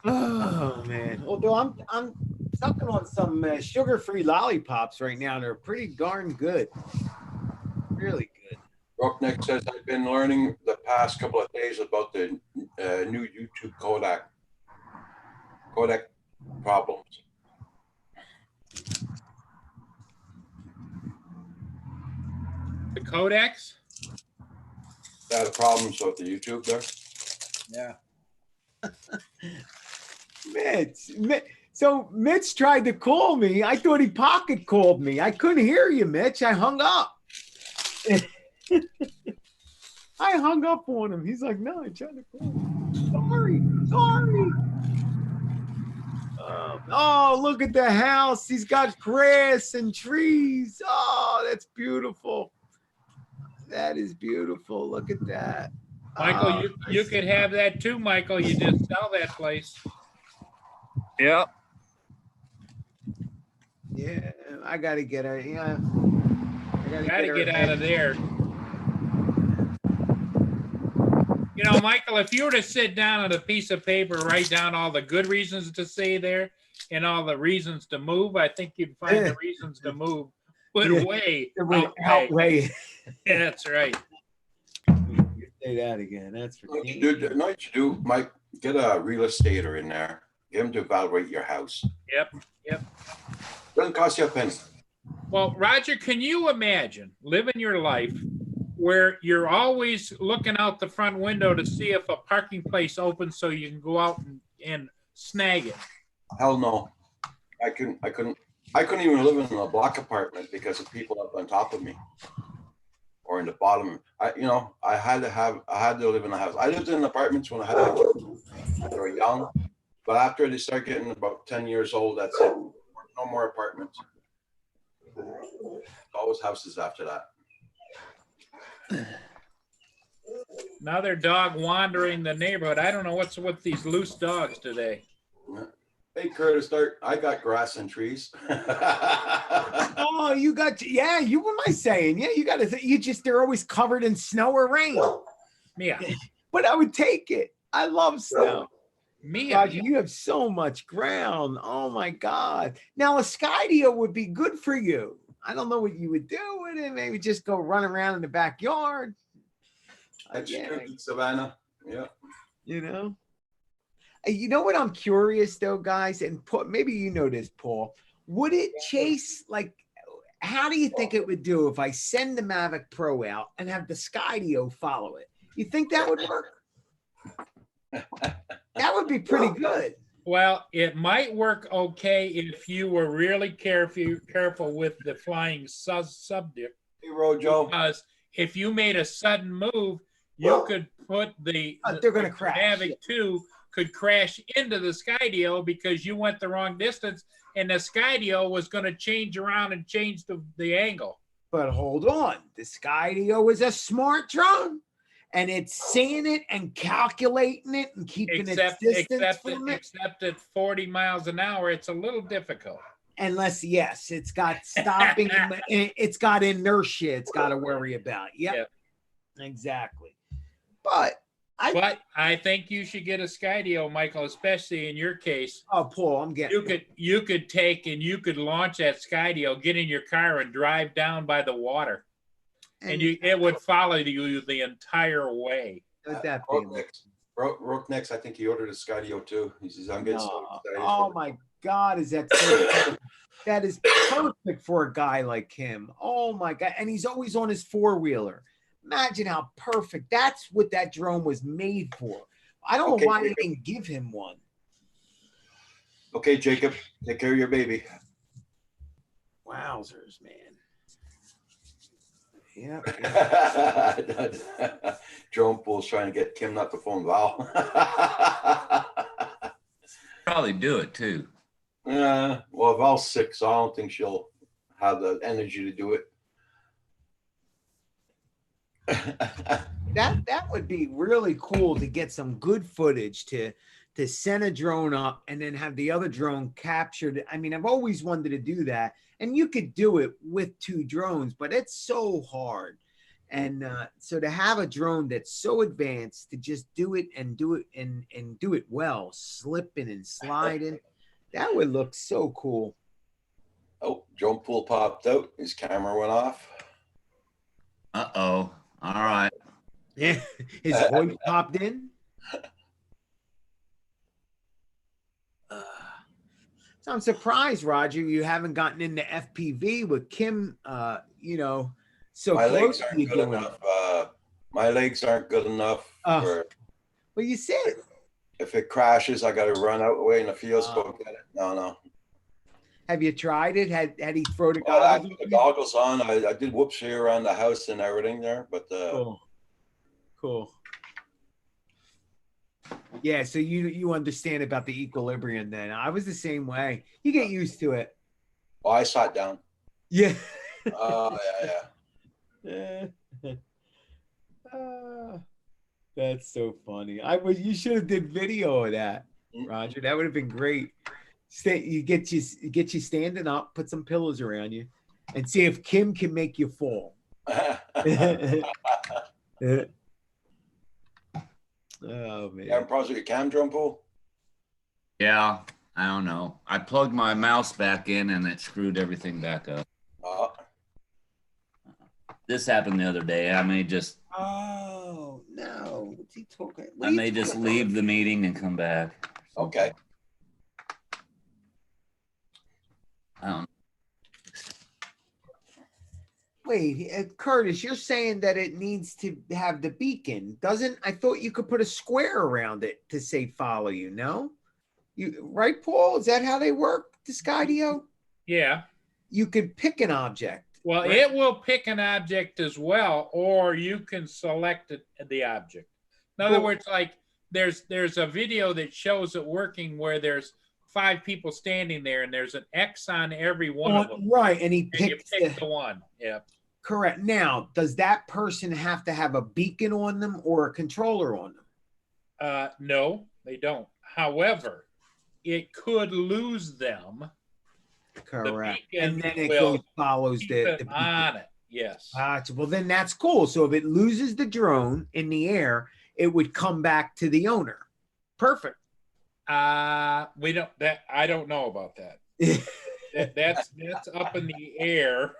Oh man! Although I'm sucking on some sugar-free lollipops right now. They're pretty darn good. Really good. Brooknick says I've been learning the past couple of days about the new YouTube codec problems. The codex? The problems with the YouTube there. Yeah. So Mitch tried to call me. I thought he pocket called me. I couldn't hear you, Mitch. I hung up. I hung up on him. He's like, no, I tried to call him. Sorry. Oh, look at the house. He's got grass and trees. Oh, that's beautiful. That is beautiful. Look at that. Michael, you could have that too, Michael. You just sell that place. Yep. Yeah, I gotta get her. Yeah, I Gotta her get out of there. You know, Michael, if you were to sit down on a piece of paper, write down all the good reasons to stay there and all the reasons to move, I think you'd find the reasons to move would outweigh. That's right. Say that again. That's for What you do, Mike, get a real estater in there. Get him to evaluate your house. Yep. Doesn't cost you a penny. Well, Roger, can you imagine living your life where you're always looking out the front window to see if a parking place opens so you can go out and snag it? Hell no. I couldn't even live in a block apartment because of people up on top of me or in the bottom. I had to live in a house. I lived in apartments when I had kids. They were young, but after they start getting about 10 years old, that's it. No more apartments. Always houses after that. Another dog wandering the neighborhood. I don't know what's with these loose dogs today. Hey, Curtis, I got grass and trees. Oh, you got, yeah, you, what am I saying? Yeah, you got to, they're always covered in snow or rain. Mia. But I would take it. I love snow. Mia. Roger, you have so much ground. Oh my God. Now a Skydio would be good for you. I don't know what you would do with it. Maybe just go run around in the backyard. Savannah. Yeah. You know what I'm curious though, guys, and maybe you know this, Paul. Would it chase, like, how do you think it would do if I send the Mavic Pro out and have the Skydio follow it? You think that would work? That would be pretty good. Well, it might work okay if you were really careful with the flying subject. Hey, your road, Joe. because if you made a sudden move, you could put They're going to crash. Mavic 2 could crash into the Skydio because you went the wrong distance, and the Skydio was going to change around and change the angle. But hold on, the Skydio is a smart drone, and it's seeing it and calculating it and keeping its distance from it. Except at 40 miles an hour, it's a little difficult. Unless, yes, it's got stopping, it's got inertia it's got to worry about. Yep. Exactly. But I think you should get a Skydio, Michael, especially in your case. Oh, Paul, I'm getting you could take and you could launch that Skydio, get in your car and drive down by the water. And it would follow you the entire way. Rook next, I think he ordered a Skydio too. He says, I'm getting oh my God, is that so that is perfect for a guy like him. Oh my God. And he's always on his four-wheeler. Imagine how perfect. That's what that drone was made for. I don't know why they didn't give him one. Okay, Jacob, take care of your baby. Wowzers, man. Yeah. Drone Pool's trying to get Kim not to phone Val. Probably do it too. Yeah, well, Val's sick, so I don't think she'll have the energy to do it. That would be really cool to get some good footage to send a drone up and then have the other drone captured. I mean, I've always wanted to do that, and you could do it with two drones, but it's so hard. And so to have a drone that's so advanced to just do it and do it well, slipping and sliding, that would look so cool. Oh, Drone Pool popped out. His camera went off. Uh-oh. All right. Yeah, his voice popped in. So I'm surprised, Roger, you haven't gotten into FPV with Kim. So my close legs to aren't you good doing enough. My legs aren't good enough. For, well, you said if it crashes, I got to run out away in the field to go get it. No. Have you tried it? Had he thrown the Well, I goggles? put the goggles on. I did whoops here around the house and everything there, but Cool. Yeah, so you understand about the equilibrium then. I was the same way. You get used to it. well, I sat down. Yeah. Oh, yeah. That's so funny. You should have did video of that, Roger. That would have been great. You get you standing up, put some pillows around you, and see if Kim can make you fall. Oh man. You having problems with your cam, Drone Pool? Yeah, I don't know. I plugged my mouse back in and it screwed everything back up. This happened the other day. I may just. Oh no! What's he talking? I may just leave the meeting and come back. Okay. I don't know. Wait, Curtis, you're saying that it needs to have the beacon. I thought you could put a square around it to say follow you, no? Right, Paul? Is that how they work, the Skydio? Yeah. You could pick an object. Well, right? It will pick an object as well, or you can select the object. In other words, like there's a video that shows it working where there's 5 people standing there and there's an X on every one of them. Right, and he And you picked pick the one. Yeah. Correct. Now, does that person have to have a beacon on them or a controller on them? No, they don't. However, it could lose them. Correct. The And then it will follows keep the it beacon. on it. Yes. Well, then that's cool. So if it loses the drone in the air, it would come back to the owner. Perfect. I don't know about that. That's up in the air,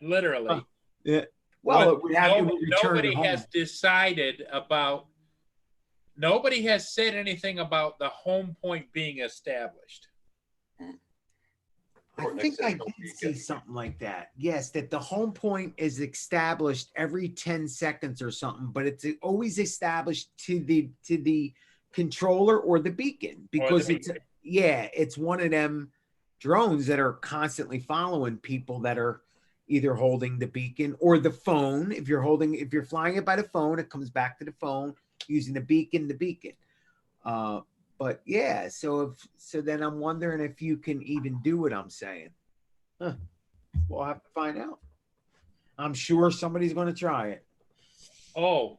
literally. Yeah. Well, it would have to return nobody home. has decided about. Nobody has said anything about the home point being established. I think I did see something like that. Yes, that the home point is established every 10 seconds or something, but it's always established to the controller or the beacon because it's one of them drones that are constantly following people that are, either holding the beacon or the phone. If you're flying it by the phone, it comes back to the phone using the beacon. But yeah, so then I'm wondering if you can even do what I'm saying. Huh. We'll have to find out. I'm sure somebody's going to try it. Oh,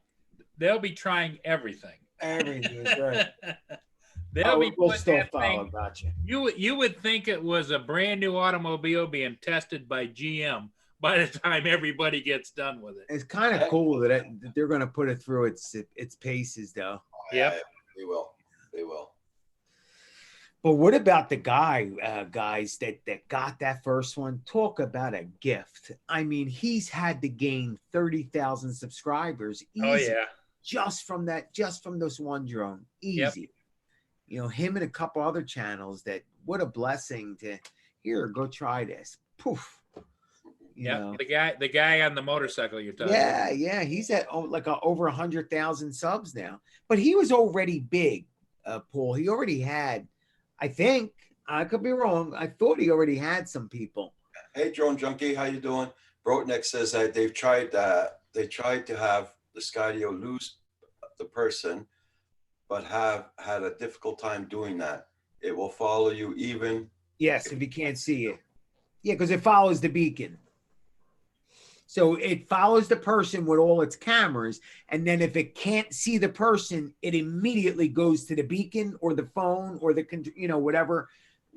they'll be trying everything. Everything is right. They'll be We'll putting still that follow. thing. Gotcha. You would think it was a brand new automobile being tested by GM by the time everybody gets done with it. It's kind of cool that they're going to put it through its paces, though. Yep. Yeah, they will. They will. But what about the guys that got that first one? Talk about a gift. I mean, he's had to gain 30,000 subscribers easy Oh yeah. just from this one drone. Easy. Yep. You know, him and a couple other channels that what a blessing to here, go try this. Poof. You know. The guy on the motorcycle you're talking about. Yeah, he's at over 100,000 subs now. But he was already big, Paul. He already had, I think, I could be wrong. I thought he already had some people. Hey, Drone Junkie, how you doing? Brotneck says that they tried to have the Skydio lose the person, but have had a difficult time doing that. It will follow you even. Yes, if you can't see it. Yeah, because it follows the beacon. So it follows the person with all its cameras, and then if it can't see the person, it immediately goes to the beacon or the phone or the whatever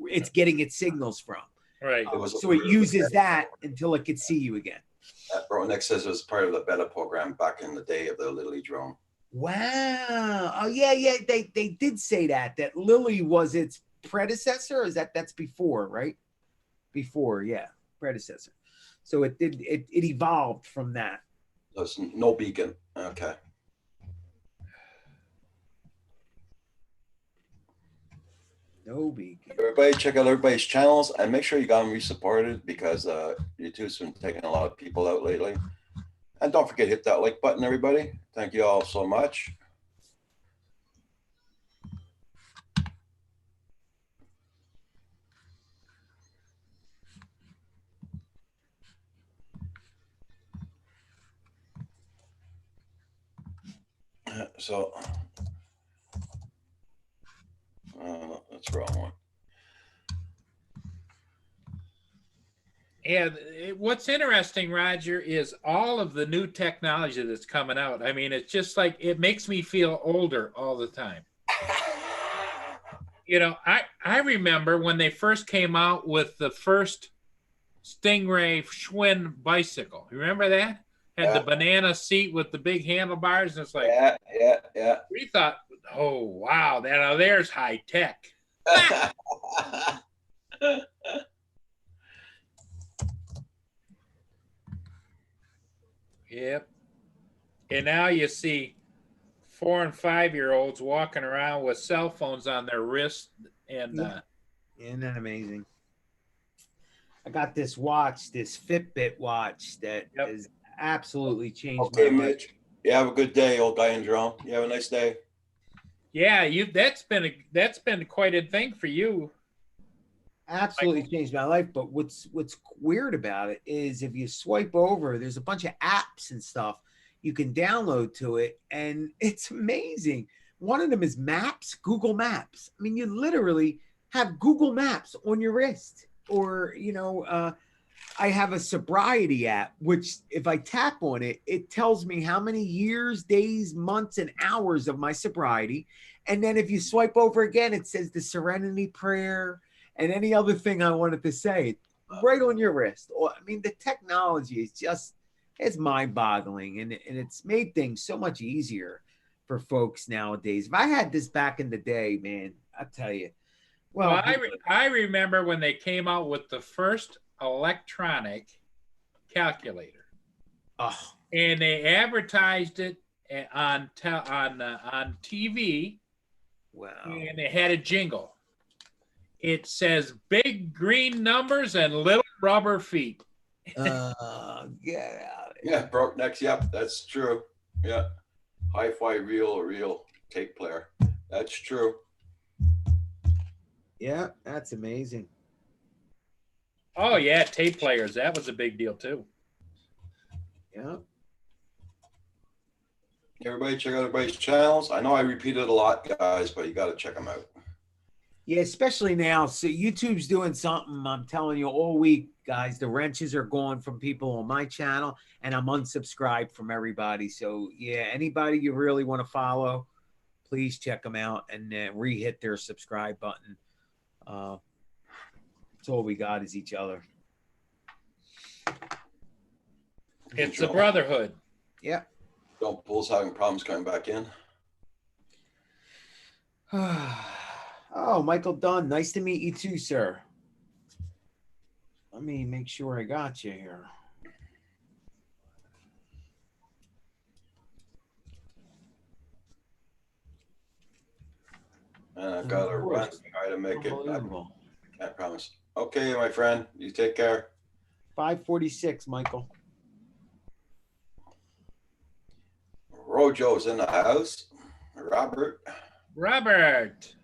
it's getting its signals from. Right. So it uses that until it can see you again. Brotneck says it was part of the beta program back in the day of the Lily drone. Wow. Oh yeah. They did say that Lily was its predecessor. Is that's before, right? Before, yeah, predecessor. So it evolved from that. There's no beacon. Okay. No beacon. Everybody check out everybody's channels and make sure you got them resupported because YouTube's been taking a lot of people out lately. And don't forget to hit that like button, everybody. Thank you all so much. So that's the wrong one. Yeah, what's interesting, Roger, is all of the new technology that's coming out. I mean, it's just like it makes me feel older all the time. You know, I remember when they first came out with the first Stingray Schwinn bicycle. You remember that? Had the banana seat with the big handlebars, and it's like, yeah. We thought, oh wow, there's high tech. Yep. And now you see 4- and 5-year-olds walking around with cell phones on their wrists, and isn't that amazing? I got this watch, this Fitbit watch that has absolutely changed Okay, my life. Mitch. You have a good day, old guy in drone. You have a nice day. Yeah, that's been quite a thing for you. Absolutely changed my life. But what's weird about it is if you swipe over, there's a bunch of apps and stuff you can download to it, and it's amazing. One of them is Maps, Google Maps. I mean, you literally have Google Maps on your wrist, or I have a sobriety app, which if I tap on it, it tells me how many years, days, months, and hours of my sobriety. And then if you swipe over again, it says the Serenity Prayer and any other thing I wanted to say right on your wrist. I mean, the technology is it's mind-boggling, and it's made things so much easier for folks nowadays. If I had this back in the day, man, I tell you. Well, I remember when they came out with the first electronic calculator, and they advertised it on TV. Wow! And it had a jingle. It says "big green numbers and little rubber feet." Yeah, broke necks. Yep, that's true. Yeah, hi-fi real tape player. That's true. Yeah, that's amazing. Oh yeah, tape players. That was a big deal too. Yeah. Everybody check out everybody's channels. I know I repeat it a lot, guys, but you got to check them out. Yeah, especially now. So YouTube's doing something. I'm telling you, all week, guys. The wrenches are gone from people on my channel, and I'm unsubscribed from everybody. So yeah, anybody you really want to follow, please check them out and re-hit their subscribe button. That's all we got is each other. It's a brotherhood. Yeah. Don't Bull's having problems coming back in. Oh, Michael Dunn. Nice to meet you too, sir. Let me make sure I got you here. And I've got to run, try to make it. I Unbelievable. can't promise. Okay, my friend. You take care. 546, Michael. Rojo's in the house. Robert. Robert.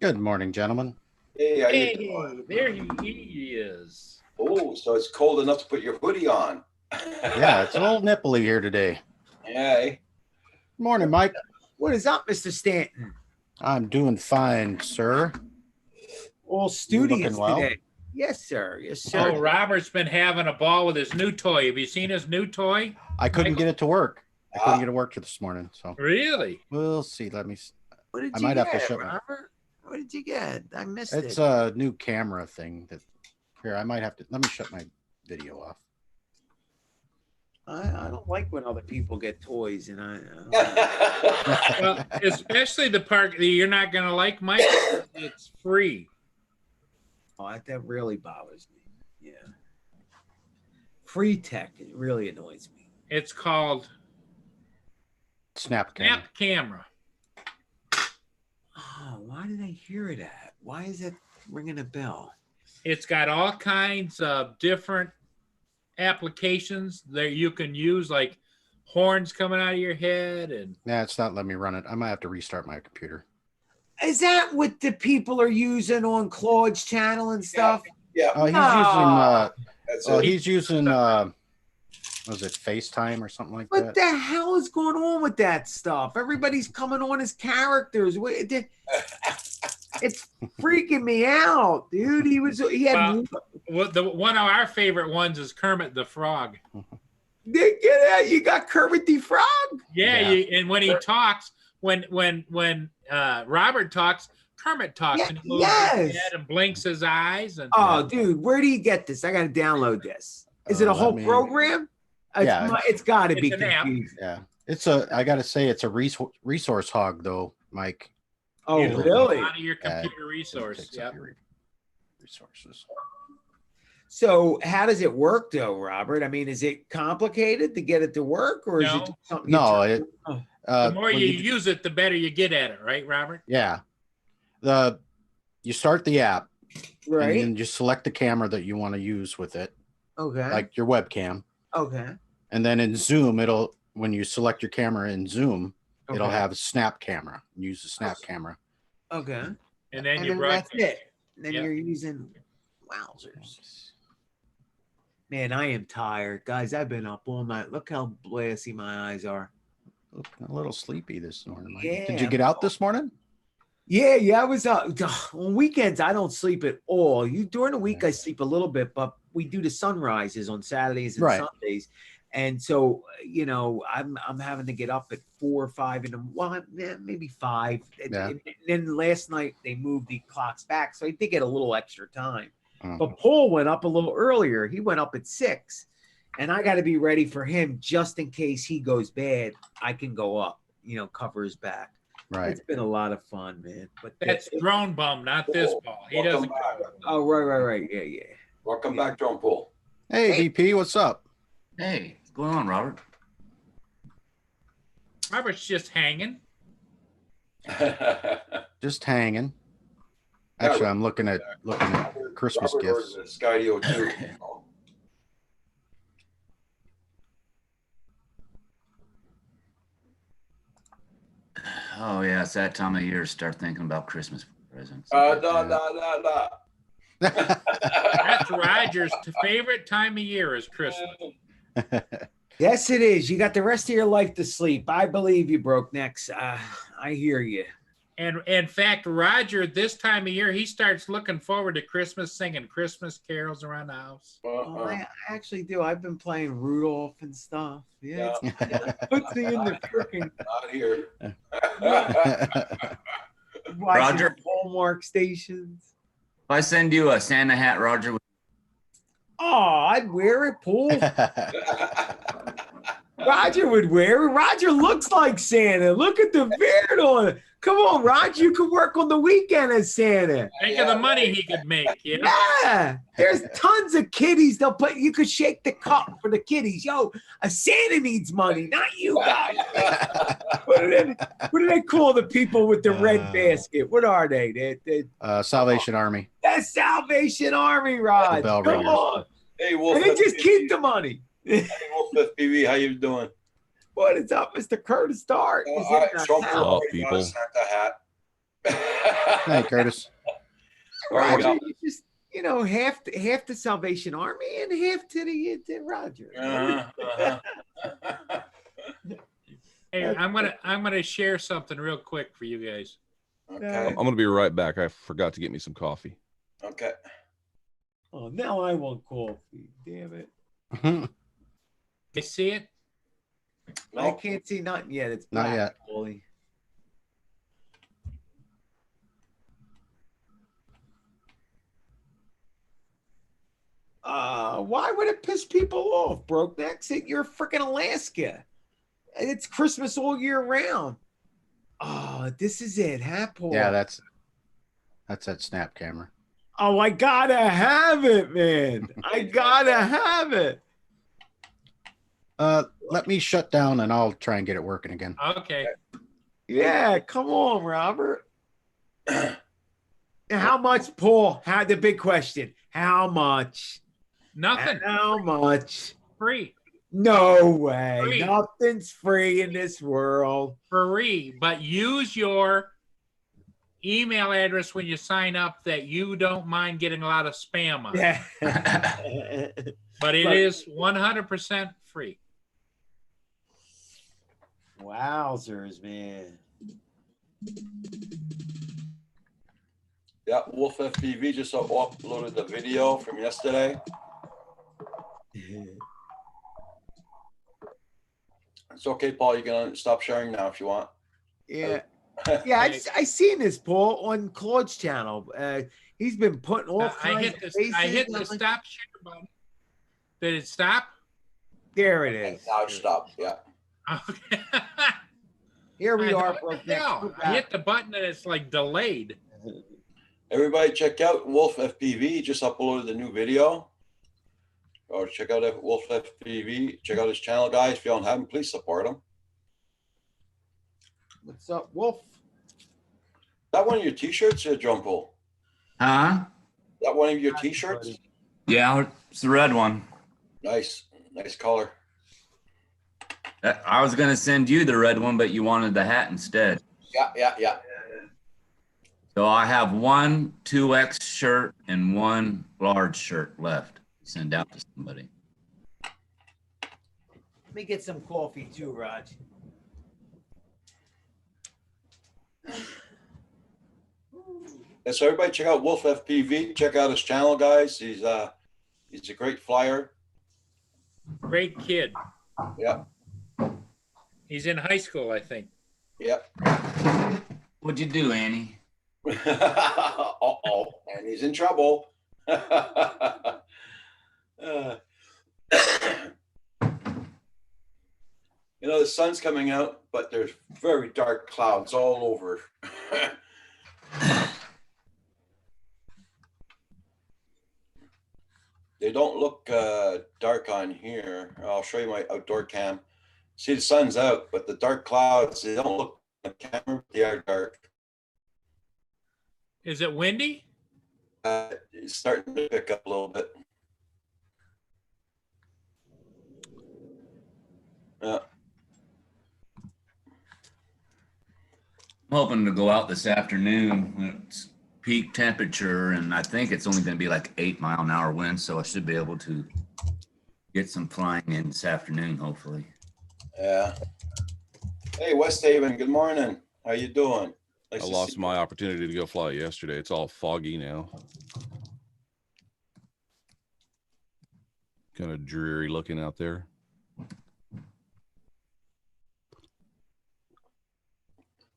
Good morning, gentlemen. Hey, how you Hey, doing? there he is. Oh, so it's cold enough to put your hoodie on. Yeah, it's a little nipply here today. Yeah. Morning, Mike. What is up, Mr. Stanton? I'm doing fine, sir. All studious looking well? today. Yes, sir. Yes, Oh, sir. Robert's been having a ball with his new toy. Have you seen his new toy? I couldn't get it to work. I Ah. couldn't get it to work this morning, so Really? we'll see. Let me. What did I you might have get, to show you. Robert? What did you get? I missed It's it. a new camera thing that. Here, I might have to. Let me shut my video off. I don't like when other people get toys, and I don't Well, especially the part that you're not going to like, Mike. It's free. oh, that really bothers me. Yeah. Free tech, it really annoys me. It's called Snap camera. Snap Camera. Oh, why did I hear it at? Why is that ringing a bell? It's got all kinds of different applications that you can use, like horns coming out of your head, and Nah, it's not letting me run it. I might have to restart my computer. Is that what the people are using on Claude's channel and stuff? Yeah, Oh, he's Ah. that's using. it. He's using. Was it FaceTime or something like What that? the hell is going on with that stuff? Everybody's coming on as characters. It's freaking me out, dude. He had one of our favorite ones is Kermit the Frog. get out. You got Kermit the Frog. Yeah, Yeah. and when he talks, when Robert talks, Kermit talks, Yeah, and he moves his yes. head and blinks his eyes, and Oh, dude, where do you get this? I got to download this. Is it a Let whole me- program? Yeah. It's got to It's be an app. confusing. Yeah, it's a. I gotta say, it's a resource hog, though, Mike. Oh, you lose really? a lot of your Yeah, computer It resource. takes Yeah. up your resources. So, how does it work, though, Robert? I mean, is it complicated to get it to work, or is it No. just something? you No, turn- it. Oh, The more when you do- use it, the better you get at it, right, Robert? yeah, you start the app, and right. then you select the camera that you want to use with it, Okay. like your webcam, okay. and then in Zoom, when you select your camera in Zoom, it'll Okay. have a snap camera. Use the snap camera. Okay. And then And you then broadcast. that's it. Then Yep. you're using wowzers. Man, I am tired, guys. I've been up all night. Look how glassy my eyes are. Looking a little sleepy this morning. Mike. Yeah. Did you get out this morning? Yeah. I was on weekends. I don't sleep at all. During the week, I sleep a little bit, but we do the sunrises on Saturdays and Right. Sundays, and so I'm having to get up at 4 or 5 in the maybe 5. Yeah. And then last night they moved the clocks back, so I did get a little extra time. Mhm. But Paul went up a little earlier. He went up at 6, and I got to be ready for him just in case he goes bad. I can go up, cover his back. Right. It's been a lot of fun, man. But That's Drone Bum, not this ball. He Welcome doesn't. back. oh, right. Yeah. Welcome back, Drone Pool. Hey, VP, what's up? Hey, what's going on, Robert? Robert's just hanging. Just hanging. Actually, I'm looking at Christmas Robert gifts. ordered a Skydio too. Oh yeah, it's that time of year to start thinking about Christmas presents. No. That's Roger's favorite time of year is Christmas. Yes, it is. You got the rest of your life to sleep. I believe you, broke necks. I hear you. And in fact, Roger, this time of year, he starts looking forward to Christmas, singing Christmas carols around the house. Oh, I actually do. I've been playing Rudolph and stuff. Yeah, it puts me in the freaking Not here. watching Roger. Hallmark stations. If I send you a Santa hat, Roger, Oh, I'd wear it, Paul. Roger would wear it. Roger looks like Santa. Look at the beard on it. Come on, Roger. You could work on the weekend as Santa. Think of the money he could make. You know? Yeah, there's tons of kiddies. You could shake the cup for the kiddies. Yo, a Santa needs money, not you guys. What do they call the people with the red basket? What are they? Salvation Army. That's Salvation Army, Rod. bell Come ringers. on. Hey, Wolf. And they just keep the money. Hey, Wolf FPV, how you doing? What is up, Mr. Curtis Dart? Is All right, in the Trump house. already got a people. Santa hat. Hey, Curtis. There you Roger, go. you just half the Salvation Army and half to the Roger. Uh-huh. Hey, I'm gonna share something real quick for you guys. Okay. I'm gonna be right back. I forgot to get me some coffee. Okay. Oh, now I want coffee. Damn it. You see it? I No. can't see nothing yet. It's Not black, yet. Paulie. Why would it piss people off, broke necks? You're freaking Alaska. It's Christmas all year round. Oh, this is it, huh, Paul? Yeah, that's that snap camera. Oh, I gotta have it, man. I gotta have it. Let me shut down and I'll try and get it working again. Okay. Yeah, come on, Robert. How much, Paul? The big question. How much? Nothing. How much? Free. No way. Free. Nothing's free in this world. Free. But use your email address when you sign up that you don't mind getting a lot of spam on. Yeah. But it Right. is 100% free. Wowzers, man. Yeah, Wolf FPV just uploaded the video from yesterday. It's okay, Paul. You can stop sharing now if you want. Yeah. Yeah, I seen this, Paul, on Claude's channel. He's been putting all I kinds hit of the faces. stop share button. Did it stop? There it is. Now it stopped. Yeah. Okay. Here we I are, thought, broke hell, neck. I hit the button and it's like delayed. Everybody check out Wolf FPV. He just uploaded the new video. Or check out Wolf FPV. Check out his channel, guys. If you don't have him, please support him. What's up, Wolf? Is that one of your t-shirts, Drumple? huh? Is that one of your t-shirts? Yeah, it's the red one. Nice. Nice color. I was gonna send you the red one, but you wanted the hat instead. Yeah. So I have one 2X shirt and one large shirt left to send out to somebody. Let me get some coffee too, Raj. Yeah, so everybody check out Wolf FPV. Check out his channel, guys. He's a great flyer. Great kid. Yeah. He's in high school, I think. Yep. What'd you do, Annie? Uh-oh. And he's in trouble. You know, the sun's coming out, but there's very dark clouds all over. They don't look dark on here. I'll show you my outdoor cam. See, the sun's out, but the dark clouds, they don't look on the camera, they are dark. Is it windy? It's starting to pick up a little bit. Yeah. I'm hoping to go out this afternoon when it's peak temperature, and I think it's only going to be like 8-mile-an-hour wind, so I should be able to get some flying in this afternoon, hopefully. Yeah. Hey, West Haven. Good morning. How you doing? Nice I to lost see my opportunity to go fly yesterday. It's all foggy now. Kind of dreary looking out there.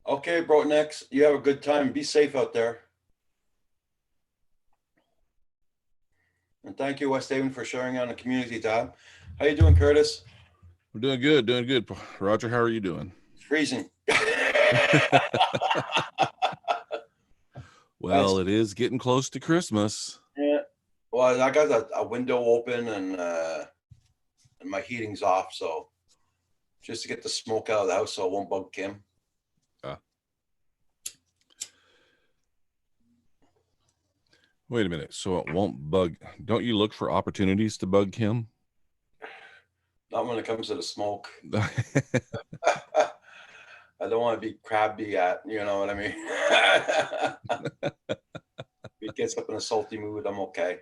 Okay, bro. Next, you have a good time. Be safe out there. And thank you, West Haven, for sharing on the community tab. How you doing, Curtis? We're doing good, doing good. Roger, how are you doing? Freezing. Well, it is getting close to Christmas. Yeah. Well, I got a window open and my heating's off, so just to get the smoke out of the house so it won't bug Kim. Wait a minute. So it won't bug. Don't you look for opportunities to bug Kim? Not when it comes to the smoke. I don't want to be crabby at, you know what I mean? If it gets up in a salty mood, I'm okay.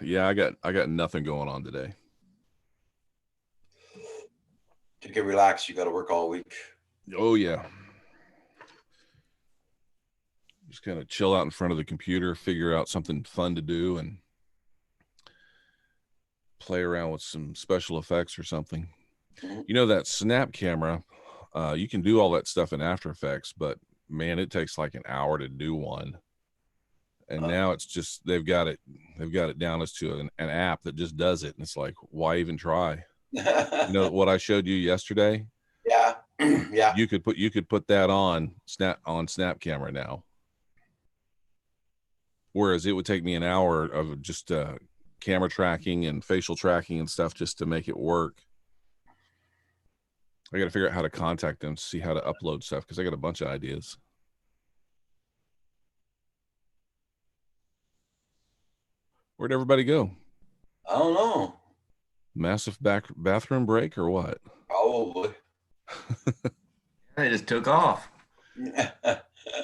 Yeah, I got nothing going on today. To get relaxed, you got to work all week. Oh yeah. Just kind of chill out in front of the computer, figure out something fun to do, and play around with some special effects or something. You know, that snap camera, you can do all that stuff in After Effects, but man, it takes like an hour to do one. And now it's just they've got it down as to an app that just does it, and it's like, why even try? You know what I showed you yesterday? Yeah. Yeah. You could put that on snap camera now. Whereas it would take me an hour of just camera tracking and facial tracking and stuff just to make it work. I got to figure out how to contact them, see how to upload stuff, because I got a bunch of ideas. Where'd everybody go? I don't know. Massive bathroom break or what? Probably. I just took off.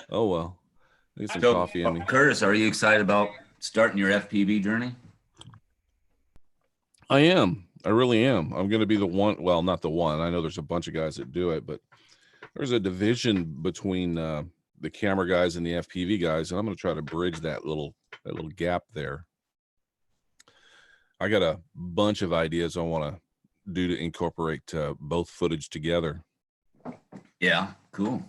Oh, well. Need some So, coffee in me. Curtis, are you excited about starting your FPV journey? I am. I really am. I'm going to be the one. Well, not the one. I know there's a bunch of guys that do it, but there's a division between the camera guys and the FPV guys, and I'm going to try to bridge that little gap there. I got a bunch of ideas I want to do to incorporate both footage together. Yeah, cool.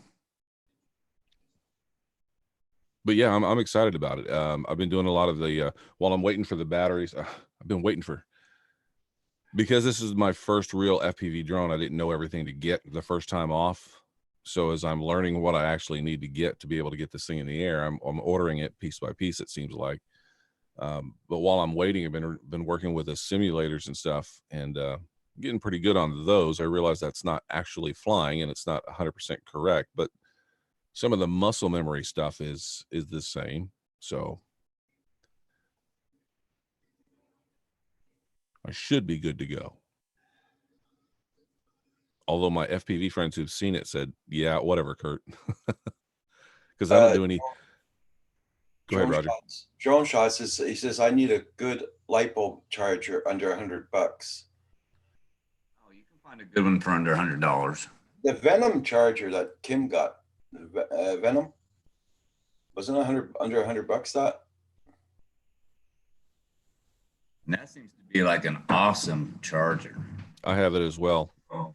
But yeah, I'm excited about it. I've been doing a lot of the while I'm waiting for the batteries. I've been waiting for, because this is my first real FPV drone. I didn't know everything to get the first time off. So as I'm learning what I actually need to get to be able to get this thing in the air, I'm ordering it piece by piece, it seems like. But while I'm waiting, I've been working with the simulators and stuff, and getting pretty good on those. I realize that's not actually flying and it's not 100% correct, but some of the muscle memory stuff is the same. So I should be good to go. Although my FPV friends who've seen it said, yeah, whatever, Kurt. Because I don't do any. Go ahead, Roger. Drone shots he says I need a good lipo charger under $100. Oh, you can find a good one for under $100. The Venom charger that Kim got, Venom, wasn't under $100 that? And that seems to be like an awesome charger. I have it as well. Oh.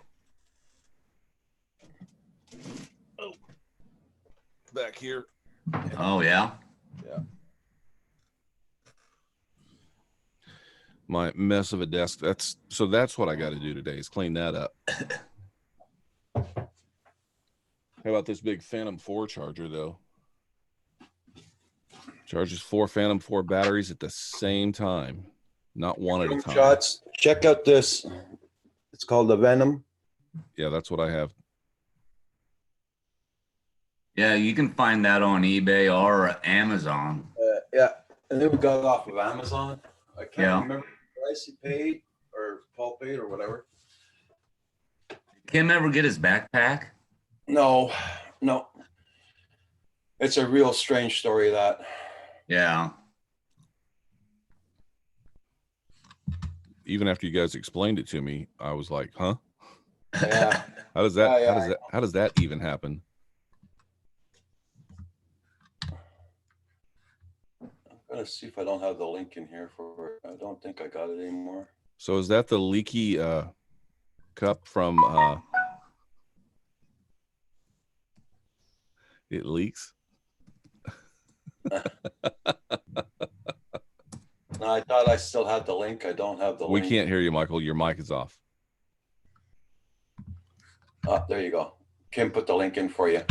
Back here. Oh, yeah. Yeah. My mess of a desk. That's what I got to do today is clean that up. How about this big Phantom 4 charger though? Charges 4 Phantom 4 batteries at the same time, not one at a time. Shots. Check out this. It's called the Venom. Yeah, that's what I have. Yeah, you can find that on eBay or Amazon. Yeah, and then we got it off of Amazon. I can't remember the price he paid or Paul paid or whatever. Did Kim ever get his backpack? No. It's a real strange story, that. Yeah. Even after you guys explained it to me, I was like, huh? Yeah. How does that, Yeah, how does that even happen? I'm gonna see if I don't have the link in here for it. I don't think I got it anymore. So is that the leaky cup from it leaks? No, I thought I still had the link. I don't have the We link. can't hear you, Michael. Your mic is off. Oh, there you go. Kim put the link in for you.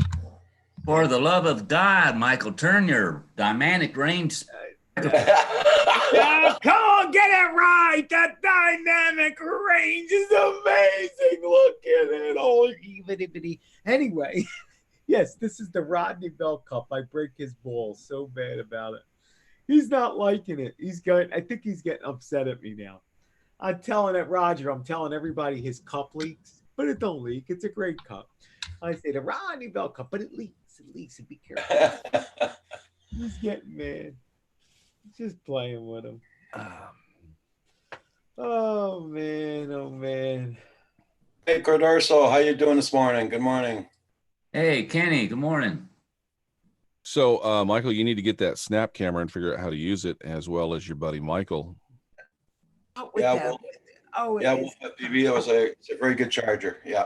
For the love of God, Michael, turn your dynamic range. Yeah, come on, get it right. That dynamic range is amazing. Look at it. Oh, even bitty. Anyway, yes, this is the Rodney Bell Cup. I break his balls so bad about it. He's not liking it. I think he's getting upset at me now. I'm telling it, Roger. I'm telling everybody his cup leaks, but it don't leak. It's a great cup. I say the Rodney Bell Cup, but it leaks. It leaks. And be careful. He's getting mad. Just playing with him. Oh man, oh man. Hey, Cordurso, how you doing this morning? Good morning. Hey, Kenny, good morning. So, Michael, you need to get that snap camera and figure out how to use it, as well as your buddy Michael. Oh, Yeah, that. well, Oh, yeah, it's FPV, it's a very good charger. Yeah.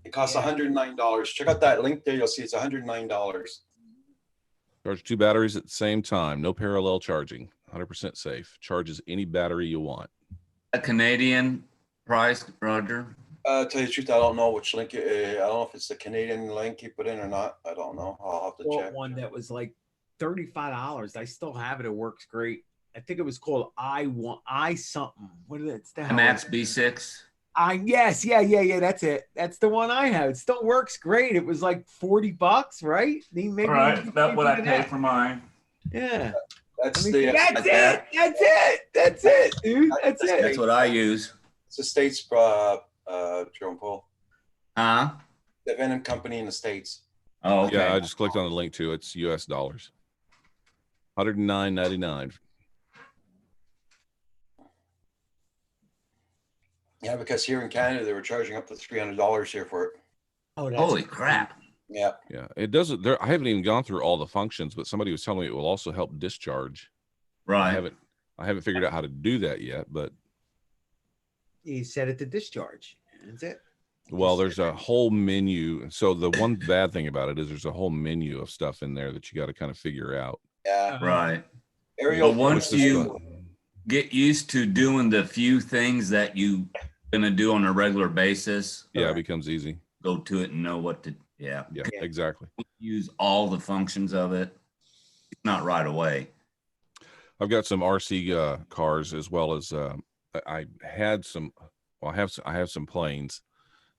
It costs $109. Check out that link there. You'll see it's $109. Charge 2 batteries at the same time. No parallel charging. 100% safe. Charges any battery you want. A Canadian price, Roger. Tell you the truth, I don't know which link. I don't know if it's the Canadian link you put in or not. I don't know. I'll have to bought check. one that was like $35. I still have it. It works great. I think it was called I something. What is it? It's the hell Max is it? B6. Yes, yeah. That's it. That's the one I have. It still works great. It was like $40, right? Maybe All right, about what I paid for mine. Yeah. That's I mean, the that's it. That's it, dude. That's it. That's what I use. it's the States drone pole. Huh? The Venom company in the States. Oh, okay. Yeah, I just clicked on the link too. It's US dollars. $109.99. Yeah, because here in Canada they were charging up to $300 here for it. Oh, that's Holy crap. Yeah. Yeah, it doesn't. There, I haven't even gone through all the functions, but somebody was telling me it will also help discharge. I Right. haven't figured out how to do that yet, but You set it to discharge. That's it. well, there's a whole menu. So the one bad thing about it is there's a whole menu of stuff in there that you got to kind of figure out. Yeah. Right. Aerial. But once Which is you fun. get used to doing the few things that you gonna do on a regular basis, Yeah, it becomes easy. go to it and know what to. Yeah. Yeah, Yeah. exactly. Use all the functions of it. It's not right away. I've got some RC cars as well as I had some. Well, I have some planes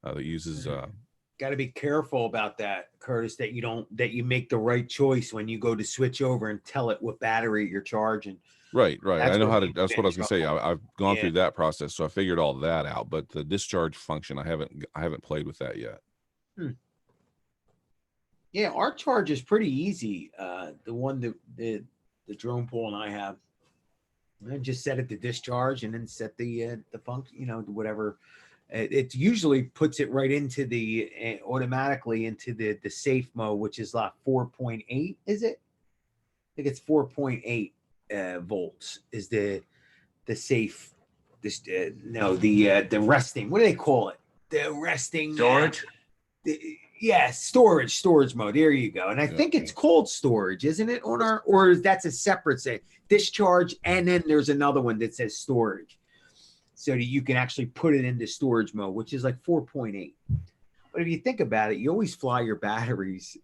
that uses. Got to be careful about that, Curtis, that you make the right choice when you go to switch over and tell it what battery you're charging. Right. That's I know where how to. you That's get what I in was gonna say. trouble. I've gone Yeah. through that process, so I figured all that out. But the discharge function, I haven't played with that yet. Yeah, our charge is pretty easy. The one that the drone pool and I have, I just set it to discharge and then set the function, whatever. It usually puts it right into the automatically into the safe mode, which is like 4.8. Is it? I think it's 4.8 volts is the safe. The resting. What do they call it? The resting Storage? storage mode. There you go. And I think it's called storage, isn't it? Or that's a separate say discharge, and then there's another one that says storage, so that you can actually put it into storage mode, which is like 4.8. But if you think about it, you always fly your batteries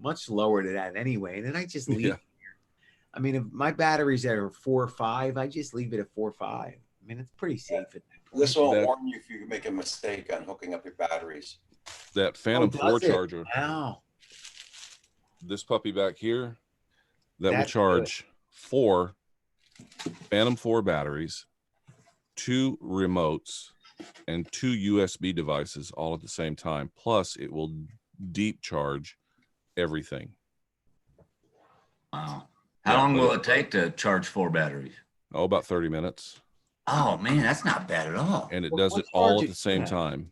much lower than that anyway, and then I just leave. Yeah. I mean, if my batteries are 4 or 5, I just leave it at 4 or 5. I mean, it's pretty safe at that point. This will That- warn you if you make a mistake on hooking up your batteries. That Phantom Oh, 4 does it? charger, Wow. this puppy back here, that will That's charge 4 Phantom 4 batteries, 2 remotes, and 2 USB devices all at the same time. Plus, it will deep charge everything. Wow. How Yeah, long but will it take to charge 4 batteries? Oh, about 30 minutes. Oh man, that's not bad at all. And it What- does what it all charger at the same do you have? time.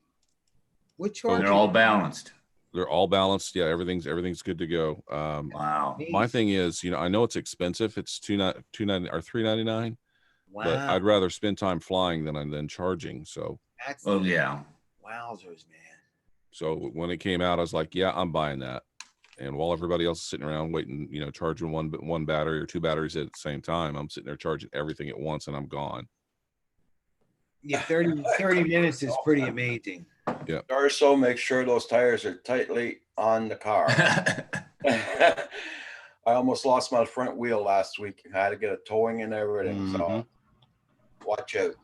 What So charge? They're all balanced. They're all balanced. Yeah, everything's good to go. Wow. My thing is, I know it's expensive. It's $2.90 or $3.99, Wow. but I'd rather spend time flying than charging. So That's Oh yeah. wowzers, man. So when it came out, I was like, yeah, I'm buying that. And while everybody else is sitting around waiting, charging one battery or 2 batteries at the same time, I'm sitting there charging everything at once and I'm gone. Yeah, 30 minutes is pretty amazing. Darso, make sure those tires are tightly on the car. I almost lost my front wheel last week. I had to get a towing and everything. So watch out.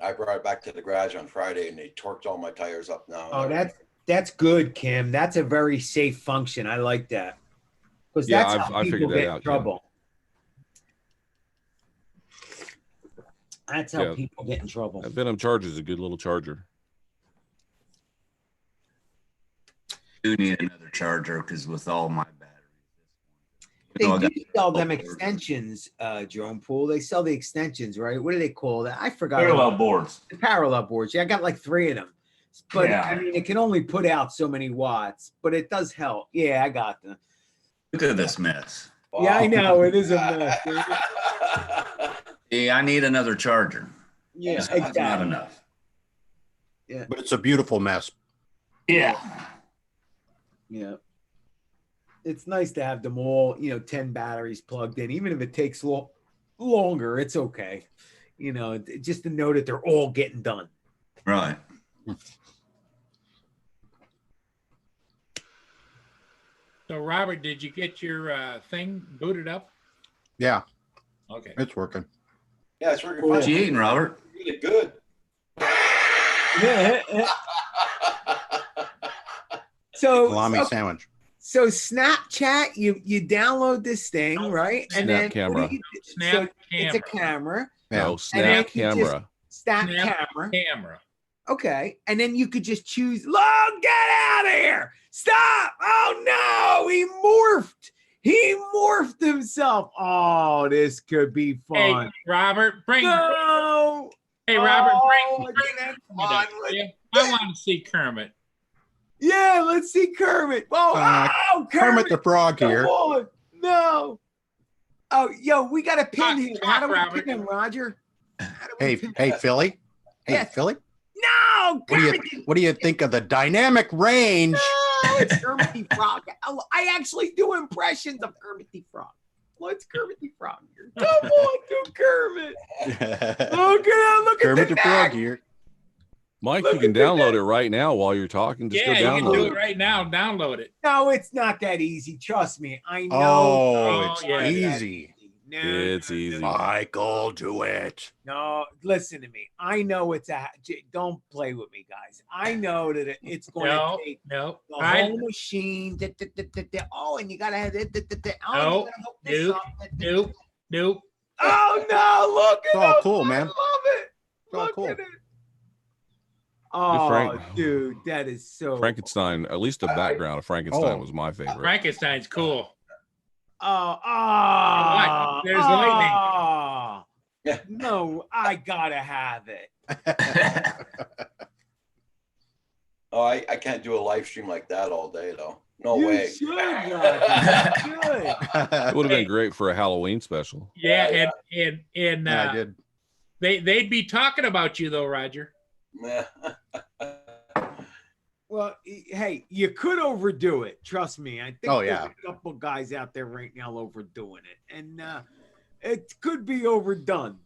I brought it back to the garage on Friday and they torqued all my tires up now. Oh, that's good, Kim. That's a very safe function. I like that. Because Yeah, that's how I people figured that get in out, Kim. trouble. That's how Yeah. people get in trouble. That Venom charger is a good little charger. Do need another charger because with all my batteries. They I do got- sell them extensions, Drone Pool. They sell the extensions, right? What do they call that? I forgot. Parallel boards. The parallel boards. Yeah, I got like 3 of them. But Yeah. I mean, it can only put out so many watts, but it does help. Yeah, I got them. Look at this mess. Yeah, I know. It is a mess. Dude. Yeah, I need another charger. Yeah, It's not exactly. enough. But it's a beautiful mess. Yeah. Yeah. It's nice to have them all, 10 batteries plugged in, even if it takes longer, it's okay. Just to know that they're all getting done. Right. So, Robert, did you get your thing booted up? Yeah, Okay. it's working. Yeah, it's working What fine. you eating, Robert? Really good. So, Salami okay, sandwich. so Snapchat, you download this thing, right? And Snap then camera. what do you do? Snap So camera. it's a camera, Yeah. No, then snap you just- camera. snap Snap camera. Camera. Okay. And then you could just choose, Look, get out of here. Stop. Oh no, he morphed. He morphed himself. Oh, this could be Hey, fun. Robert, bring. No. Hey, Robert, Oh, bring that's Kermit fun. up, will you? I want to see Kermit. Yeah, let's see Kermit. Oh, Kermit the Frog Come here. on. No. Oh, yo, we got to pin him. How do we Robert. pin him, Roger? How do we Hey, pin hey, him? Philly. Hey, Yes. Philly. No, What do you Kermit. What do you think of the dynamic range? No, it's Kermit the Frog. I actually do impressions of Kermit the Frog. What's Kermit the Frog here? Come on, do Kermit. Look at him. Look Kermit at the the Frog neck. here. Mike, Look you can at that. download it right now while you're talking. Just Yeah, go you can do download it it. right now. Download it. No, it's not that easy. Trust me. I know. Oh, it's yeah. easy. No, It's no, no, easy. Michael, do it. No, listen to me. I know it's don't play with me, guys. I know that it's going No, to take no. the I, whole machine. Oh, and you got to have it. Oh, No, you gotta hook this nope, up. nope, nope. Oh no! Look at It's all him. cool, I man. love it. It's all Look cool. at it. Oh, Frank- dude, that is so. Frankenstein, at least the background of Frankenstein Oh. was my favorite. Frankenstein's cool. Oh, There's lightning. oh. Yeah. No, I gotta have it. Oh, I can't do a live stream like that all day though. No You way. should, Roger. You should. It would have been great for a Halloween special. Yeah, and Yeah, I did. they'd be talking about you though, Roger. Well, hey, you could overdo it. Trust me. I think Oh, there's yeah. a couple guys out there right now overdoing it, and it could be overdone.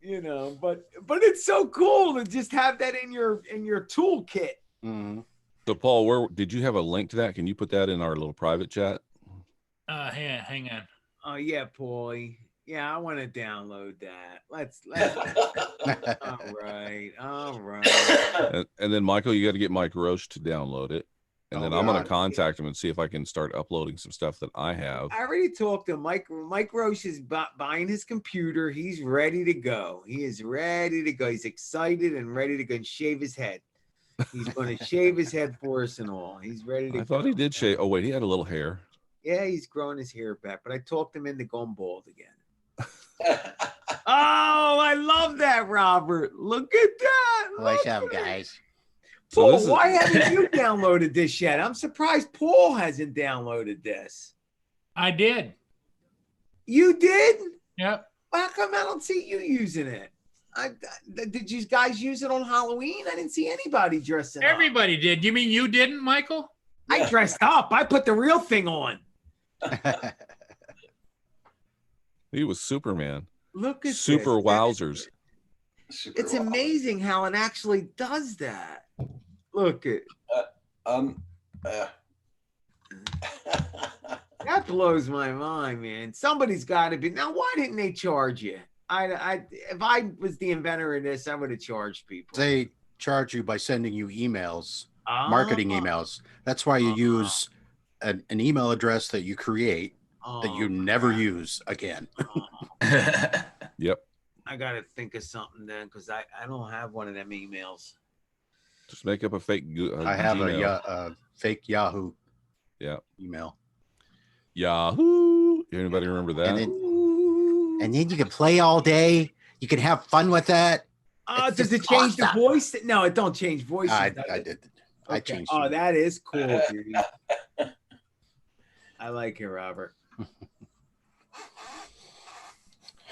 But it's so cool to just have that in your toolkit. Mhm. So, Paul, where did you have a link to that? Can you put that in our little private chat? Hang on. Oh yeah, Paulie. Yeah, I want to download that. Let's. All right. And then, Michael, you got to get Mike Roche to download it. And Oh, then I'm going God. to contact him and see if I can start uploading some stuff that I have. I already talked to Mike. Mike Roche is buying his computer. He's ready to go. He is ready to go. He's excited and ready to go and shave his head. He's going to shave his head for us and all. He's ready to I thought go. he did shave. Oh wait, he had a little hair. Yeah, he's growing his hair back, but I talked him into going bald again. Oh, I love that, Robert. Look at that. What's Look up, at it. guys? So Paul, this is- why haven't you downloaded this yet? I'm surprised Paul hasn't downloaded this. I did. You did? Yep. How come I don't see you using it? Did you guys use it on Halloween? I didn't see anybody dressing up. Everybody did. You mean you didn't, Michael? I dressed up. I put the real thing on. He was Superman. Look at Super this. wowzers. Super It's wow. amazing how it actually does that. Look at uh, that blows my mind, man. Somebody's got to be. Now, why didn't they charge you? If I was the inventor of this, I would have charged people. They charge you by sending you emails, marketing Ah, emails. That's why you use an email address that you create that you never use again. Yep. I got to think of something then because I don't have one of them emails. Just make up a fake. I have Gmail. a fake Yahoo Yeah. email. Yahoo. Anybody remember that? And then you can play all day. You can have fun with that. It's Does it just change the awesome. voice? No, it don't change voices. I does it? did. I Okay. changed. Oh, it. that is cool, dude. I like it, Robert.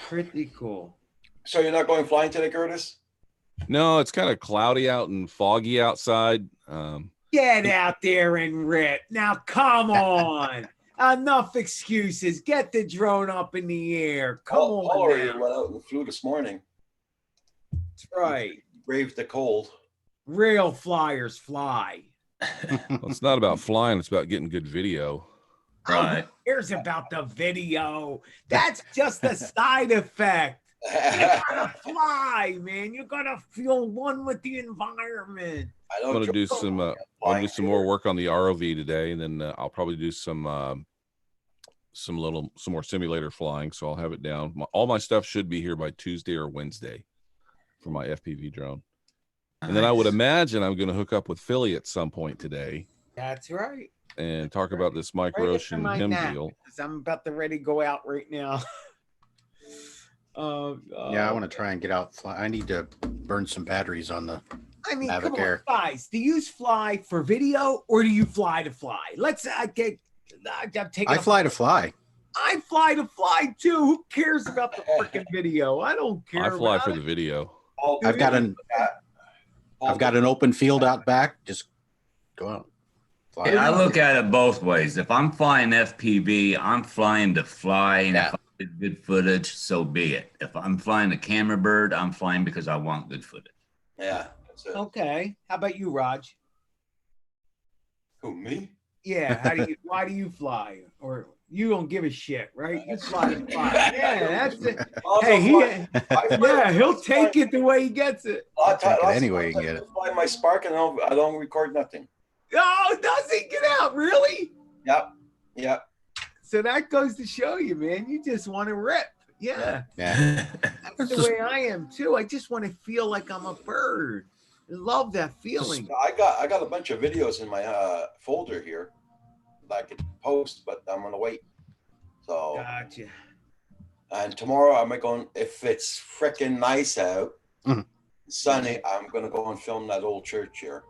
Pretty cool. So you're not going flying today, Curtis? No, it's kind of cloudy out and foggy outside. Get out there and rip. Now, come on. Enough excuses. Get the drone up in the air. Come Paul on. already Now. went out and flew this morning. That's right. Braved the cold. Real flyers fly. Well, it's not about flying; it's about getting good video. Right. Here's about the video. That's just a side effect. You gotta fly, man. You gotta feel one with the environment. I'm gonna do some. I'll do some more work on the ROV today, and then I'll probably do some more simulator flying. So I'll have it down. All my stuff should be here by Tuesday or Wednesday for my FPV drone. And then I would imagine I'm going to hook up with Philly at some point today That's right. and talk about this micro Right after ocean my him nap, deal. 'cause I'm about to ready to go out right now. Yeah, I want to try and get out. Fly. I need to burn some batteries on the. I mean, Mavic come on, Air. guys. Do you fly for video or do you fly to fly? I'm taking. I fly to fly. I fly to fly too. Who cares about the freaking video? I don't care. I fly about for it. the video. I've got an open field out back. Just go out. Fly. Yeah, I look at it both ways. If I'm flying FPV, I'm flying to fly, and Yeah. if I get good footage, so be it. If I'm flying a camera bird, I'm flying because I want good footage. Yeah. That's it. Okay. How about you, Raj? Who, me? Yeah. Why do you fly? Or you don't give a shit, right? You fly to fly. Yeah, that's it. Hey, yeah, he'll take it the way he gets it. I'll Take it any way you can get it. Fly my Spark and I don't record nothing. Oh, does he get out? Really? Yep. Yep. So that goes to show you, man. You just want to rip. Yeah. Yeah. That's the way I am too. I just want to feel like I'm a bird. I love that feeling. I got a bunch of videos in my folder here that I could post, but I'm gonna wait. So Gotcha. and tomorrow I'm going, if it's freaking nice out, Mhm. sunny, I'm gonna go and film that old church here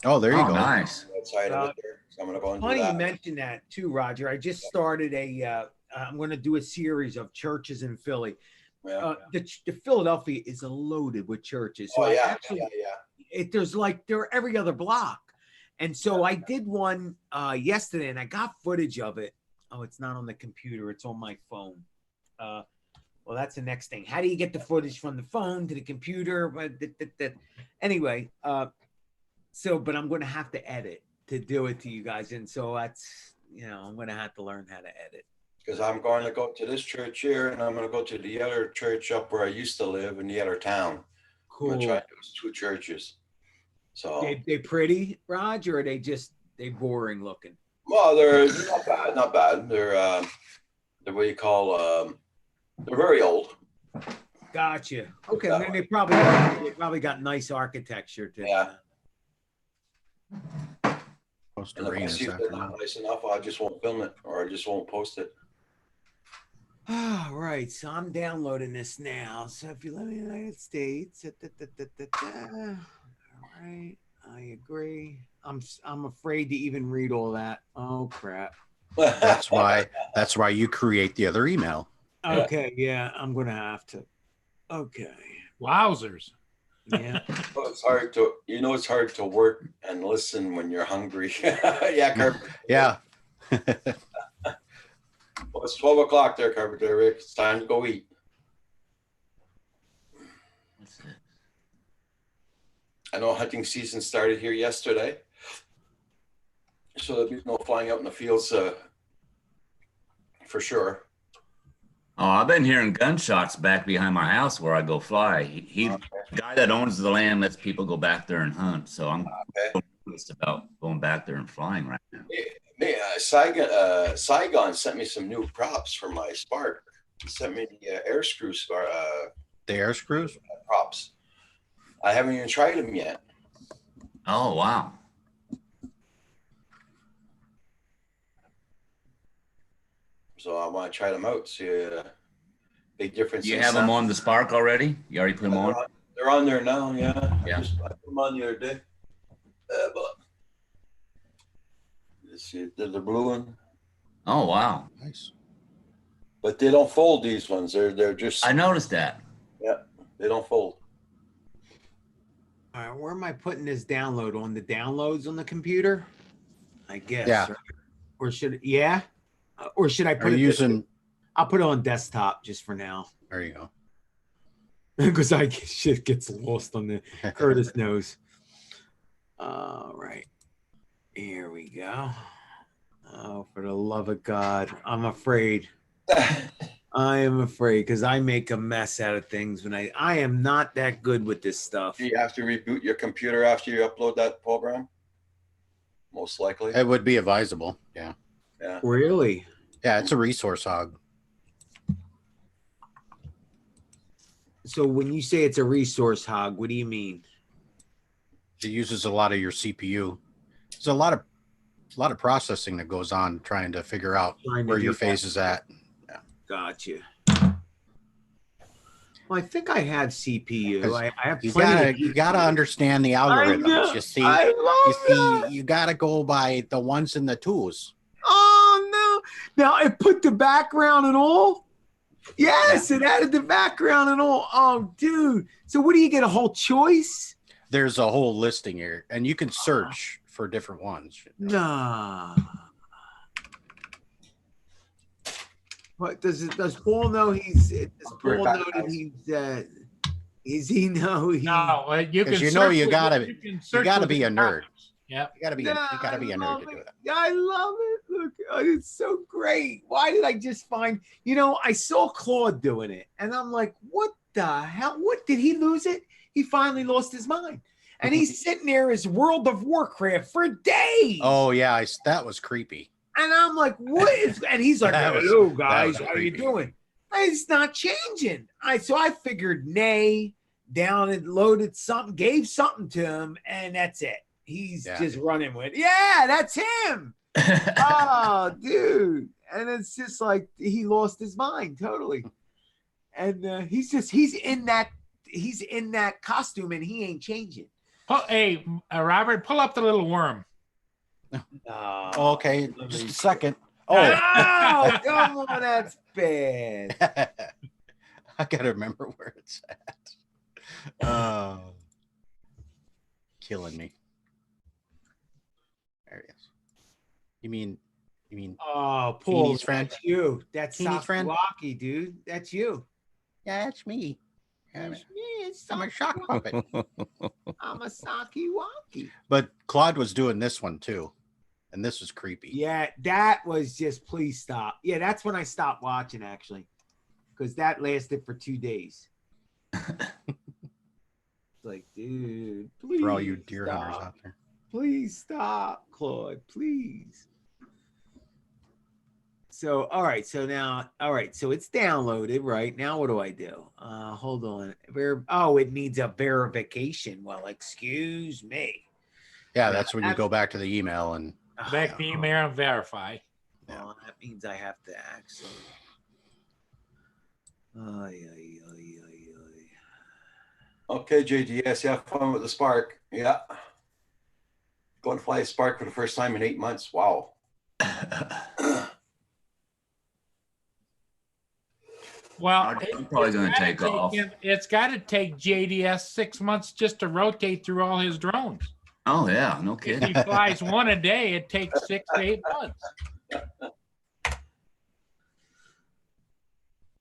Oh, there you Oh, go. nice. outside of it there. So I'm gonna go and do Funny you that. mentioned that too, Roger. I just started I'm going to do a series of churches in Philly. Yeah. The Philadelphia is loaded with churches. So Oh I yeah, actually, yeah. they're every other block. And so I did one yesterday and I got footage of it. Oh, it's not on the computer. It's on my phone. Well, that's the next thing. How do you get the footage from the phone to the computer? Anyway, but I'm going to have to edit to do it to you guys. And so that's, I'm going to have to learn how to edit. Because I'm going to go to this church here, and I'm going to go to the other church up where I used to live in the other town. I'm Cool. going to try those two churches. So, They pretty, Raj, or are they boring looking? well, they're not bad. They're what you call, they're very old. Gotcha. Okay, that then they probably got nice architecture to. Yeah. Supposed to And if rain I this see it's not afternoon. nice enough, I just won't film it or I just won't post it. All right, so I'm downloading this now. So if you live in the United States, all right, I agree. I'm afraid to even read all that. Oh crap. That's why you create the other email. Okay, yeah, I'm gonna have to. Okay, Wowzers. yeah. It's hard to, it's hard to work and listen when you're hungry. Yeah, Carpenter. Yeah. Well, it's 12 o'clock there, Carpenter Rick. It's time to go eat. What's it? I know hunting season started here yesterday. So there'll be no flying out in the fields for sure. Oh, I've been hearing gunshots back behind my house where I go fly. The guy that owns the land lets people go back there and hunt. So I'm nervous about going back there and flying right now. Saigon sent me some new props for my Spark. He sent me the air screw The air screws? props. I haven't even tried them yet. Oh, wow. So I want to try them out. See a big difference. You in have them sound. on the Spark already? You already put them on? They're on there now. Yeah. Yeah. I put them on the other day. But let's see, they're the blue one. Oh, wow. Nice. But they don't fold. These ones. They're just. I noticed that. They don't fold. All right, where am I putting this download on the downloads on the computer? I guess. Yeah. Or should or should I put Are it you using? I'll put it on desktop just for now. There you go. Because shit gets lost on the Curtis knows. All right. Here we go. Oh, for the love of God. I'm afraid. I am afraid because I make a mess out of things when I am not that good with this stuff. Do you have to reboot your computer after you upload that program? Most likely. It would be advisable. Yeah. Yeah. Really? Yeah, it's a resource hog. So when you say it's a resource hog, what do you mean? It uses a lot of your CPU. There's a lot of processing that goes on trying to figure out Trying to where do your that. phase is at. Gotcha. Well, I think I have CPU. Because I have You plenty gotta of you gotta GPU. understand the know. algorithms. You see, I love that. you gotta go by the ones in the tools. Oh no! Now it put the background and all. Yes, it added the background and all. Oh, dude. So what do you get? A whole choice? There's a whole listing here, and you can search for different ones. Nah. What does Paul know? Does Paul know that is he know he? No, you can. 'Cause you know search you with- gotta- can you search gotta with be the a nerd. topics. Yep. You gotta be a nerd to do it. I love it. Look, it's so great. Why did I just find? I saw Claude doing it, and I'm like, what the hell? What did he lose it? He finally lost his mind, and he's sitting there as World of Warcraft for days. Oh yeah, that was creepy. And I'm like, what is? And he's like, That was- hello that guys, was how you creepy. doing? It's not changing. So I figured nay down and loaded something, gave something to him, and that's it. He's Yeah. just running with, yeah, that's him. Oh, dude. And it's just like he lost his mind totally. And he's in that costume and he ain't changing. Hey, Robert, pull up the little worm. Oh, Okay, just a second. Oh, oh, come on, that's bad. I gotta remember where it's at. Oh, killing me. There it is. You mean? Oh, Paul, Teeny's friend? that's you. That's Teeny's friend? Sakiwaki, dude. That's you. Yeah, that's me. That's me. It's I'm a shock puppet. I'm a Sakiwaki. But Claude was doing this one too, and this was creepy. Yeah, that was just please stop. Yeah, that's when I stopped watching actually, because that lasted for 2 days. It's like, dude, please. For all you deer stop. hunters out there. Please stop, Claude. Please. So, all right. So now, all right. So it's downloaded, right? Now what do I do? Hold on. It needs a verification. Well, excuse me. Yeah, that's when you go back to the email and Back to email and verify. Oh, that means I have to actually. Ay, ay, ay, ay, ay. Okay, JDS, you have fun with the Spark. Yeah. Going to fly a Spark for the first time in 8 months. Wow. Well, I'm probably going to take off. It's got to take JDS 6 months just to rotate through all his drones. Oh yeah, no If kidding. he flies one a day, it takes 6 to 8 months.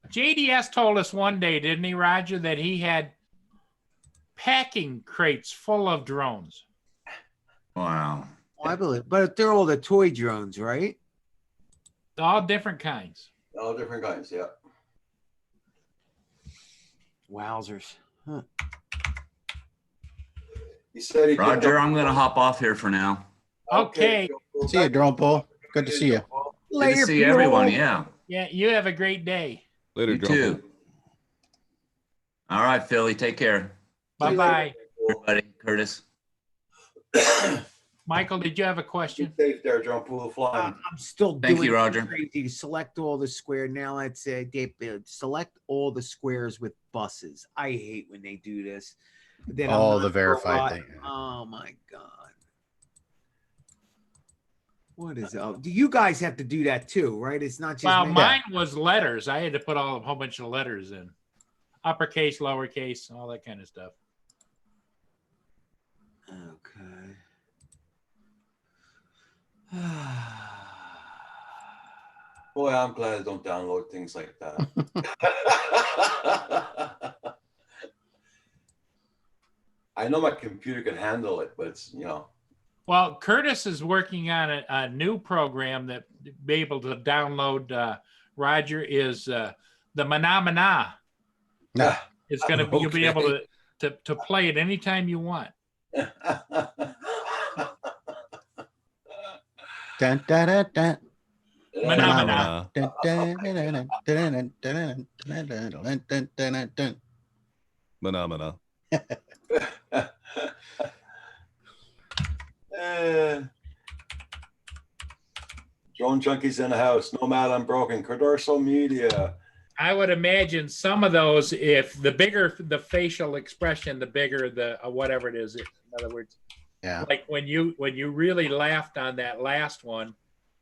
JDS told us one day, didn't he, Roger, that he had packing crates full of drones. Wow. I believe, but they're all the toy drones, right? All different kinds. All different kinds, yeah. Wowzers. Huh. He said he picked Roger, up- I'm going to hop off here for now. Okay. See you, Drone Bull. Good to see you. Good to see everyone. Yeah. Yeah, you have a great day. Later, You Drone Bull. too. All right, Philly. Take care. Bye-bye. Everybody, Curtis. Michael, did you have a question? Safe there, John Pool flying. I'm still Thank doing you, Roger. crazy to select all the square. Now let's they select all the squares with buses. I hate when they do this. Then I'm Oh, not the verified robot. thing. Oh my god. What is up? Do you guys have to do that too, right? It's not just Well, me. mine was letters. I had to put a whole bunch of letters in. Uppercase, lowercase, all that kind of stuff. Okay. Boy, I'm glad I don't download things like that. I know my computer can handle it, but it's, Well, Curtis is working on a new program that be able to download. Roger is the Manamana. Yeah. It's going to be you'll be able to play it anytime you want. Dun, dun, dun, dun. Manamana. Dun, dun, dun, dun, dun, dun, dun, dun, dun, dun. Phenomena. Drone junkies in the house. Nomad Unbroken. Cordorso Media. I would imagine some of those, if the bigger the facial expression, the bigger the whatever it is. In other words, Yeah. like when you really laughed on that last one,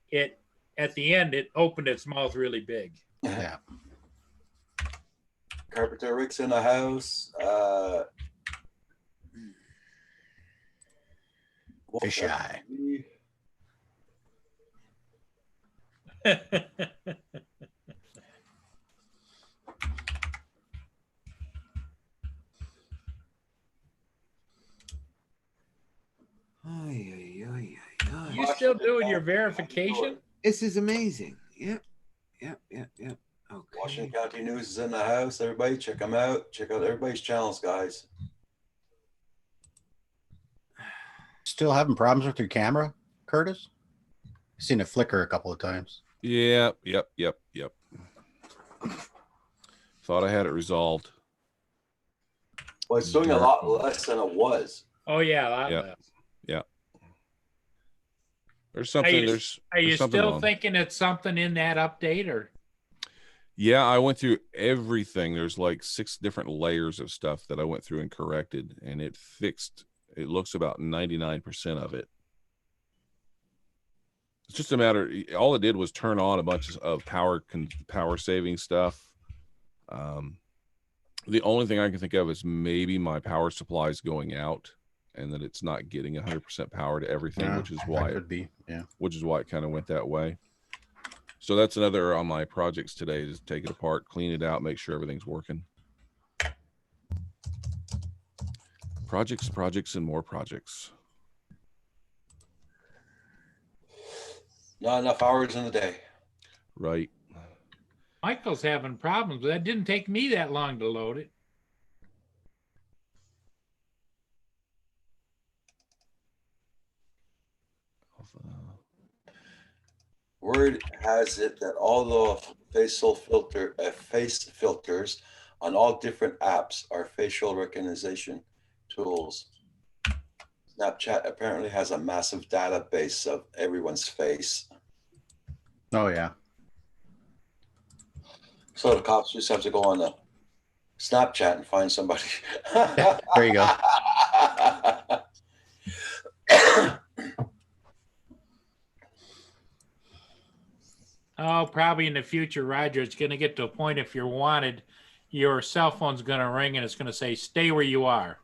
it at the end it opened its mouth really big. Yeah. Carpenter Rick's in the house. Fish eye. You still doing your verification? This is amazing. Yep. Yep. Yep. Yep. Okay. Washington County News is in the house. Everybody check them out. Check out everybody's channels, guys. Still having problems with your camera, Curtis? Seen it flicker a couple of times. Yep. Thought I had it resolved. Well, it's doing a lot less than it was. Oh yeah, a lot Yeah. less. There's something. There's Are you something still wrong. thinking it's something in that update, or Yeah, I went through everything. There's like 6 different layers of stuff that I went through and corrected, and it fixed. It looks about 99% of it. It's just a matter. All it did was turn on a bunch of power saving stuff. The only thing I can think of is maybe my power supply is going out, and that it's not getting 100% power to everything, Yeah, which is that why could be. Yeah. which is why it kind of went that way. So that's another on my projects today, is take it apart, clean it out, make sure everything's working. Projects, and more projects. Not enough hours in the day. Right. Michael's having problems? That didn't take me that long to load it. Word has it that all the face filters on all different apps are facial recognition tools. Snapchat apparently has a massive database of everyone's face. Oh yeah. So the cops just have to go on the Snapchat and find somebody. There you go. Oh, probably in the future, Roger, it's going to get to a point if you're wanted, your cell phone's going to ring and it's going to say, stay where you are.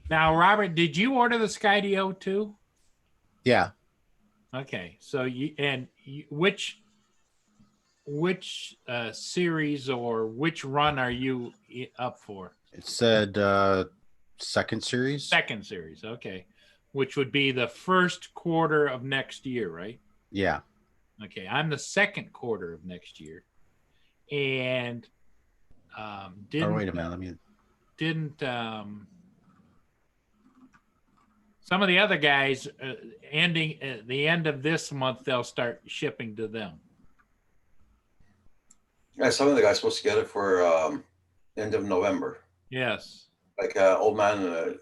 Now, Robert, did you order the Skydio too? Yeah. Okay, so which series or which run are you up for? It said second series. Second series, okay, which would be the first quarter of next year, right? Yeah. Okay, I'm the second quarter of next year, and didn't Oh, wait a minute. Let me. didn't some of the other guys ending at the end of this month, they'll start shipping to them. Yeah, some of the guys supposed to get it for end of November. Yes, Like old man.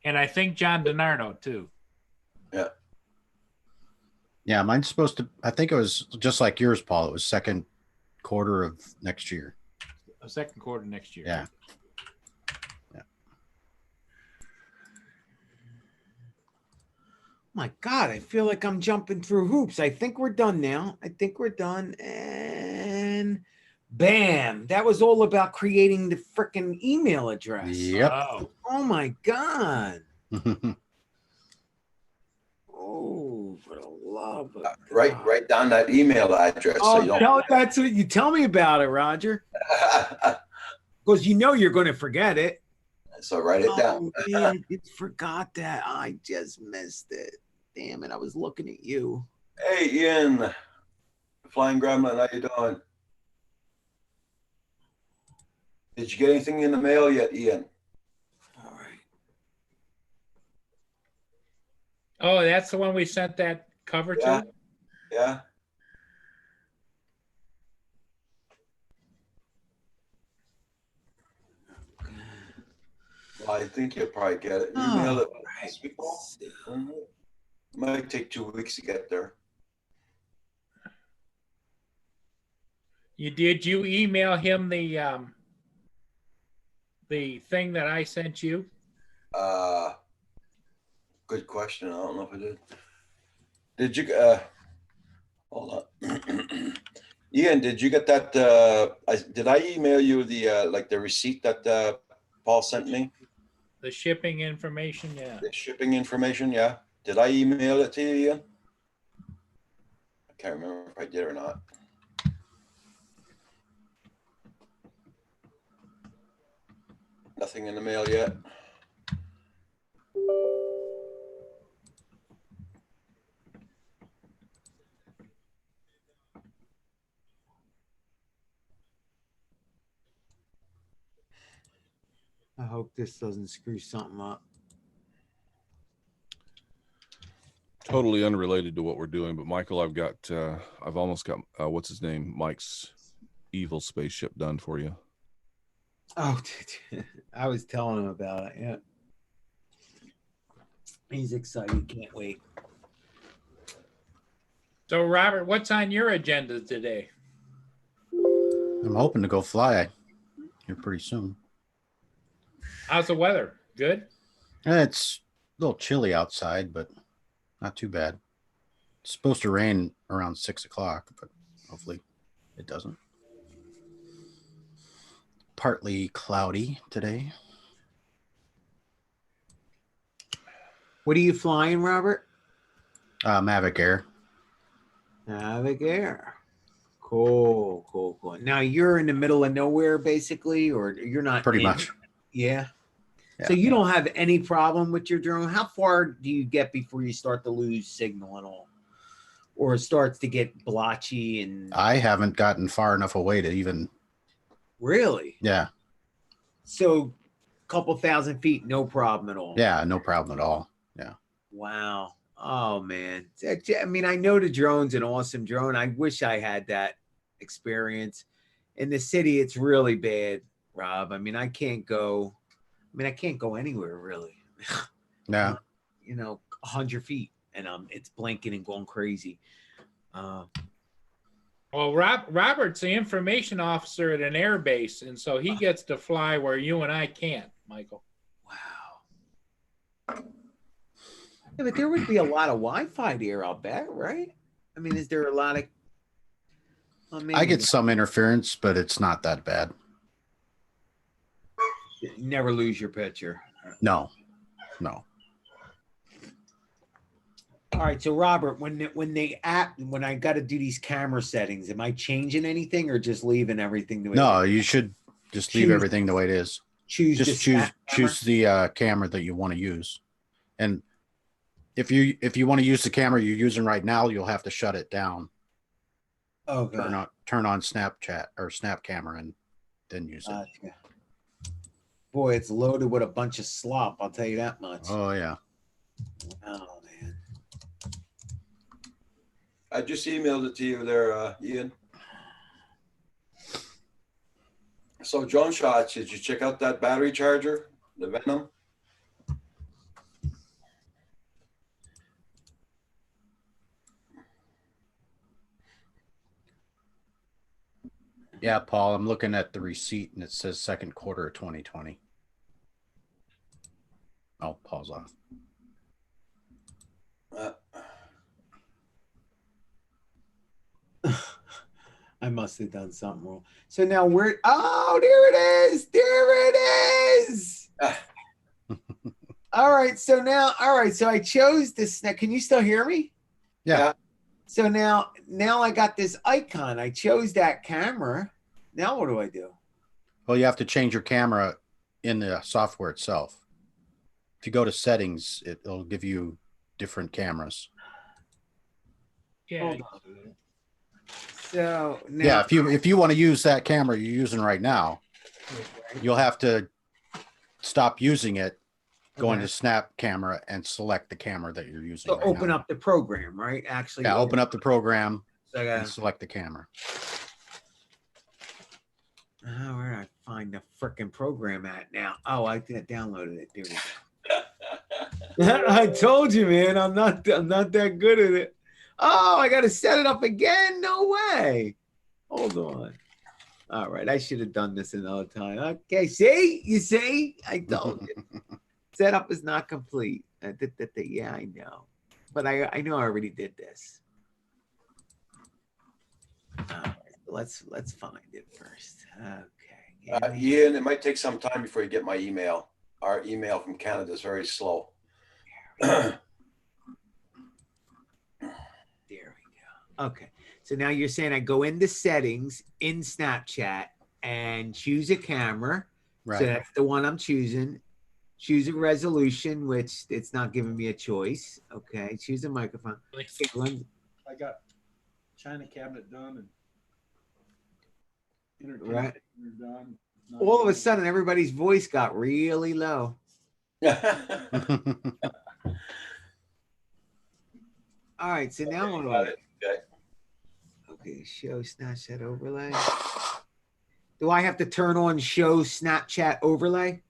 and I think John DiNardo too. Yeah. Yeah, mine's supposed to. I think it was just like yours, Paul. It was second quarter of next year. A second quarter next year. Yeah. My God, I feel like I'm jumping through hoops. I think we're done now. I think we're done. And bam, that was all about creating the freaking email address. Yep. Oh my God. Oh, for the love of God. Write down that email address. Oh, So you don't. that's what you tell me about it, Roger. Because you know you're going to forget it. So write it down. Oh, man, I forgot that. I just missed it. Damn it. I was looking at you. Hey, Ian. Flying Gremlin, how you doing? Did you get anything in the mail yet, Ian? All right. Oh, that's the one we sent that cover Yeah. to? Yeah. Well, I think you'll probably get it. You mail it this week. Mhm. Might take 2 weeks to get there. Did you email him the thing that I sent you? Good question. I don't know if I did. Did you hold on. Ian, did you get that did I email you the like the receipt that Paul sent me? The shipping information, yeah. The shipping information, yeah. Did I email it to you, Ian? I can't remember if I did or not. Nothing in the mail yet. I hope this doesn't screw something up. Totally unrelated to what we're doing, but Michael, I've almost got what's his name, Mike's evil spaceship done for you. Oh, I was telling him about it. Yeah. He's excited. Can't wait. So, Robert, what's on your agenda today? I'm hoping to go fly here pretty soon. How's the weather? Good? It's a little chilly outside, but not too bad. It's supposed to rain around 6 o'clock, but hopefully it doesn't. Partly cloudy today. What are you flying, Robert? Mavic Air. Mavic Air. Cool, cool, cool. Now you're in the middle of nowhere, basically, or you're not? Pretty much. Yeah. Yeah. So you don't have any problem with your drone. How far do you get before you start to lose signal and all, or it starts to get blotchy? And I haven't gotten far enough away to even. really? Yeah. So, a couple thousand feet, no problem at all. Yeah. No problem at all. Yeah. Wow. Oh man. I mean, I know the drone's an awesome drone. I wish I had that experience. In the city, it's really bad, Rob. I mean, I can't go anywhere really. Yeah. 100 feet, and it's blinking and going crazy. Well, Robert's the information officer at an air base, and so he gets to fly where you and I can't, Michael. Wow. Yeah, but there would be a lot of Wi-Fi there, I'll bet, right? I mean, is there a lot of? Well, maybe I get some interference, but it's not that bad. you never lose your picture. No. All right, so Robert, when I got to do these camera settings, am I changing anything or just leaving everything the way? No, you should just leave Choose- everything the way it is. Choose Just the choose snap camera? choose the camera that you want to use. And if you want to use the camera you're using right now, you'll have to shut it down. Okay. Turn on Snapchat or Snap Camera and then use it. Gotcha. Boy, it's loaded with a bunch of slop. I'll tell you that much. Oh yeah. Oh man. I just emailed it to you there, Ian. So drone shots, did you check out that battery charger, the Venom? Yeah, Paul, I'm looking at the receipt and it says second quarter of 2020. Oh, Paul's off. I must have done something wrong. So now we're there it is. There it is. All right. So I chose this. Now, can you still hear me? Yeah. So now I got this icon. I chose that camera. Now what do I do? Well, you have to change your camera in the software itself. If you go to settings, it'll give you different cameras. Yeah. Hold on. So now, Yeah, if you want to use that camera you're using right now, you'll have to stop using it, go into Snap Camera and select the camera that you're using. so right open now. up the program, right? Actually, Yeah, open up the program So I and gotta, select the camera. where did I find the freaking program at now? Oh, I downloaded it. There we go. I told you, man. I'm not that good at it. Oh, I gotta set it up again. No way. Hold on. All right, I should have done this another time. Okay, see, you see, I told you. Setup is not complete. Yeah, I know, but I know I already did this. All right, let's find it first. Okay. Ian, it might take some time before you get my email. Our email from Canada is very slow. There we go. Okay. So now you're saying I go into settings in Snapchat and choose a camera. Right. So that's the one I'm choosing. Choose a resolution, which it's not giving me a choice. Okay. Choose a microphone. Okay, I got China cabinet done and Right. entertainment done. All of a sudden, everybody's voice got really low. All right. So now what do I? Okay. Okay. Show Snapchat overlay. Do I have to turn on show Snapchat overlay?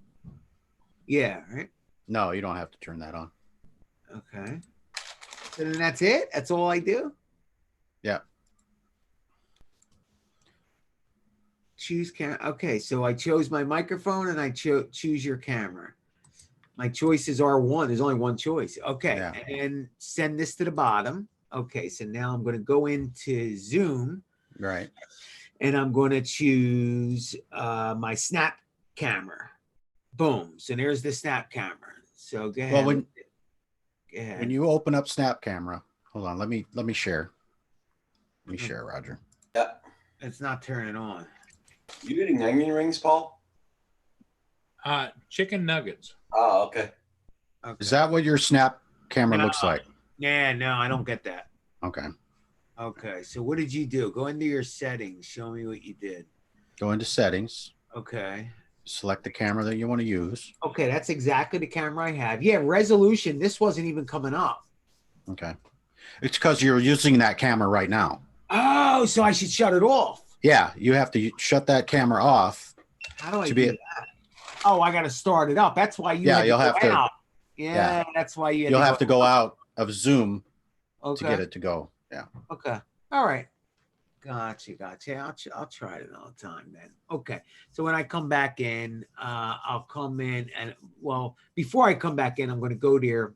Yeah. Right. No, you don't have to turn that on. Okay. So then that's it? That's all I do? Yeah. Choose camera. Okay, so I chose my microphone and I choose your camera. My choices are one. There's only one choice. Okay, Yeah. and send this to the bottom. Okay, so now I'm going to go into Zoom Right. and I'm going to choose my Snap camera. Boom. So there's the Snap camera. So go ahead. Well, Go ahead. when you open up Snap Camera, hold on, let me share. Let me share, Roger. Yeah. It's not turning on. You eating onion rings, Paul? Chicken nuggets. Oh, okay. Okay. Is that what your Snap Camera No. looks like? Yeah, no, I don't get that. Okay. Okay, so what did you do? Go into your settings. Show me what you did. Go into settings, Okay. select the camera that you want to use. Okay, that's exactly the camera I have. Yeah, resolution. This wasn't even coming up. Okay. It's because you're using that camera right now. Oh, so I should shut it off. Yeah, you have to shut that camera off. How do I To do be- that? Oh, I got to start it up. That's why you. Yeah, had you'll go have to- out. Yeah, that's why you. You'll have to go out of Zoom Okay. to get it to go. Yeah. Okay. All right. Gotcha. I'll try it another time then. Okay. So when I come back in, I'll come in and before I come back in, I'm going to go there,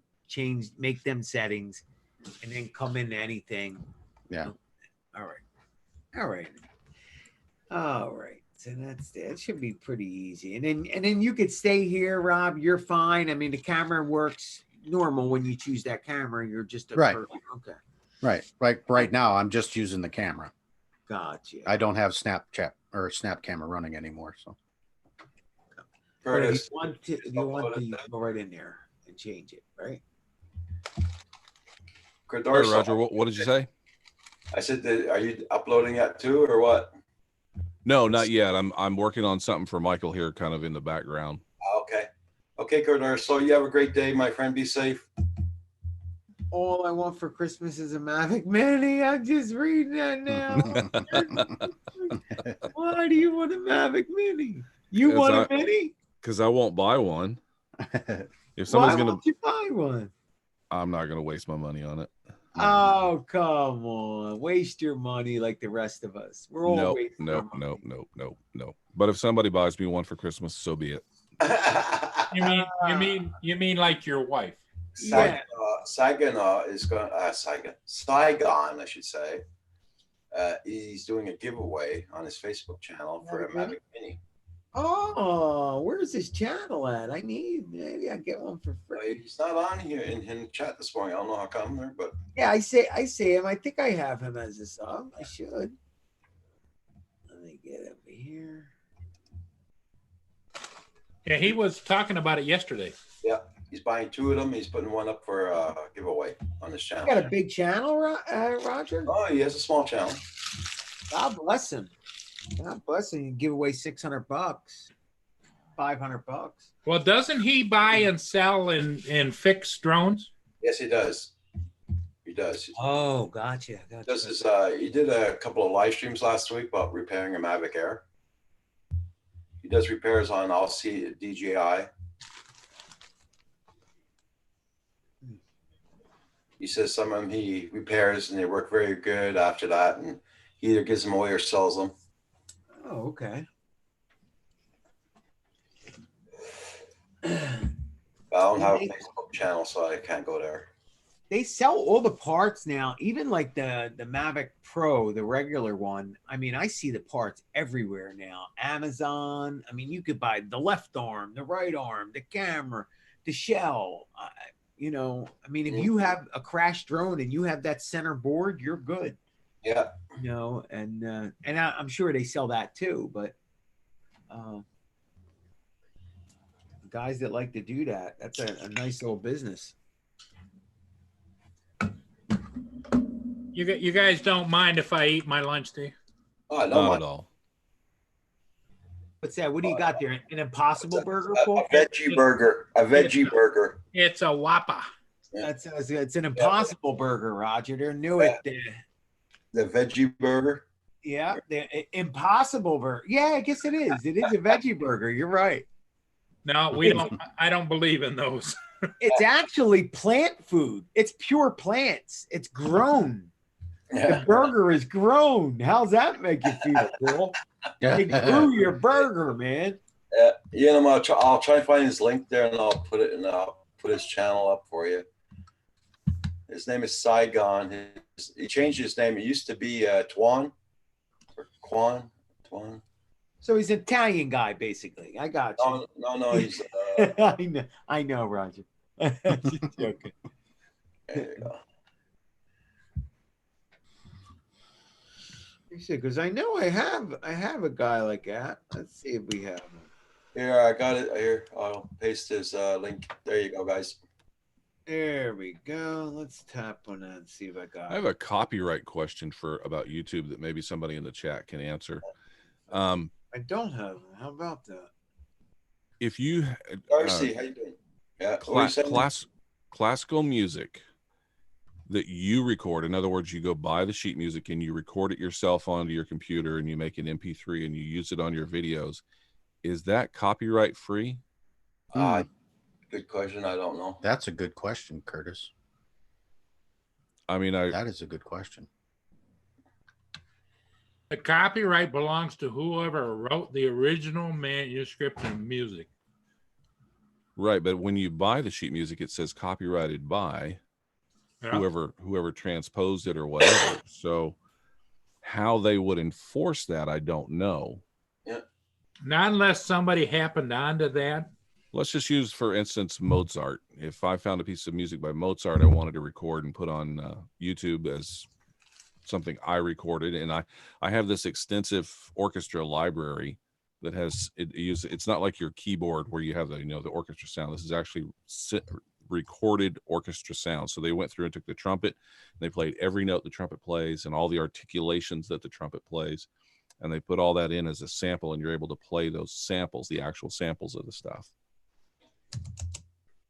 make them settings, and then come into anything. Yeah. All right. So that should be pretty easy. And then you could stay here, Rob. You're fine. I mean, the camera works normal when you choose that camera. You're just Right. Okay. Right now, I'm just using the camera. Gotcha. I don't have Snapchat or Snap camera running anymore. So But if Curtis, you want to, you can go right in there and change it, right? Hey, Cordorso, Roger, what did you say? I said, are you uploading that too, or what? No, not yet. I'm working on something for Michael here, kind of in the background. Okay, Cordorso, you have a great day, my friend. Be safe. All I want for Christmas is a Mavic Mini. I'm just reading that now. Why do you want a Mavic Mini? You Yes, want I- a Mini? Because I won't buy one. If someone's Why gonna, won't you buy one? I'm not gonna waste my money on it. Oh, come on. Waste your money like the rest of us. We're all Nope, wasting our nope, money. nope. But if somebody buys me one for Christmas, so be it. You mean like your wife? Yeah. Saigon is going. Saigon, I should say. He's doing a giveaway on his Facebook channel for a Mavic Mini. Oh, where's his channel at? Maybe I get one for free. He's not on here in the chat this morning. I don't know how come there, but Yeah, I see him. I think I have him as a sub. I should. Let me get over here. Yeah, he was talking about it yesterday. he's buying 2 of them. He's putting one up for a giveaway on his You channel. got a big channel, Roger? Oh, he has a small channel. God bless him. God bless him. You give away $600, $500. Well, doesn't he buy and sell and fix drones? Yes, he does. He does. Oh, gotcha. This is he did a couple of live streams last week about repairing a Mavic Air. He does repairs on LC DJI. He says some of them he repairs and they work very good after that, and he either gives them away or sells them. Oh, okay. I don't have a Facebook channel, so I can't go there. They sell all the parts now, even like the Mavic Pro, the regular one. I mean, I see the parts everywhere now. Amazon. I mean, you could buy the left arm, the right arm, the camera, the shell. You know, I mean, if you have a crash drone and you have that center board, you're good. Yeah. You know, and I'm sure they sell that too. But guys that like to do that, that's a nice little business. You guys don't mind if I eat my lunch, do you? Oh, Not no, at all. What's that? What do you got there? An Impossible Burger, a Paul? veggie burger. A veggie burger. It's a Whopper. It's an Impossible Burger, Roger. They're new at the veggie burger. Yeah, the Impossible Burger. Yeah, I guess it is. It is a veggie burger. You're right. No, we don't. I don't believe in those. It's actually plant food. It's pure plants. It's grown. The burger is grown. How's that make you feel, Paul? They grew your burger, man. You know, I'll try and find his link there, and I'll put it, and I'll put his channel up for you. His name is Saigon. He changed his name. It used to be Tuan or Quan. Tuan. So he's an Italian guy, basically. I got you. No. He's. I know, Roger. Just joking. There you go. Because I know I have a guy like that. Let's see if we have him. Here, I got it. Here, I'll paste his link. There you go, guys. There we go. Let's tap on that and see if I got I have a copyright question about YouTube that maybe somebody in the chat can answer. I don't have him. How about that? If you Darcy, how you doing? Yeah. what were you saying? classical music, that you record. In other words, you go buy the sheet music and you record it yourself onto your computer and you make an MP3 and you use it on your videos. Is that copyright free? Good question. I don't know. That's a good question, Curtis. I mean, That is a good question. The copyright belongs to whoever wrote the original manuscript and music. right, but when you buy the sheet music, it says copyrighted by Yeah. whoever transposed it or whatever. So how they would enforce that, I don't know. Not unless somebody happened onto that. Let's just use, for instance, Mozart. If I found a piece of music by Mozart I wanted to record and put on YouTube as something I recorded, and I have this extensive orchestra library that has it's not like your keyboard where you have the the orchestra sound. This is actually recorded orchestra sound. So they went through and took the trumpet and they played every note the trumpet plays and all the articulations that the trumpet plays, and they put all that in as a sample, and you're able to play those samples, the actual samples of the stuff.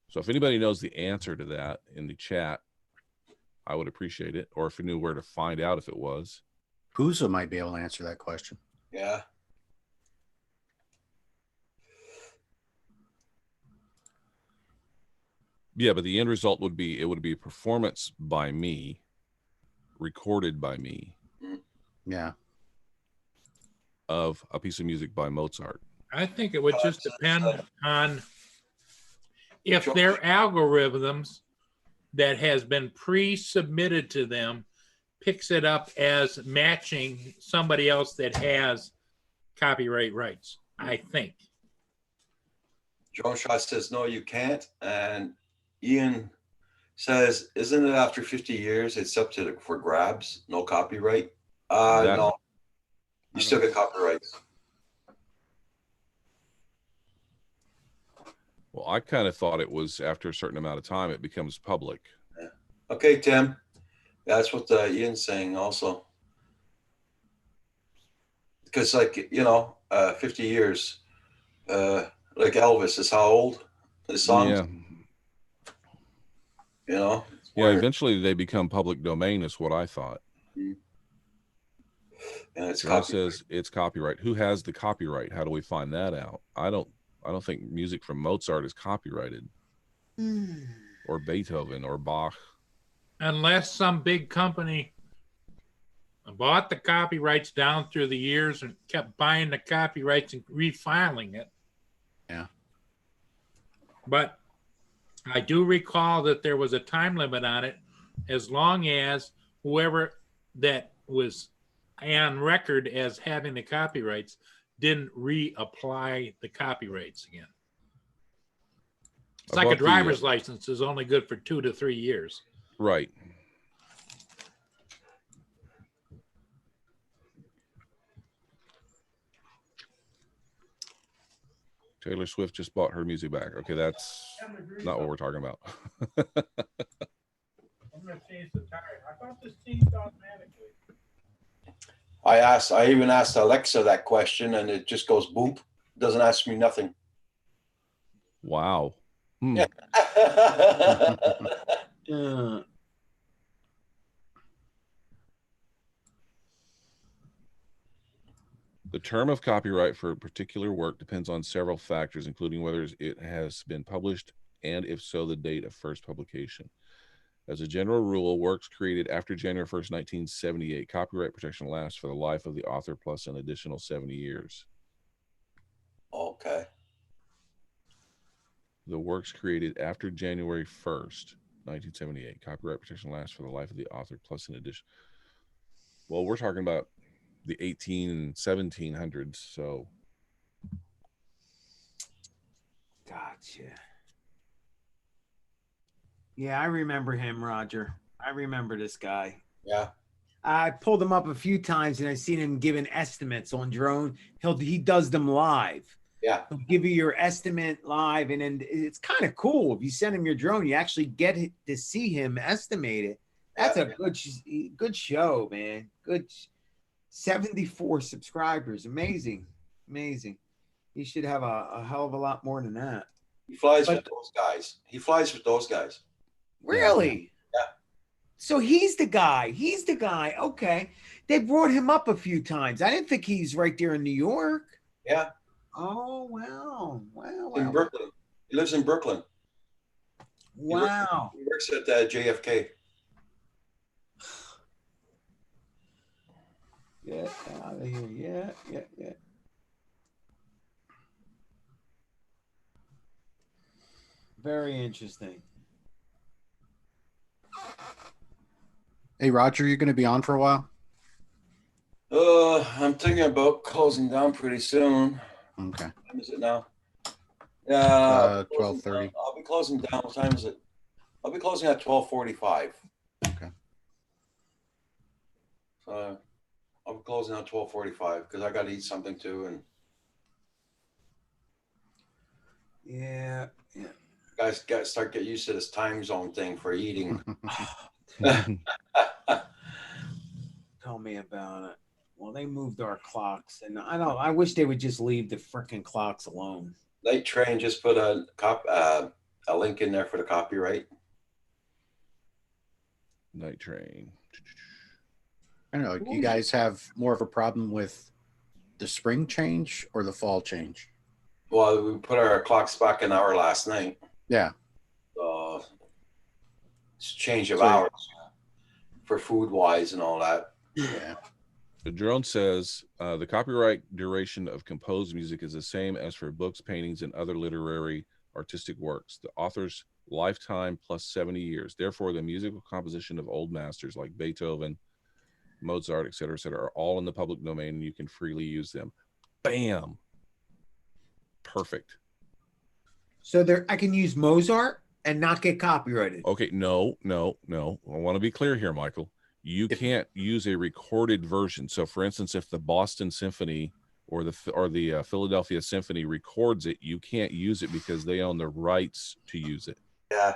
So if anybody knows the answer to that in the chat, I would appreciate it. Or if you knew where to find out if it was. Puza might be able to answer that question. Yeah. Yeah, but the end result would be, it would be a performance by me, recorded by me, Yeah. of a piece of music by Mozart. I think it would just depend on if their algorithms that has been pre-submitted to them picks it up as matching somebody else that has copyright rights, I think. John Shaw says, no, you can't. And Ian says, isn't it after 50 years, it's up to for grabs, no copyright? No, you still get copyrights. Well, I kind of thought it was after a certain amount of time, it becomes public. Yeah. Okay, Tim. That's what Ian's saying also. Because 50 years, like Elvis is how old? His songs? Yeah. Yeah, eventually they become public domain is what I thought. And it's It says it's copyright. Who has the copyright? How do we find that out? I don't think music from Mozart is copyrighted, or Beethoven or Bach. Unless some big company bought the copyrights down through the years and kept buying the copyrights and refiling it. Yeah. But I do recall that there was a time limit on it, as long as whoever that was on record as having the copyrights didn't reapply the copyrights again. It's like a driver's license is only good for 2 to 3 years. Right. Taylor Swift just bought her music back. Okay, that's not what we're talking about. I'm going to change the tire. I thought this changed automatically. I even asked Alexa that question and it just goes boop. Doesn't ask me nothing. Wow. Yeah. The term of copyright for a particular work depends on several factors, including whether it has been published and, if so, the date of first publication. As a general rule, works created after January 1st, 1978, copyright protection lasts for the life of the author plus an additional 70 years. Okay. The works created after January 1st, 1978, copyright protection lasts for the life of the author plus an addition. Well, we're talking about the 1700s, so. Gotcha. Yeah, I remember him, Roger. I remember this guy. Yeah. I pulled him up a few times and I've seen him giving estimates on drone. He does them live. Yeah. He'll give you your estimate live, and then it's kind of cool. If you send him your drone, you actually get to see him estimate it. That's a good show, man. Good 74 subscribers. Amazing. He should have a hell of a lot more than that. He flies with those guys. Really? Yeah. So he's the guy. He's the guy. Okay. They brought him up a few times. I didn't think he's right there in New York. Yeah, Oh, wow. Wow. in Wow. Brooklyn. He lives in Brooklyn. Wow. He works at JFK. Get out of here. Yeah, yeah, yeah. Very interesting. Hey, Roger, you're going to be on for a while? I'm thinking about closing down pretty soon. Okay. What time is it now? Yeah, 12:30. I'll be closing down. What time is it? I'll be closing at 12:45. Okay. So I'll be closing at 12:45 because I got to eat something too, and Yeah, yeah. guys got to start get used to this time zone thing for eating. Tell me about it. Well, they moved our clocks, and I wish they would just leave the freaking clocks alone. Night Train just put a link in there for the copyright. Night Train. I don't know. You guys have more of a problem with the spring change or the fall change? Well, we put our clocks back an hour last night. Yeah. It's a change of So- hours for food wise and all that. Yeah. The drone says the copyright duration of composed music is the same as for books, paintings, and other literary artistic works. The author's lifetime plus 70 years. Therefore, the musical composition of old masters like Beethoven, Mozart, et cetera, are all in the public domain, and you can freely use them. Bam. Perfect. So I can use Mozart and not get copyrighted. Okay, no. I want to be clear here, Michael. You can't use a recorded version. So, for instance, if the Boston Symphony or the Philadelphia Symphony records it, you can't use it because they own the rights to use it. Yeah.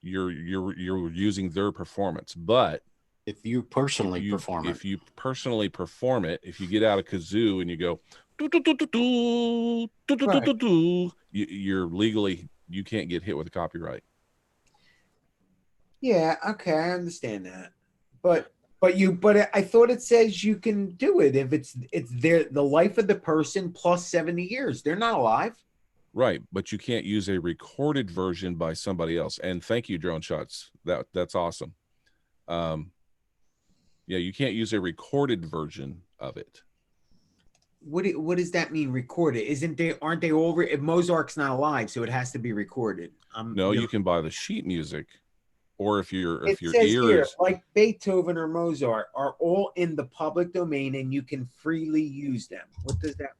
You're using their performance, but If you personally you, perform it. if you personally perform it, if you get out a kazoo and you go, "Doo, doo, doo, doo, doo, doo, doo, doo, doo, doo," you're legally, you can't get hit with a copyright. Yeah, okay, I understand that. But I thought it says you can do it if it's the life of the person plus 70 years. They're not alive. Right, but you can't use a recorded version by somebody else. And thank you, Drone Shots. That's awesome. Yeah, you can't use a recorded version of it. What does that mean? Recorded? Aren't they all? If Mozart's not alive, so it has to be recorded. No, you can buy the sheet music, or if your It ear says here, is like Beethoven or Mozart, are all in the public domain, and you can freely use them. What does that?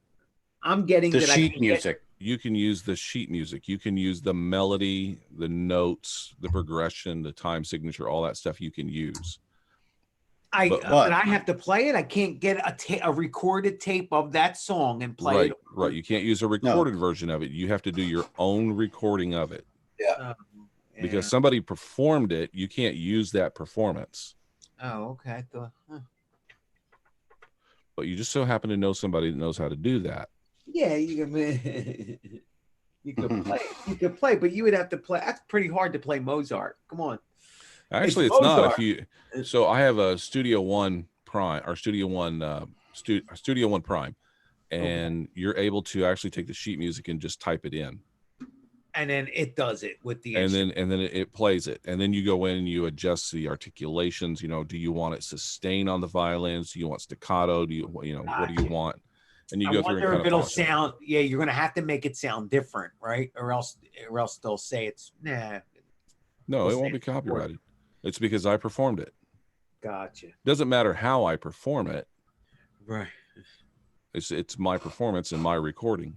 I'm getting The that sheet I can music. you can use the sheet music. You can use the melody, the notes, the progression, the time signature, all that stuff you can use. But But- I have to play it. I can't get a recorded tape of that song and play Right, it. right. You can't use a recorded version of it. You have to do your own recording of it. Because somebody performed it, you can't use that performance. Oh, okay. But you just so happen to know somebody that knows how to do that. Yeah, you can. You could play. You could play, but you would have to play. That's pretty hard to play Mozart. Come on. Actually, It's it's not. Mozart. If you, so I have a Studio One Prime or Studio One Studio One Prime, and you're able to actually take the sheet music and just type it in, And then it does it with the. and then it plays it, and then you go in and you adjust the articulations. You know, do you want it sustained on the violins? Do you want staccato? Do you what do you Gotcha. want? And you I go through and wonder kind if of it'll polish it. sound. Yeah, you're gonna have to make it sound different, right? Or else they'll say it's nah. No, we'll it won't say be copyrighted. It's because I performed it. Gotcha. Doesn't matter how I perform it. Right. It's my performance and my recording.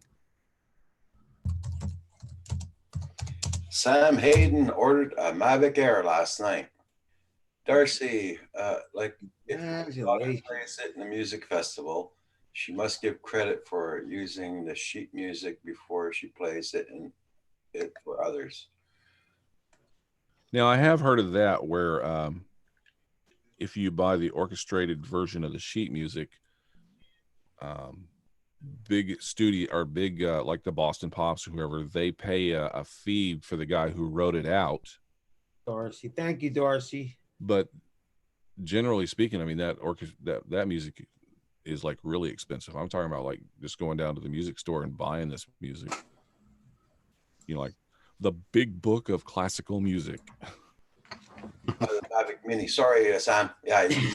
Sam Hayden ordered a Mavic Air last night. Darcy, if your daughter plays it in the music festival, she must give credit for using the sheet music before she plays it and it for others. Now I have heard of that where if you buy the orchestrated version of the sheet music, big studio or big like the Boston Pops or whoever, they pay a fee for the guy who wrote it out. Darcy, thank you, Darcy. but generally speaking, I mean, that orchestra, that music is like really expensive. I'm talking about like just going down to the music store and buying this music. You know, like the big book of classical music. The Mavic Mini. Sorry, Sam. Yeah, he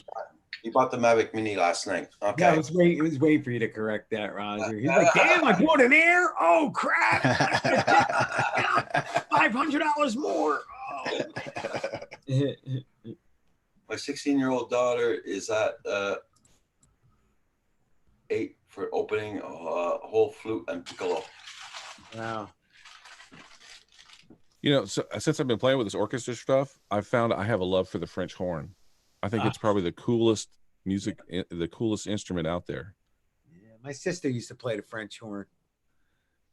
bought the Mavic Mini last night. Okay. Yeah, it was waiting for you to correct that, Roger. He's like, damn, I bought an Air. Oh crap! $500 more. Oh. My 16-year-old daughter is at 8 for opening whole flute and piccolo. Wow. You know, so since I've been playing with this orchestra stuff, I've found I have a love for the French horn. I think it's probably the coolest music, the coolest instrument out there. Yeah, my sister used to play the French horn.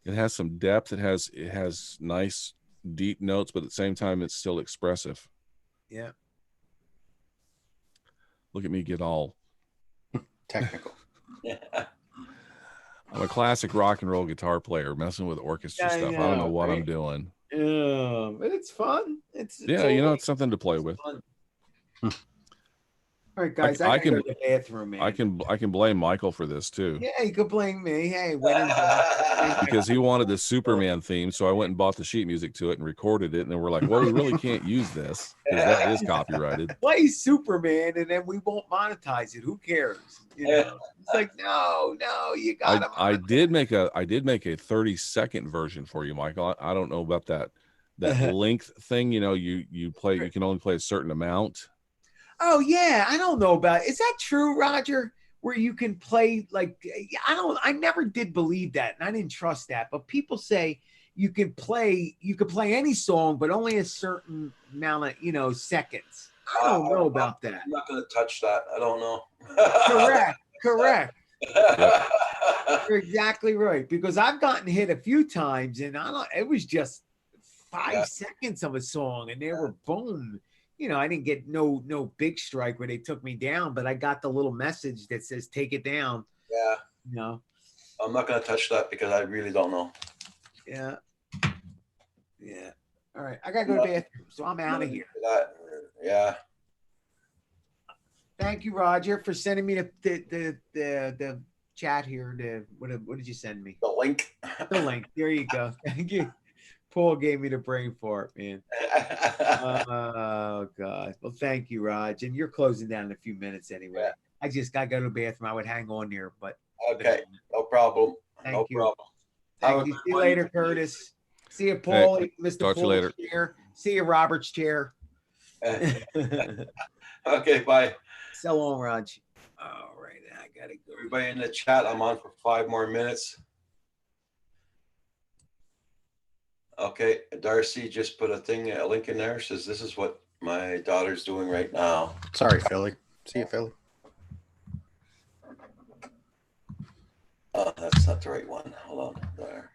It has some depth. It has nice deep notes, but at the same time, it's still expressive. Yeah. Look at me get all Technical. I'm a classic rock and roll guitar player messing with orchestra stuff. I don't know what I'm doing. Yeah, but it's fun. It's you know, it's something to play with. Fun. All right, guys, I can go to the bathroom, man. I can blame Michael for this too. Yeah, you could blame me. Hey, when because he wanted the Superman theme, so I went and bought the sheet music to it and recorded it, and then we're like, well, we really can't use this because that is copyrighted. Play Superman, and then we won't monetize it. Who cares? You know, it's like no, you got. I did make a 30-second version for you, Michael. I don't know about that length thing. You know, you can only play a certain amount. Oh yeah, I don't know about. Is that true, Roger? Where you can play like I never did believe that, and I didn't trust that. But people say you could play any song, but only a certain amount of seconds. I don't know about that. I'm not going to touch that. I don't know. Correct. You're exactly right, because I've gotten hit a few times, and it was just 5 seconds of a song, and they were boom. You know, I didn't get no big strike where they took me down, but I got the little message that says take it down. Yeah. You know. I'm not going to touch that because I really don't know. Yeah. Yeah. All right. I got to go to the bathroom, so I'm out of here. Yeah. Thank you, Roger, for sending me the chat here. What did you send me? The link. The link. There you go. Thank you. Paul gave me the brain fart, man. Oh God. Well, thank you, Raj. And you're closing down in a few minutes anyway. Yeah. I just got to go to the bathroom. I would hang on there, but okay, no problem. Thank you. Problem. Thank you. See you later, Curtis. See you, Paul. Hey, Mr. Talk to you later. Chair. See you, Robert's chair. Okay, bye. So long, Raj. All right, I gotta go. Everybody in the chat, I'm on for 5 more minutes. Okay, Darcy just put a link in there. Says this is what my daughter's doing right now. Sorry, Philly. See you, Philly. Oh, that's not the right one. Hold on, there.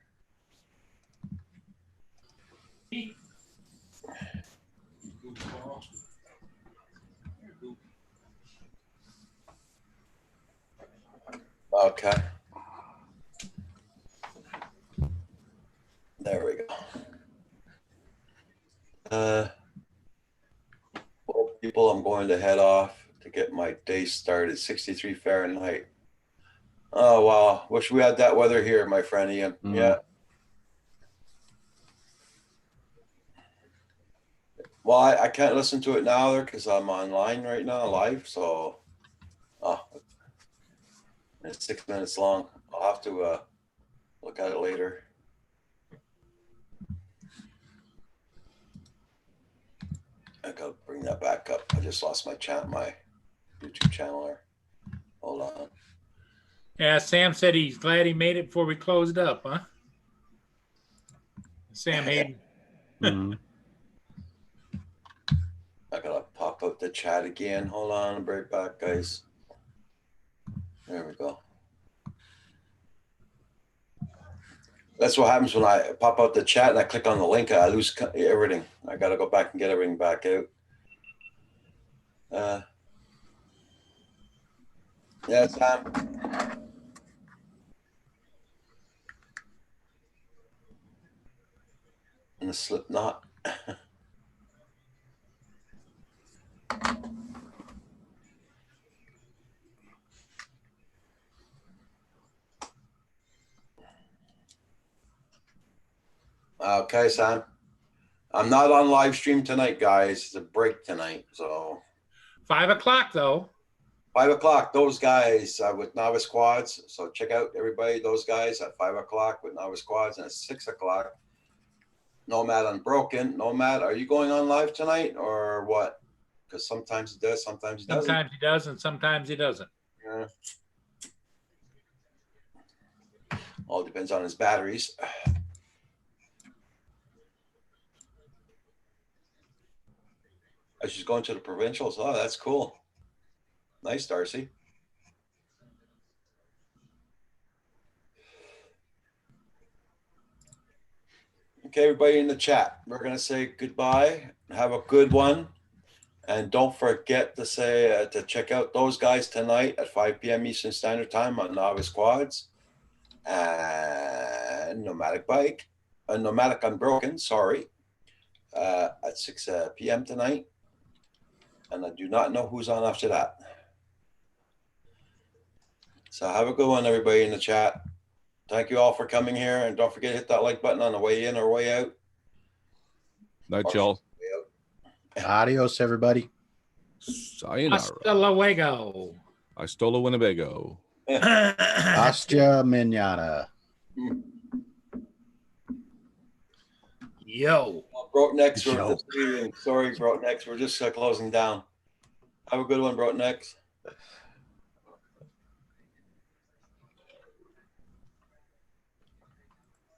Okay. There we go. Well, people, I'm going to head off to get my day started. 63 Fahrenheit. Oh, wow. Wish we had that weather here, my friend Ian. Mm-hmm. Yeah. Well, I can't listen to it now there because I'm online right now, live. So, it's 6 minutes long. I'll have to look at it later. I gotta bring that back up. I just lost my YouTube channel there. Hold on. Yeah, Sam said he's glad he made it before we closed up, huh? Sam Hayden. Mm-hmm. I gotta pop up the chat again. Hold on, I'll be right back, guys. There we go. That's what happens when I pop out the chat and I click on the link. I lose everything. I got to go back and get everything back out. Yeah, Sam. And the Slipknot. Okay, Sam. I'm not on live stream tonight, guys. It's a break tonight. So 5 o'clock though. 5 o'clock, those guys with Novice Quads. So check out everybody, those guys at 5 o'clock with Novice Quads, and at 6 o'clock, Nomad Unbroken. Nomad, are you going on live tonight or what? Because sometimes he does, sometimes he doesn't. Sometimes he does, and sometimes he doesn't. Yeah. All depends on his batteries. I was just going to the provincials. Oh, that's cool. Nice, Darcy. Okay, everybody in the chat, we're going to say goodbye. Have a good one. And don't forget to say to check out those guys tonight at 5 p.m. Eastern Standard Time on Novice Quads and Nomadic Bike, Nomadic Unbroken, sorry, at 6 p.m. tonight. And I do not know who's on after that. So have a good one, everybody in the chat. Thank you all for coming here. And don't forget to hit that like button on the way in or way out. Night, y'all. Adios, everybody. Sayonara. Hasta luego. I stole a Winnebago. Hasta mañana. Yo. Broke Necks. We're Yo. just leaving. Sorry, Broke Necks. We're just closing down. Have a good one, Broke Necks.